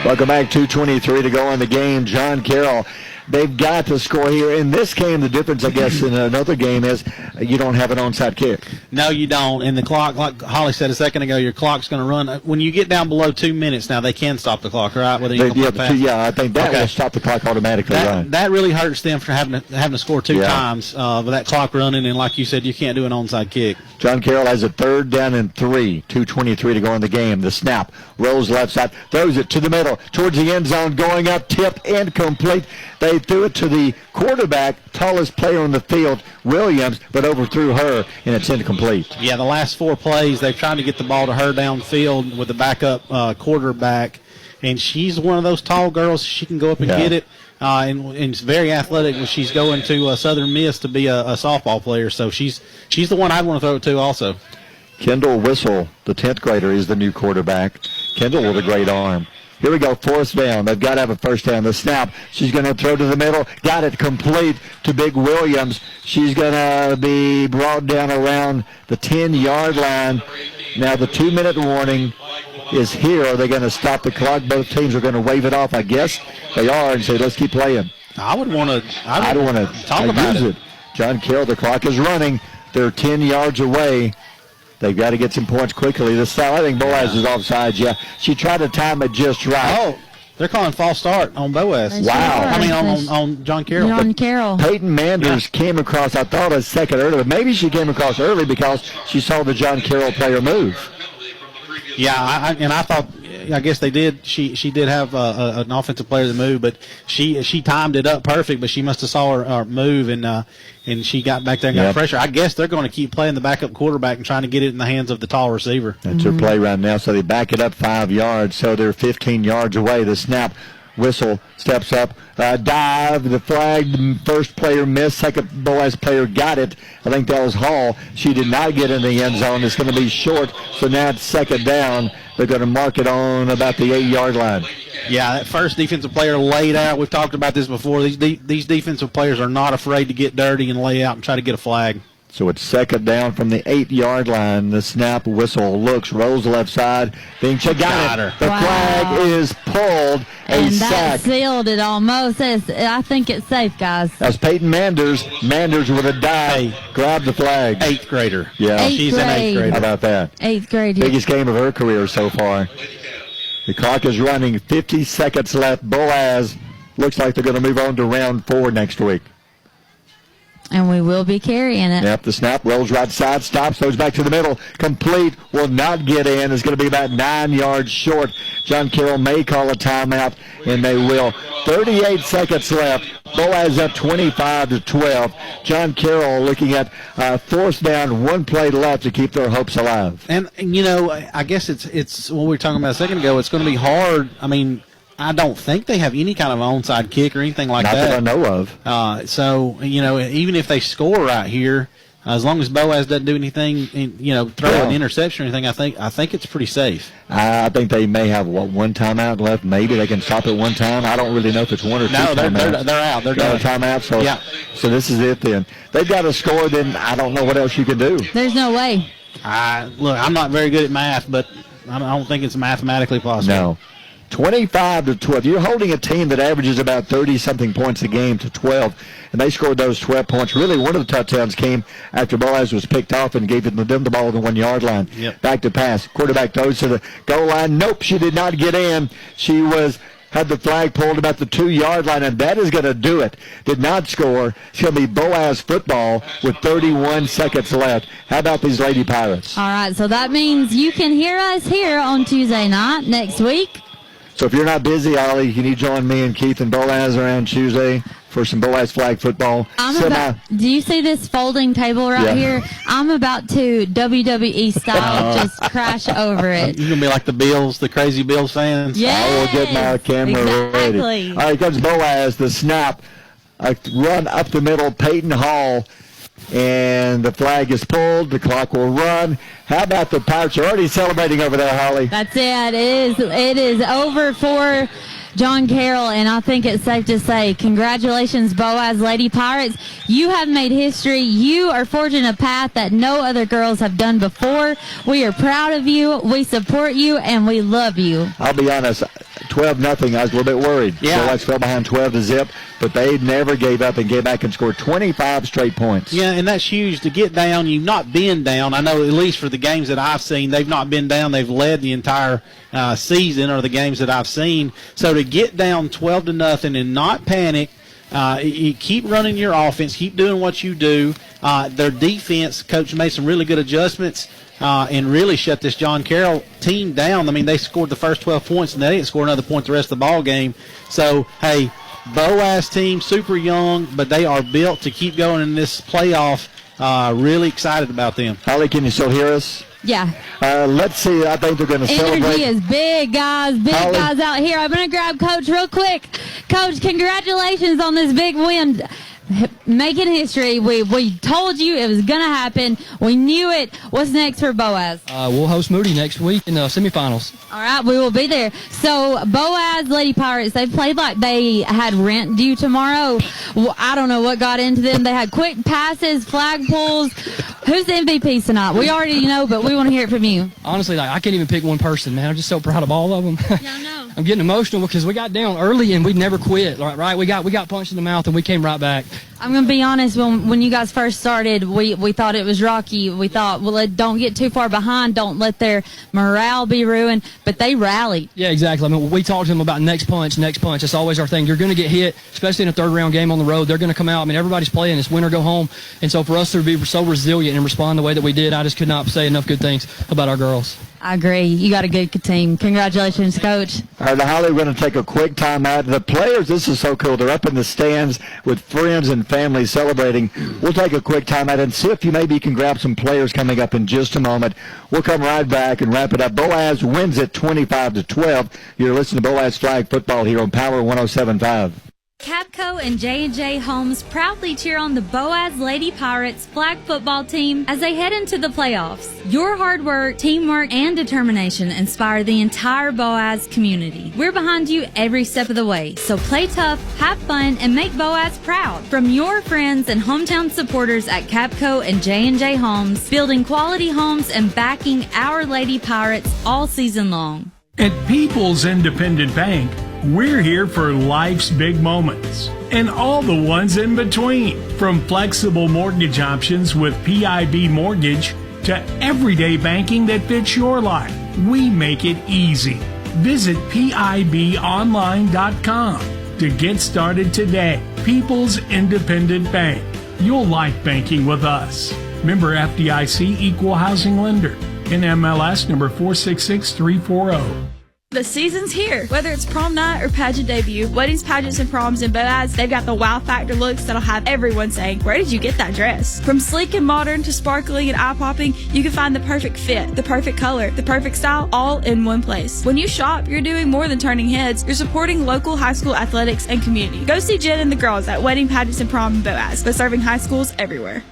Welcome back. 2:23 to go in the game. John Carroll, they've got to score here. In this game, the difference, I guess, in another game is you don't have an onside kick. No, you don't. And the clock, like Holly said a second ago, your clock's going to run. When you get down below 2 minutes now, they can stop the clock, right? I think that will stop the clock automatically. That really hurts them for having to score 2 times with that clock running. And like you said, you can't do an onside kick. John Carroll has a 3rd down and 3. 2:23 to go in the game. The snap. Rolls left side. Throws it to the middle. Towards the end zone. Going up. Tip. Incomplete. They threw it to the quarterback, tallest player on the field, Williams, but overthrew her, and it's incomplete. Yeah, the last 4 plays, they've tried to get the ball to her downfield with the backup quarterback, and she's one of those tall girls. She can go up and get it. And it's very athletic when she's going to Southern Miss to be a softball player. So she's the one I'd want to throw it to also. Kendall Whistle, the 10th grader, is the new quarterback. Kendall with a great arm. Here we go, 4th down. They've got to have a first down. The snap. She's going to throw to the middle. Got it complete to Big Williams. She's going to be brought down around the 10-yard line. Now the 2-minute warning is here. Are they going to stop the clock? Both teams are going to wave it off. I guess they are and say, let's keep playing. I would want to talk about it. John Carroll, the clock is running. They're 10 yards away. They've got to get some points quickly. I think Boaz is offsides. Yeah, she tried to time it just right. Oh, they're calling false start on Boaz. Wow. I mean, on John Carroll. John Carroll. Peyton Manders came across, I thought, a second early, but maybe she came across early because she saw the John Carroll player move. Yeah, I thought, I guess they did. She did have an offensive player that moved, but she timed it up perfect. But she must have saw her move, and she got back there and got pressure. I guess they're going to keep playing the backup quarterback and trying to get it in the hands of the tall receiver. That's their play right now. So they back it up 5 yards. So they're 15 yards away. The snap. Whistle steps up, dive, the flag, first player missed, second Boaz player got it. I think that was Hall. She did not get in the end zone. It's going to be short, so now it's 2nd down. They're going to mark it on about the 8-yard line. Yeah, that first defensive player laid out. We've talked about this before. These defensive players are not afraid to get dirty and lay out and try to get a flag. So it's 2nd down from the 8-yard line. The snap, whistle, looks, rolls left side. Then she got it. The flag is pulled. And that sealed it almost. I think it's safe, guys. That's Peyton Manders. Manders with a dive. Grab the flag. 8th grader. Yeah. She's an 8th grader. How about that? 8th grade. Biggest game of her career so far. The clock is running. 50 seconds left. Boaz looks like they're going to move on to round 4 next week. And we will be carrying it. Yep, the snap rolls right side, stops, goes back to the middle. Complete, will not get in. It's going to be about 9 yards short. John Carroll may call a timeout, and they will. 38 seconds left. Boaz up 25-12. John Carroll looking at fourth down, 1 play left to keep their hopes alive. And I guess it's what we were talking about a second ago. It's going to be hard. I mean, I don't think they have any kind of onside kick or anything like that. Not that I know of. So, even if they score right here, as long as Boaz doesn't do anything, throw an interception or anything, I think it's pretty safe. I think they may have, 1 timeout left. Maybe they can stop at 1 time. I don't really know if it's 1 or 2 timeouts. They're out. They're done. Timeout, so, yeah. So this is it then. They've got to score, then I don't know what else you can do. There's no way. Look, I'm not very good at math, but I don't think it's mathematically possible. No. 25-12. You're holding a team that averages about 30-something points a game to 12, and they scored those 12 points. Really, one of the touchdowns came after Boaz was picked off and gave them the ball on the 1 yard line. Yep. Back to pass. Quarterback throws to the goal line. Nope, she did not get in. She had the flag pulled about the 2 yard line, and that is going to do it. Did not score. It's going to be Boaz football with 31 seconds left. How about these Lady Pirates? All right, so that means you can hear us here on Tuesday night next week. So if you're not busy, Ollie, can you join me and Keith and Boaz around Tuesday for some Boaz flag football? Do you see this folding table right here? I'm about to WWE style just crash over it. You're going to be like the Bills, the crazy Bills fans? Yeah. I will get my camera ready. All right, comes Boaz, the snap, a run up the middle, Peyton Hall, and the flag is pulled. The clock will run. How about the Pirates? You're already celebrating over there, Holly. That's it. It is over for John Carroll, and I think it's safe to say congratulations, Boaz Lady Pirates. You have made history. You are forging a path that no other girls have done before. We are proud of you. We support you, and we love you. I'll be honest, 12-0. I was a little bit worried. Yeah. Boaz fell behind 12-0, but they never gave up and came back and scored 25 straight points. Yeah, and that's huge to get down. You've not been down. I know at least for the games that I've seen, they've not been down. They've led the entire season or the games that I've seen. So to get down 12-0 and not panic, you keep running your offense, keep doing what you do. Their defense, coach made some really good adjustments and really shut this John Carroll team down. I mean, they scored the first 12 points, and they didn't score another point the rest of the ball game. So, hey, Boaz team, super young, but they are built to keep going in this playoff. Really excited about them. Holly, can you still hear us? Yeah. Let's see. I think they're going to celebrate. Energy is big, guys. Big Holly. Guys out here. I'm going to grab Coach real quick. Coach, congratulations on this big win. Making history. We told you it was going to happen. We knew it. What's next for Boaz? We'll host Moody next week in the semifinals. All right, we will be there. So Boaz Lady Pirates, they played like they had rent due tomorrow. Well, I don't know what got into them. They had quick passes, flag pulls. Who's the MVP tonight? We already know, but we want to hear it from you. Honestly, I can't even pick one person, man. I'm just so proud of all of them. Yeah, I know. I'm getting emotional because we got down early and we never quit. Right? We got punched in the mouth and we came right back. I'm going to be honest. When you guys first started, we thought it was rocky. We thought, well, don't get too far behind. Don't let their morale be ruined. But they rallied. Yeah, exactly. I mean, we talked to them about next punch. It's always our thing. You're going to get hit, especially in a third-round game on the road. They're going to come out. I mean, everybody's playing. It's win or go home. And so for us to be so resilient and respond the way that we did, I just could not say enough good things about our girls. I agree. You got a good team. Congratulations, Coach. All right, Holly, we're going to take a quick time out. The players, this is so cool. They're up in the stands with friends and family celebrating. We'll take a quick time out and see if you maybe can grab some players coming up in just a moment. We'll come right back and wrap it up. Boaz wins it 25-12. You're listening to Boaz Flag Football here on Power 107.5. Capco and J&J Homes proudly cheer on the Boaz Lady Pirates flag football team as they head into the playoffs. Your hard work, teamwork, and determination inspire the entire Boaz community. We're behind you every step of the way, so play tough, have fun, and make Boaz proud. From your friends and hometown supporters at Capco and J&J Homes, building quality homes and backing our Lady Pirates all season long. At People's Independent Bank, we're here for life's big moments and all the ones in between. From flexible mortgage options with PIB Mortgage to everyday banking that fits your life, we make it easy. Visit PIBonline.com. to get started today. People's Independent Bank. You'll like banking with us. Member FDIC, Equal Housing Lender. NMLS number 466340. The season's here. Whether it's prom night or pageant debut, weddings, pageants, and proms in Boaz, they've got the wow factor looks that'll have everyone saying, where did you get that dress? From sleek and modern to sparkling and eye-popping, you can find the perfect fit, the perfect color, the perfect style, all in one place. When you shop, you're doing more than turning heads. You're supporting local high school athletics and community. Go see Jen and the girls at Wedding, Pageants, and Prom in Boaz, but serving high schools everywhere.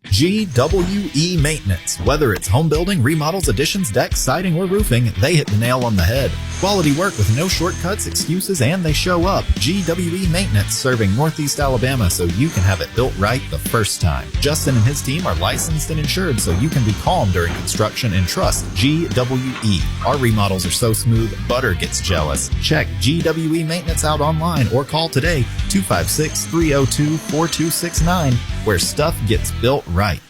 GWE Maintenance. Whether it's home building, remodels, additions, decks, siding, or roofing, they hit the nail on the head. Quality work with no shortcuts, excuses, and they show up. GWE Maintenance, serving Northeast Alabama so you can have it built right the first time. Justin and his team are licensed and insured so you can be calm during construction and trust GWE. Our remodels are so smooth, butter gets jealous. Check GWE Maintenance out online or call today 256-302-4269 where stuff gets built right.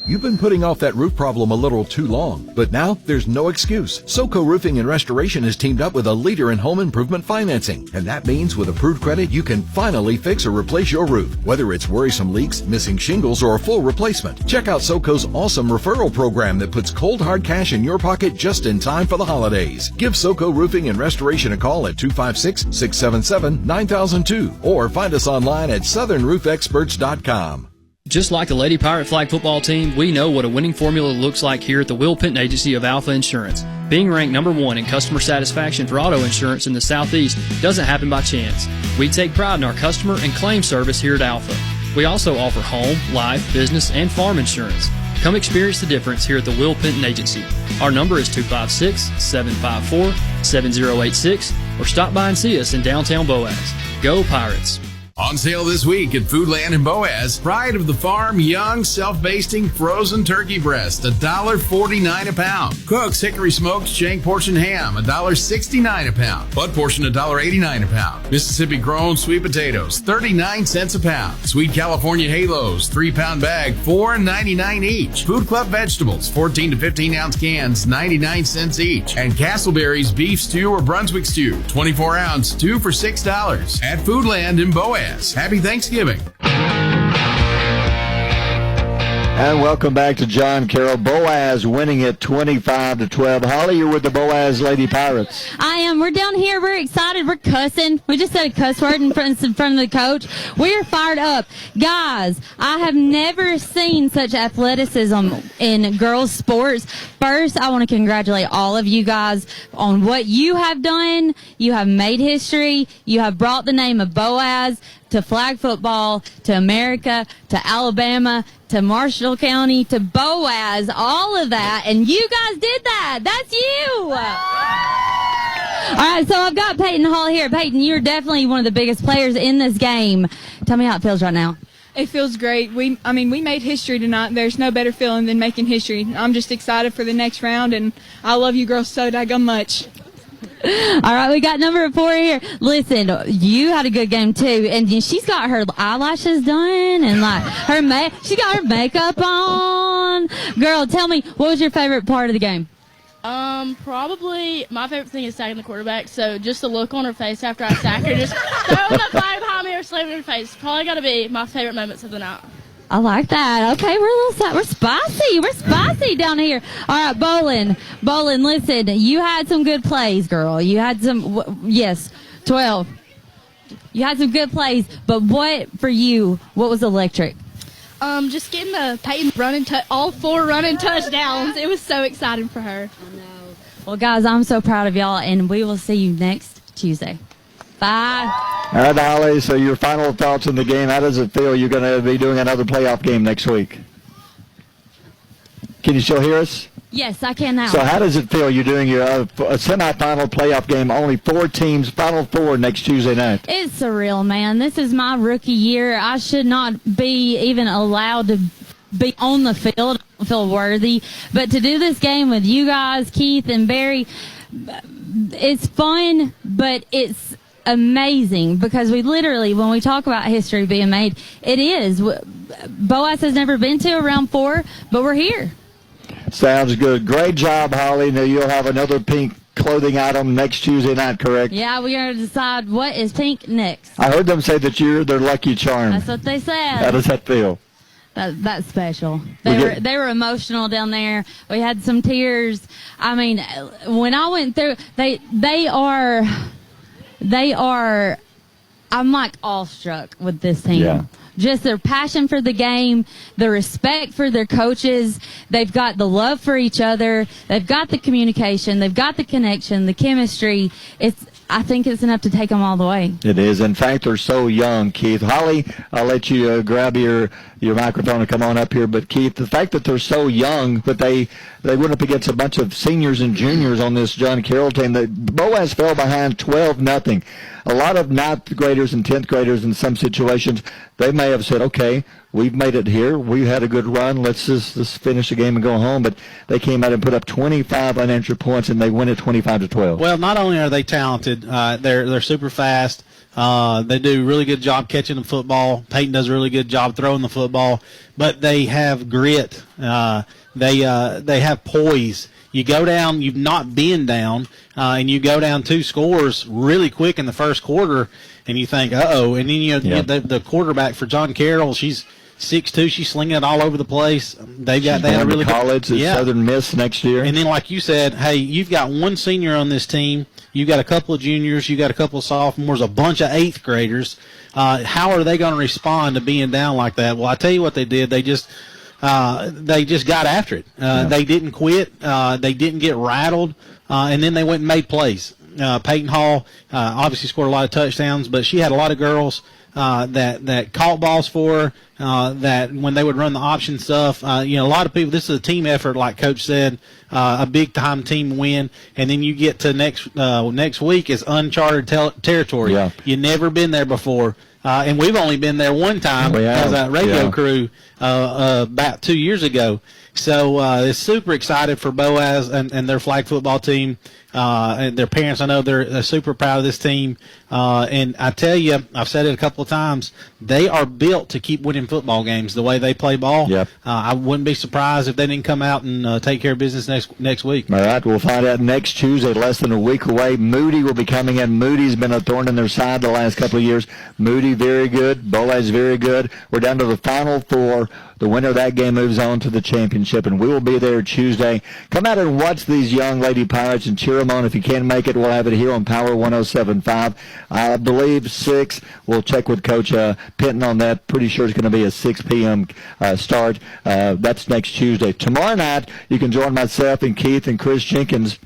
You've been putting off that roof problem a little too long, but now there's no excuse. SoCo Roofing and Restoration has teamed up with a leader in home improvement financing, and that means with approved credit, you can finally fix or replace your roof, whether it's worrisome leaks, missing shingles, or a full replacement. Check out SoCo's awesome referral program that puts cold hard cash in your pocket just in time for the holidays. Give SoCo Roofing and Restoration a call at 256-677-9002 or find us online at southernroofexperts.com. Just like the Lady Pirate Flag football team, we know what a winning formula looks like here at the Will Penton Agency of Alpha Insurance. Being ranked number 1 in customer satisfaction for auto insurance in the Southeast doesn't happen by chance. We take pride in our customer and claim service here at Alpha. We also offer home, life, business, and farm insurance. Come experience the difference here at the Will Penton Agency. Our number is 256-754-7086 or stop by and see us in downtown Boaz. Go Pirates! On sale this week at Foodland and Boaz. Pride of the farm, young, self-basting, frozen turkey breast, $1.49 a pound. Cook's Hickory Smoked Shank Portion Ham, $1.69 a pound. Butt Portion, $1.89 a pound. Mississippi Grown Sweet Potatoes, 39 cents a pound. Sweet California Halos, 3-pound bag, $4.99 each. Food Club Vegetables, 14 to 15 ounce cans, 99 cents each. And Castleberry's Beef Stew or Brunswick Stew, 24 ounce, 2 for $6. At Foodland and Boaz. Happy Thanksgiving. And welcome back to John Carroll. Boaz winning it 25-12. Holly, you're with the Boaz Lady Pirates. I am. We're down here. We're excited. We're cussing. We just said a cuss word in front of the coach. We're fired up. Guys, I have never seen such athleticism in girls' sports. First, I want to congratulate all of you guys on what you have done. You have made history. You have brought the name of Boaz to flag football, to America, to Alabama, to Marshall County, to Boaz, all of that. And you guys did that. That's you. All right, so I've got Peyton Hall here. Peyton, you're definitely one of the biggest players in this game. Tell me how it feels right now. It feels great. We made history tonight. There's no better feeling than making history. I'm just excited for the next round, and I love you girls so daggone much. All right, we got number 4 here. Listen, you had a good game too, and she's got her eyelashes done and like she got her makeup on. Girl, tell me, what was your favorite part of the game? Probably my favorite thing is sacking the quarterback. So just the look on her face after I sack her, just throwing the flag behind me or slamming her face, probably got to be my favorite moments of the night. I like that. Okay, we're spicy. We're spicy down here. All right, Bolin, listen, you had some good plays, girl. You had some, 12. You had some good plays, but what was electric? Just getting the Peyton running, all 4 running touchdowns. It was so exciting for her. I know. Well, guys, I'm so proud of y'all, and we will see you next Tuesday. Bye. All right, Holly, so your final thoughts on the game. How does it feel you're going to be doing another playoff game next week? Can you still hear us? Yes, I can now. So how does it feel you're doing your semifinal playoff game, only 4 teams, Final 4 next Tuesday night? It's surreal, man. This is my rookie year. I should not be even allowed to be on the field. I don't feel worthy. But to do this game with you guys, Keith and Barry, it's fun, but it's amazing because we literally, when we talk about history being made, it is. Boaz has never been to a round 4, but we're here. Sounds good. Great job, Holly. Now you'll have another pink clothing item next Tuesday night, correct? Yeah, we are going to decide what is pink next. I heard them say that you're their lucky charm. That's what they said. How does that feel? That's special. They were emotional down there. We had some tears. I mean, when I went through, they are. I'm like awestruck with this team. Yeah. Just their passion for the game, the respect for their coaches. They've got the love for each other. They've got the communication. They've got the connection, the chemistry. I think it's enough to take them all the way. It is. In fact, they're so young, Keith. Holly, I'll let you grab your microphone and come on up here. But, Keith, the fact that they're so young, but they went up against a bunch of seniors and juniors on this John Carroll team. Boaz fell behind 12-0. A lot of 9th graders and 10th graders in some situations, they may have said, okay, we've made it here. We had a good run. Let's finish the game and go home. But they came out and put up 25 unanswered points, and they win it 25-12. Well, not only are they talented, they're super fast. They do a really good job catching the football. Peyton does a really good job throwing the football. But they have grit. They have poise. You go down, you've not been down, and you go down 2 scores really quick in the first quarter, and you think, uh-oh. And then the quarterback for John Carroll, she's 6'2", she's slinging it all over the place. They had a really good college at Southern Miss next year. And then, like you said, hey, you've got one senior on this team. You've got a couple of juniors. You've got a couple of sophomores, a bunch of 8th graders. How are they going to respond to being down like that? Well, I tell you what they did. They just got after it. They didn't quit. They didn't get rattled. And then they went and made plays. Peyton Hall obviously scored a lot of touchdowns, but she had a lot of girls that caught balls for her, that when they would run the option stuff, a lot of people, this is a team effort, like Coach said, a big-time team win, and then you get to next week is uncharted territory. Yeah. You've never been there before. And we've only been there one time as a radio crew about 2 years ago. So it's super excited for Boaz and their flag football team. And their parents, I know they're super proud of this team. And I tell you, I've said it a couple of times, they are built to keep winning football games the way they play ball. Yep. I wouldn't be surprised if they didn't come out and take care of business next week. All right, we'll find out next Tuesday, less than a week away. Moody will be coming in. Moody's been a thorn in their side the last couple of years. Moody, very good. Boaz, very good. We're down to the Final Four. The winner of that game moves on to the championship, and we will be there Tuesday. Come out and watch these young Lady Pirates and cheer them on. If you can't make it, we'll have it here on Power 107.5. I believe 6. We'll check with Coach Penton on that. Pretty sure it's going to be a 6 p.m. Start. That's next Tuesday. Tomorrow night, you can join myself and Keith and Chris Jenkins.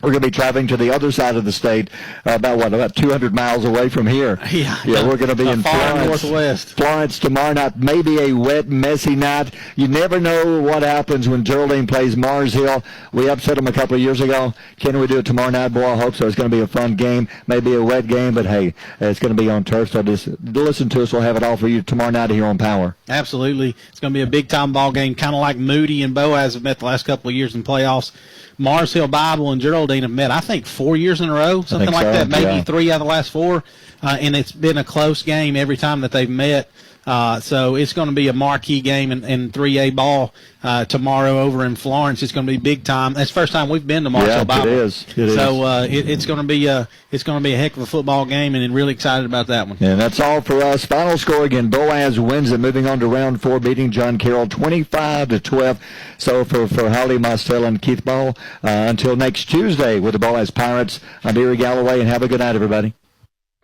We're going to be traveling to the other side of the state, about 200 miles away from here. Yeah, we're going to be in Florence tomorrow night. Maybe a wet, messy night. You never know what happens when Geraldine plays Mars Hill. We upset them a couple of years ago. Can we do it tomorrow night? Boy, I hope so. It's going to be a fun game. Maybe a wet game, but hey, it's going to be on turf. So just listen to us. We'll have it all for you tomorrow night here on Power. Absolutely. It's going to be a big-time ball game, kind of like Moody and Boaz have met the last couple of years in playoffs. Mars Hill Bible and Geraldine have met, I think, 4 years in a row, something like that, maybe 3 out of the last 4. And it's been a close game every time that they've met. So it's going to be a marquee game in 3A ball tomorrow over in Florence. It's going to be big time. That's the first time we've been to Mars Hill Bible. It is. So it's going to be a heck of a football game, and I'm really excited about that one. And that's all for us. Final score again: Boaz wins it, moving on to round 4, beating John Carroll 25-12. So for Holly Mostel and Keith Ball, until next Tuesday with the Boaz Pirates, I'm Erie Galloway, and have a good night, everybody.